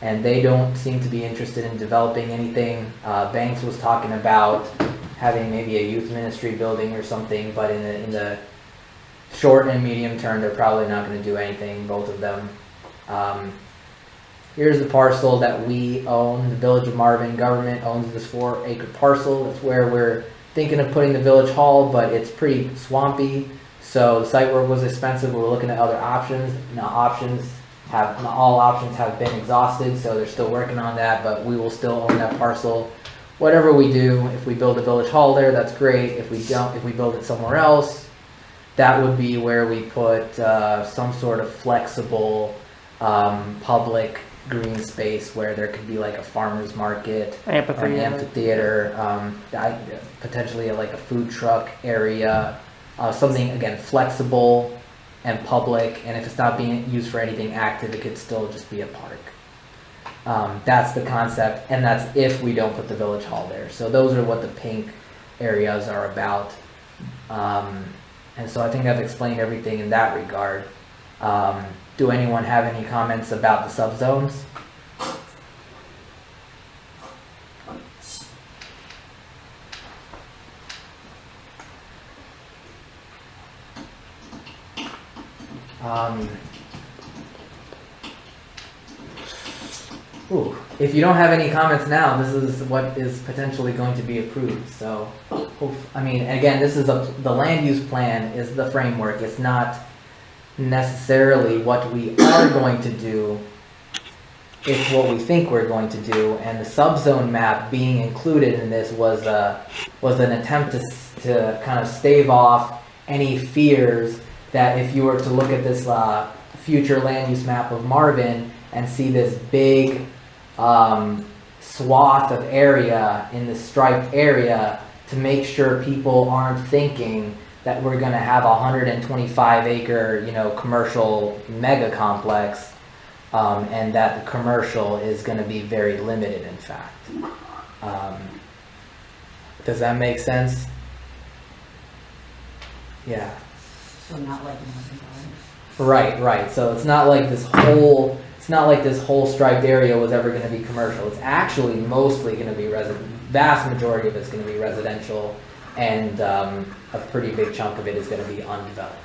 and they don't seem to be interested in developing anything. Banks was talking about having maybe a youth ministry building or something, but in the short and medium term, they're probably not going to do anything, both of them. Here's the parcel that we own. The Village of Marvin government owns this 4-acre parcel. That's where we're thinking of putting the village hall, but it's pretty swampy. So the site work was expensive. We're looking at other options. Not all options have been exhausted, so they're still working on that, but we will still own that parcel. Whatever we do, if we build a village hall there, that's great. If we don't, if we build it somewhere else, that would be where we put some sort of flexible public green space where there could be like a farmer's market, or an amphitheater, potentially like a food truck area, something again flexible and public, and if it's not being used for anything active, it could still just be a park. That's the concept, and that's if we don't put the village hall there. So those are what the pink areas are about. And so I think I've explained everything in that regard. Do anyone have any comments about the subzones? If you don't have any comments now, this is what is potentially going to be approved. So, I mean, again, this is the land use plan is the framework. It's not necessarily what we are going to do. It's what we think we're going to do. And the subzone map being included in this was an attempt to kind of stave off any fears that if you were to look at this future land use map of Marvin and see this big swath of area in the striped area, to make sure people aren't thinking that we're going to have a 125-acre, commercial mega complex, and that the commercial is going to be very limited, in fact. Does that make sense? Yeah. So not like Marvin. Right. So it's not like this whole striped area was ever going to be commercial. It's actually mostly going to be vast majority of it's going to be residential, and a pretty big chunk of it is going to be undeveloped.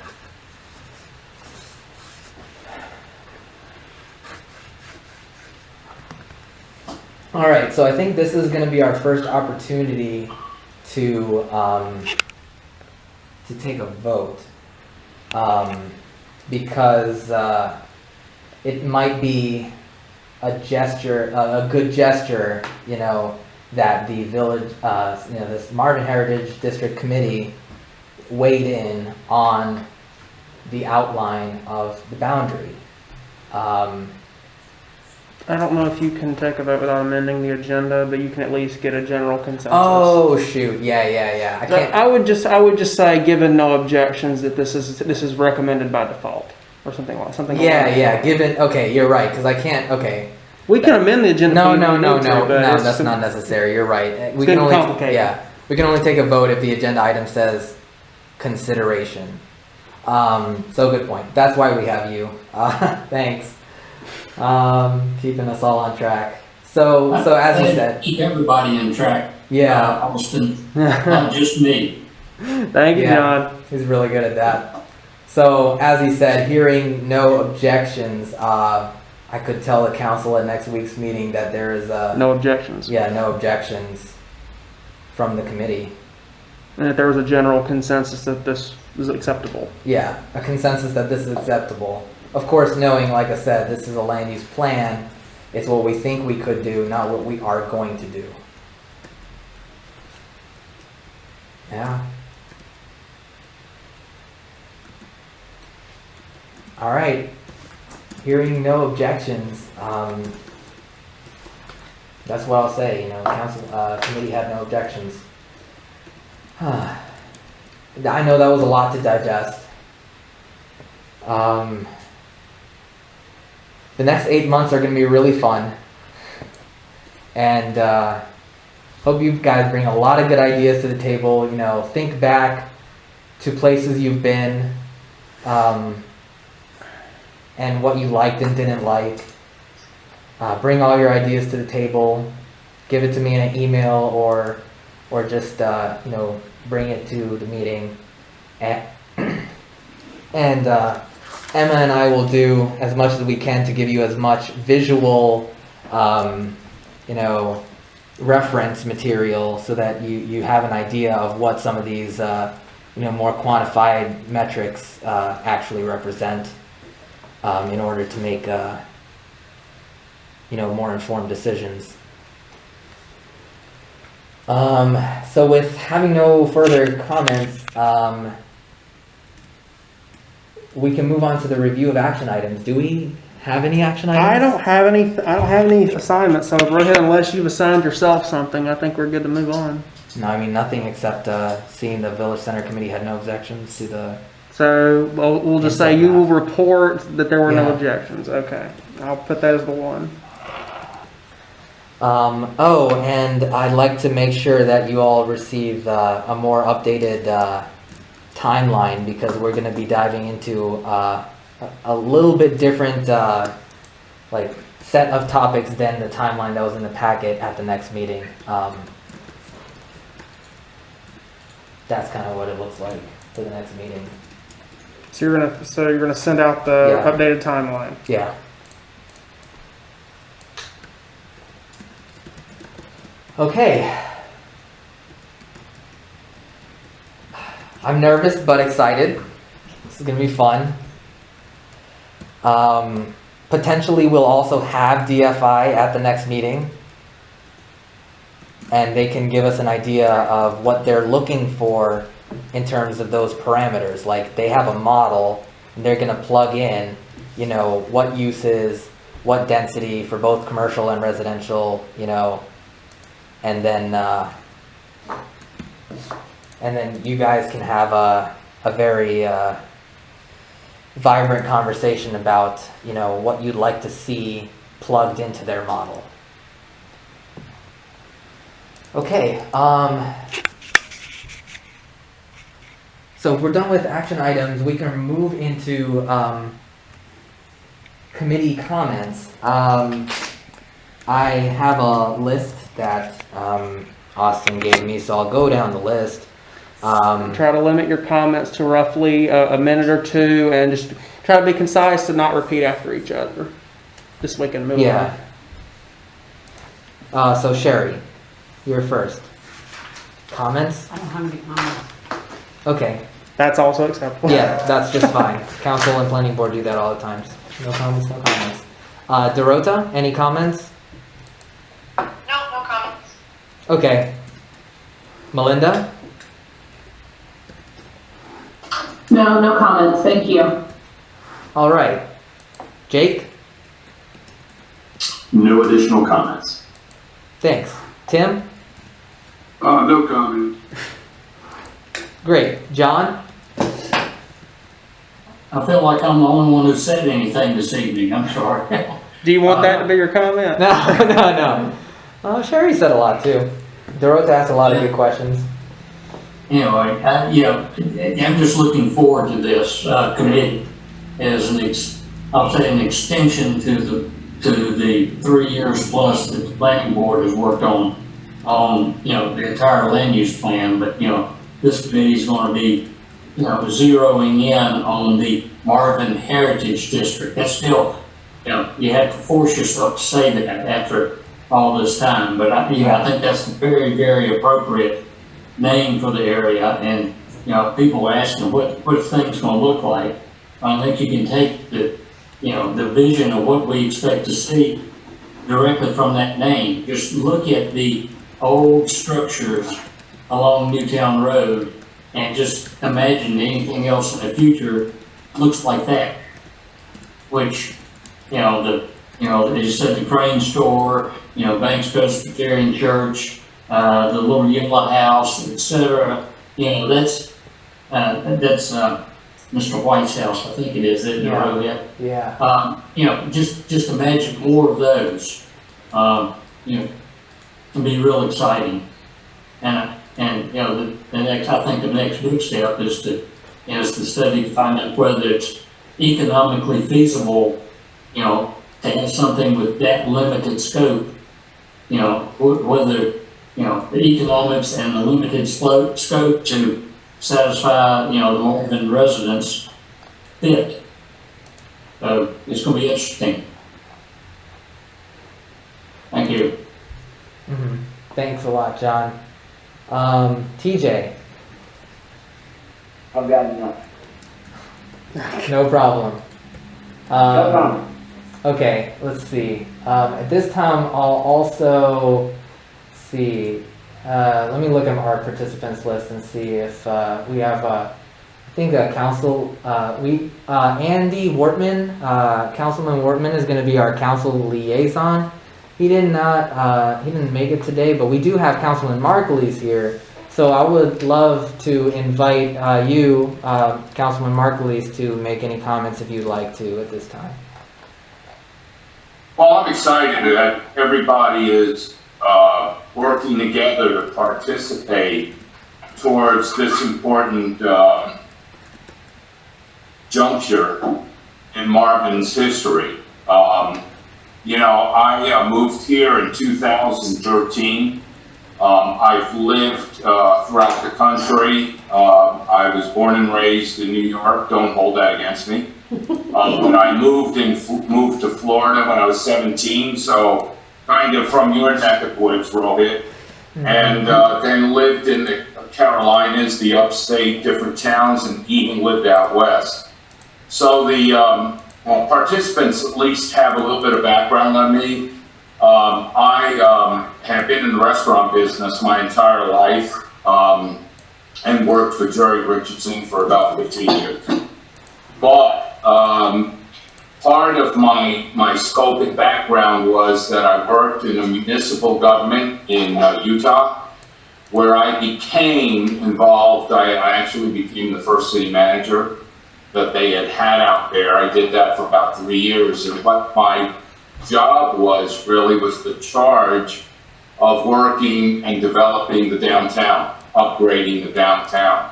All right, so I think this is going to be our first opportunity to take a vote, because it might be a good gesture, that the village, this Marvin Heritage District Committee weighed in on the outline of the boundary. I don't know if you can take a vote without amending the agenda, but you can at least get a general consensus. Oh shoot! Yeah. I can't. I would just say, given no objections, that this is recommended by default, or something like that. Yeah. Given, okay, you're right, because I can't. Okay. We can amend the agenda. No. That's not necessary. You're right. We can only take a vote if the agenda item says consideration. So good point. That's why we have you. Thanks. Keeping us all on track. So as you said, keep everybody in track. Yeah. Austin, not just me. Thank you, John. He's really good at that. So as he said, hearing no objections, I could tell the council at next week's meeting that there is no objections. Yeah, no objections from the committee. And that there was a general consensus that this is acceptable. Yeah, a consensus that this is acceptable. Of course, knowing, like I said, this is a land use plan. It's what we think we could do, not what we are going to do. Yeah. All right. Hearing no objections, that's what I'll say. Council committee had no objections. I know that was a lot to digest. The next 8 months are going to be really fun, and hope you guys bring a lot of good ideas to the table. Think back to places you've been, and what you liked and didn't like. Bring all your ideas to the table. Give it to me in an email or or just, you know, bring it to the meeting. And Emma and I will do as much as we can to give you as much visual, you know, reference material so that you have an idea of what some of these, you know, more quantified metrics actually represent in order to make, you know, more informed decisions. So with having no further comments, we can move on to the review of action items. Do we have any action items? I don't have any assignments, so go ahead unless you've assigned yourself something. I think we're good to move on. No, I mean nothing except seeing the Village Center Committee had no objections to the. So we'll just say you will report that there were no Yeah. objections. Okay, I'll put that as the one. Oh, and I'd like to make sure that you all receive a more updated timeline, because we're going to be diving into a little bit different like set of topics than the timeline that was in the packet at the next meeting. That's kind of what it looks like for the next meeting. So you're gonna send out the Yeah. updated timeline. Yeah. Okay. I'm nervous but excited. This is gonna be fun. Potentially we'll also have DFI at the next meeting, and they can give us an idea of what they're looking for in terms of those parameters. Like, they have a model and they're gonna plug in, you know, what uses, what density for both commercial and residential, you know, and then you guys can have a very vibrant conversation about, you know, what you'd like to see plugged into their model. Okay, so if we're done with action items, we can move into committee comments. I have a list that Austin gave me, so I'll go down the list. Try to limit your comments to roughly a minute or two, and just try to be concise and not repeat after each other. Just so we can move Yeah. So Sherry, you're first. Comments? I don't have any comments. Okay. on. That's also acceptable. Yeah, that's just fine. Council and planning board do that all the time. Just no comments, no comments. Dorota, any comments? No, no comments. Okay. Melinda? No comments, thank you. All right. Jake? No additional comments. Thanks. Tim? No comment. Great. John? I feel like I'm the only one who said anything this evening, I'm sorry. Do you want that to be your comment? No. Oh, Sherry said a lot too. Dorota asked a lot of good questions. Anyway, I'm just looking forward to this committee as I'll say an extension to the 3 years plus that the planning board has worked on the entire land use plan. But this committee is going to be zeroing in on the Marvin Heritage District. That's still you have to force yourself to say that after all this time. But I think that's a very, very appropriate name for the area. And people are asking what things going to look like. I think you can take the vision of what we expect to see directly from that name. Just look at the old structures along Newtown Road and just imagine anything else in the future looks like that. Which, as you said, the Crane Store, Banks Presbyterian Church, the little yellow house, etc. That's Mr. White's house, I think it is, isn't it? Yeah. Just imagine more of those. Can be real exciting. And the next, I think the next big step is to study to find out whether it's economically feasible, to have something with that limited scope. Whether the economics and the limited scope to satisfy, the Marvin residents fit. So it's going to be interesting. Thank you. Thanks a lot, John. TJ, I've got enough. no problem. No problem. Okay, let's see. At this time, I'll also see. Let me look at our participants list and see if we have. I think council. Andy Wortman, Councilman Wortman, is going to be our council liaison. He didn't make it today, but we do have Councilman Markleys here. So I would love to invite you, Councilman Markleys, to make any comments if you'd like to at this time. Well, I'm excited that everybody is working together to participate towards this important juncture in Marvin's history. I moved here in 2013. I've lived throughout the country. I was born and raised in New York. Don't hold that against me. But I moved to Florida when I was 17, so kind of from your neck of the woods, Rohit. And then lived in the Carolinas, the upstate, different towns, and even lived out west. So the participants at least have a little bit of background on me. I have been in the restaurant business my entire life and worked for Jerry Richardson for about 15 years. But part of my scope and background was that I worked in a municipal government in Utah, where I became involved. I actually became the first city manager that they had out there. I did that for about 3 years, and what my job was the charge of working and developing the downtown, upgrading the downtown.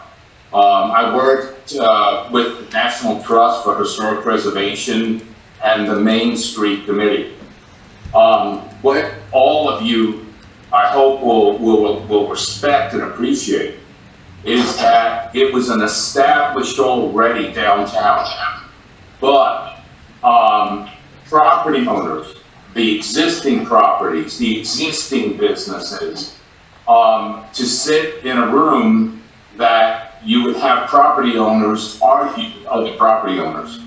I worked with the National Trust for Historic Preservation and the Main Street Committee. What all of you, I hope, will respect and appreciate is that it was an established already downtown, but property owners, the existing properties, the existing businesses, to sit in a room that you would have property owners argue with other property owners.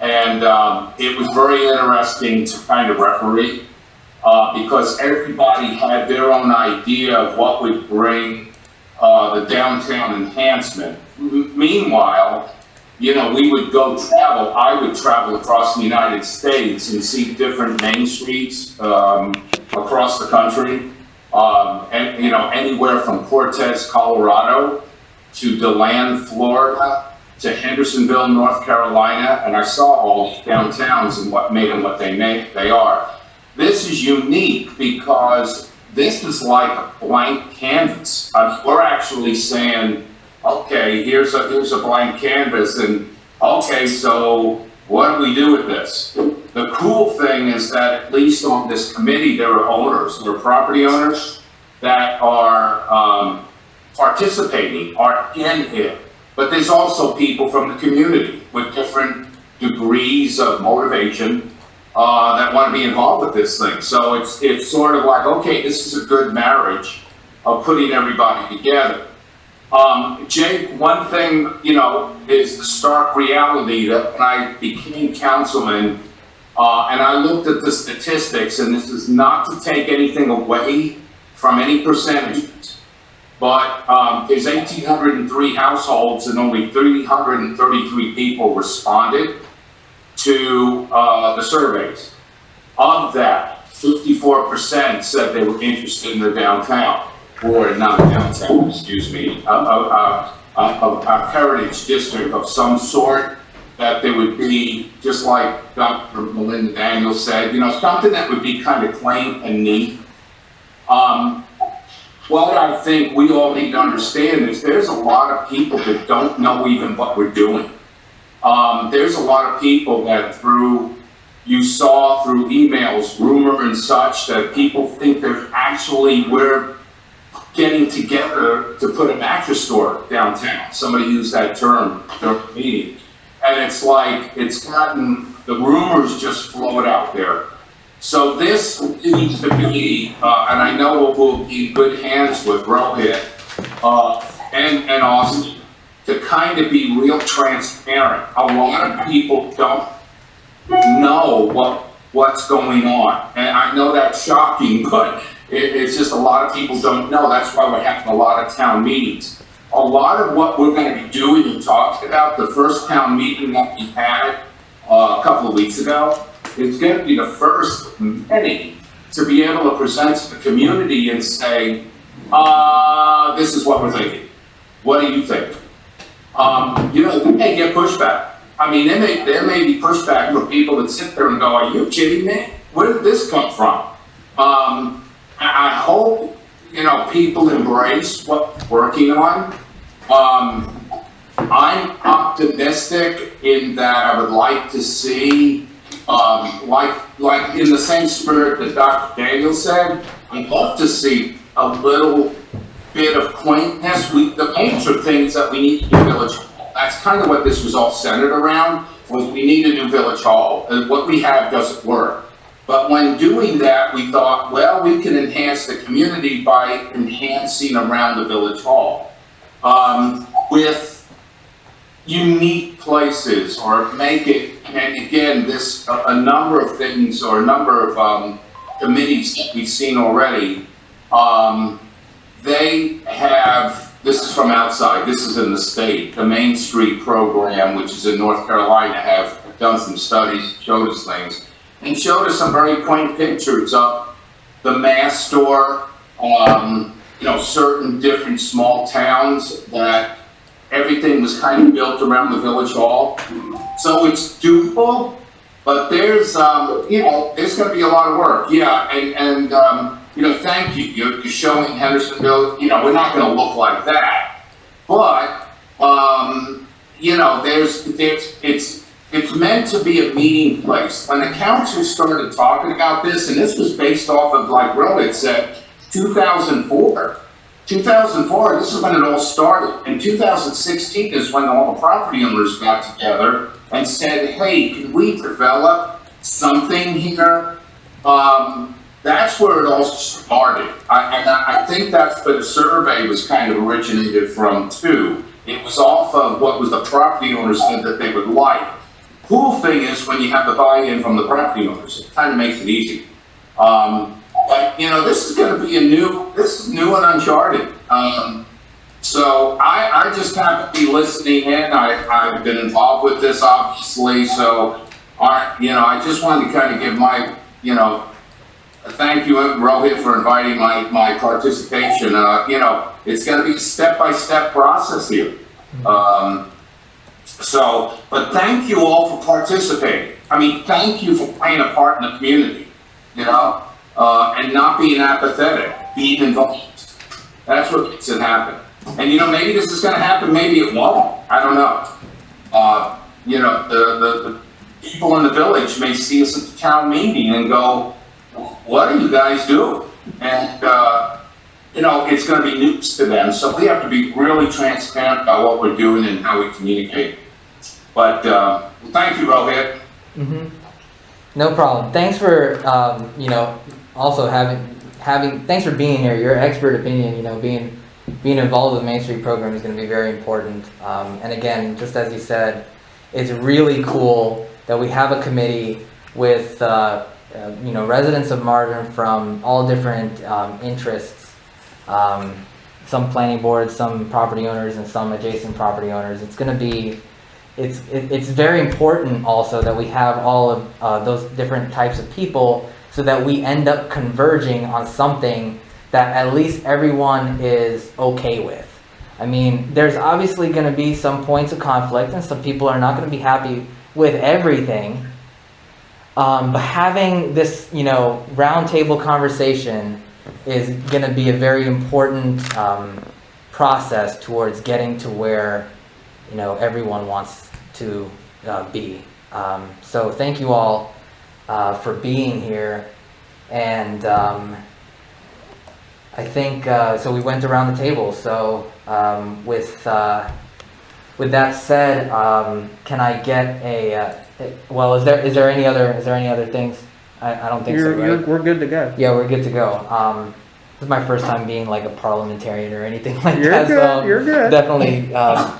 And it was very interesting to kind of referee because everybody had their own idea of what would bring the downtown enhancement. Meanwhile, we would go travel. I would travel across the United States and see different main streets across the country. And anywhere from Cortez, Colorado, to DeLand, Florida, to Hendersonville, North Carolina, and I saw all these downtowns and what made them what they are. This is unique because this is like a blank canvas. We're actually saying, okay, here's a blank canvas, and okay, so what do we do with this? The cool thing is that at least on this committee, there are owners, there are property owners that are participating, are in it. But there's also people from the community with different degrees of motivation that want to be involved with this thing. So it's sort of like, okay, this is a good marriage of putting everybody together. Jake, one thing, is the stark reality that when I became councilman, and I looked at the statistics, and this is not to take anything away from any percentages, but there's 1,803 households and only 333 people responded to the surveys. Of that, 54% said they were interested in the downtown, or not downtown, excuse me, a heritage district of some sort, that there would be, just like Dr. Melinda Daniel said, something that would be kind of quaint and neat. What I think we all need to understand is there's a lot of people that don't know even what we're doing. There's a lot of people that you saw through emails, rumor and such, that people think we're getting together to put a mattress store downtown. Somebody used that term during the meeting. And it's like, it's gotten, the rumors just float out there. So this needs to be, and I know we'll be in good hands with Rohit and Austin, to kind of be real transparent. A lot of people don't know what's going on. And I know that's shocking, but it's just a lot of people don't know. That's why we're having a lot of town meetings. A lot of what we're going to be doing and talking about, the first town meeting that we had a couple of weeks ago, is going to be the first meeting to be able to present to the community and say, this is what we're thinking. What do you think? You know, we may get pushback. I mean, there may be pushback from people that sit there and go, are you kidding me? Where did this come from? I hope, you know, people embrace what we're working on. I'm optimistic in that I would like to see, like in the same spirit that Dr. Daniel said, I'd love to see a little bit of quaintness. The major things that we need to do Village Hall. That's kind of what this was all centered around, was we need a new Village Hall. And what we have doesn't work. But when doing that, we thought, well, we can enhance the community by enhancing around the Village Hall with unique places, or make it, and again, this, a number of things, or a number of committees that we've seen already, they have, this is from outside, this is in the state, the Main Street program, which is in North Carolina, have done some studies, showed us things, and showed us some very quaint pictures of the mass store, you know, certain different small towns that everything was kind of built around the Village Hall. So it's doable, but there's, you know, there's going to be a lot of work. Yeah, and you know, thank you. You're showing Hendersonville, you know, we're not going to look like that. But, you know, it's meant to be a meeting place. When the council started talking about this, and this was based off of, like Rohit said, 2004. 2004, this is when it all started. In 2016 is when all the property owners got together and said, hey, can we develop something here? That's where it all started. I think that's where the survey was kind of originated from too. It was off of what was the property owners said that they would like. Cool thing is when you have the buy-in from the property owners, it kind of makes it easy. But, you know, this is going to be this is new and uncharted. So I just have to be listening in. I've been involved with this, obviously. So, you know, I just wanted to kind of give my, you know, thank you, Rohit, for inviting my participation. You know, it's going to be a step-by-step process here. But thank you all for participating. I mean, thank you for playing a part in the community, you know? And not being apathetic, being involved. That's what makes it happen. And you know, maybe this is going to happen, maybe it won't. I don't know. You know, the people in the village may see us at the town meeting and go, what are you guys doing? And, you know, it's going to be news to them. So we have to be really transparent about what we're doing and how we communicate. But thank you, Rohit. Mm-hmm. No problem. Thanks for, you know, also thanks for being here. Your expert opinion, you know, being involved with the Main Street program is going to be very important. And again, just as you said, it's really cool that we have a committee with, you know, residents of Marvin from all different interests. Some planning boards, some property owners, and some adjacent property owners. It's going to be, it's very important also that we have all of those different types of people, so that we end up converging on something that at least everyone is okay with. I mean, there's obviously going to be some points of conflict, and some people are not going to be happy with everything. But having this, you know, roundtable conversation is going to be a very important process towards getting to where, you know, everyone wants to be. So thank you all for being here, and I think, so we went around the table, so, with that said, can I get well, is there any other things? I don't think so, right? We're good to go. Yeah, we're good to go. This is my first time being like a parliamentarian or anything like You're that, good, so you're good. definitely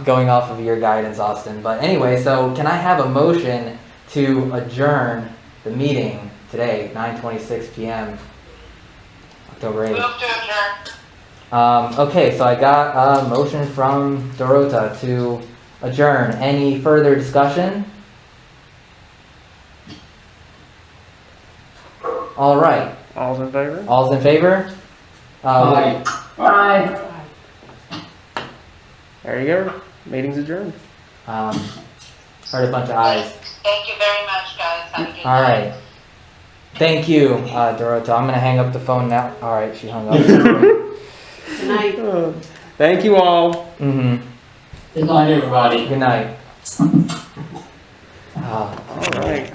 going off of your guidance, Austin. But anyway, so can I have a motion to adjourn the meeting today, 9:26 p.m., October 8th? Move to adjourn. Okay, so I got a motion from Dorota to adjourn. Any further discussion? All right. All's in favor? All's in favor? Aye. Aye. There you go. Meeting's adjourned. Heard a bunch of ayes. Thank you very much, guys. Have a good All night. right. Thank you, Dorota. I'm gonna hang up the phone now. All right, she hung up. Good night. Thank you all. Mm-hmm. Good night, everybody. Good night. All right.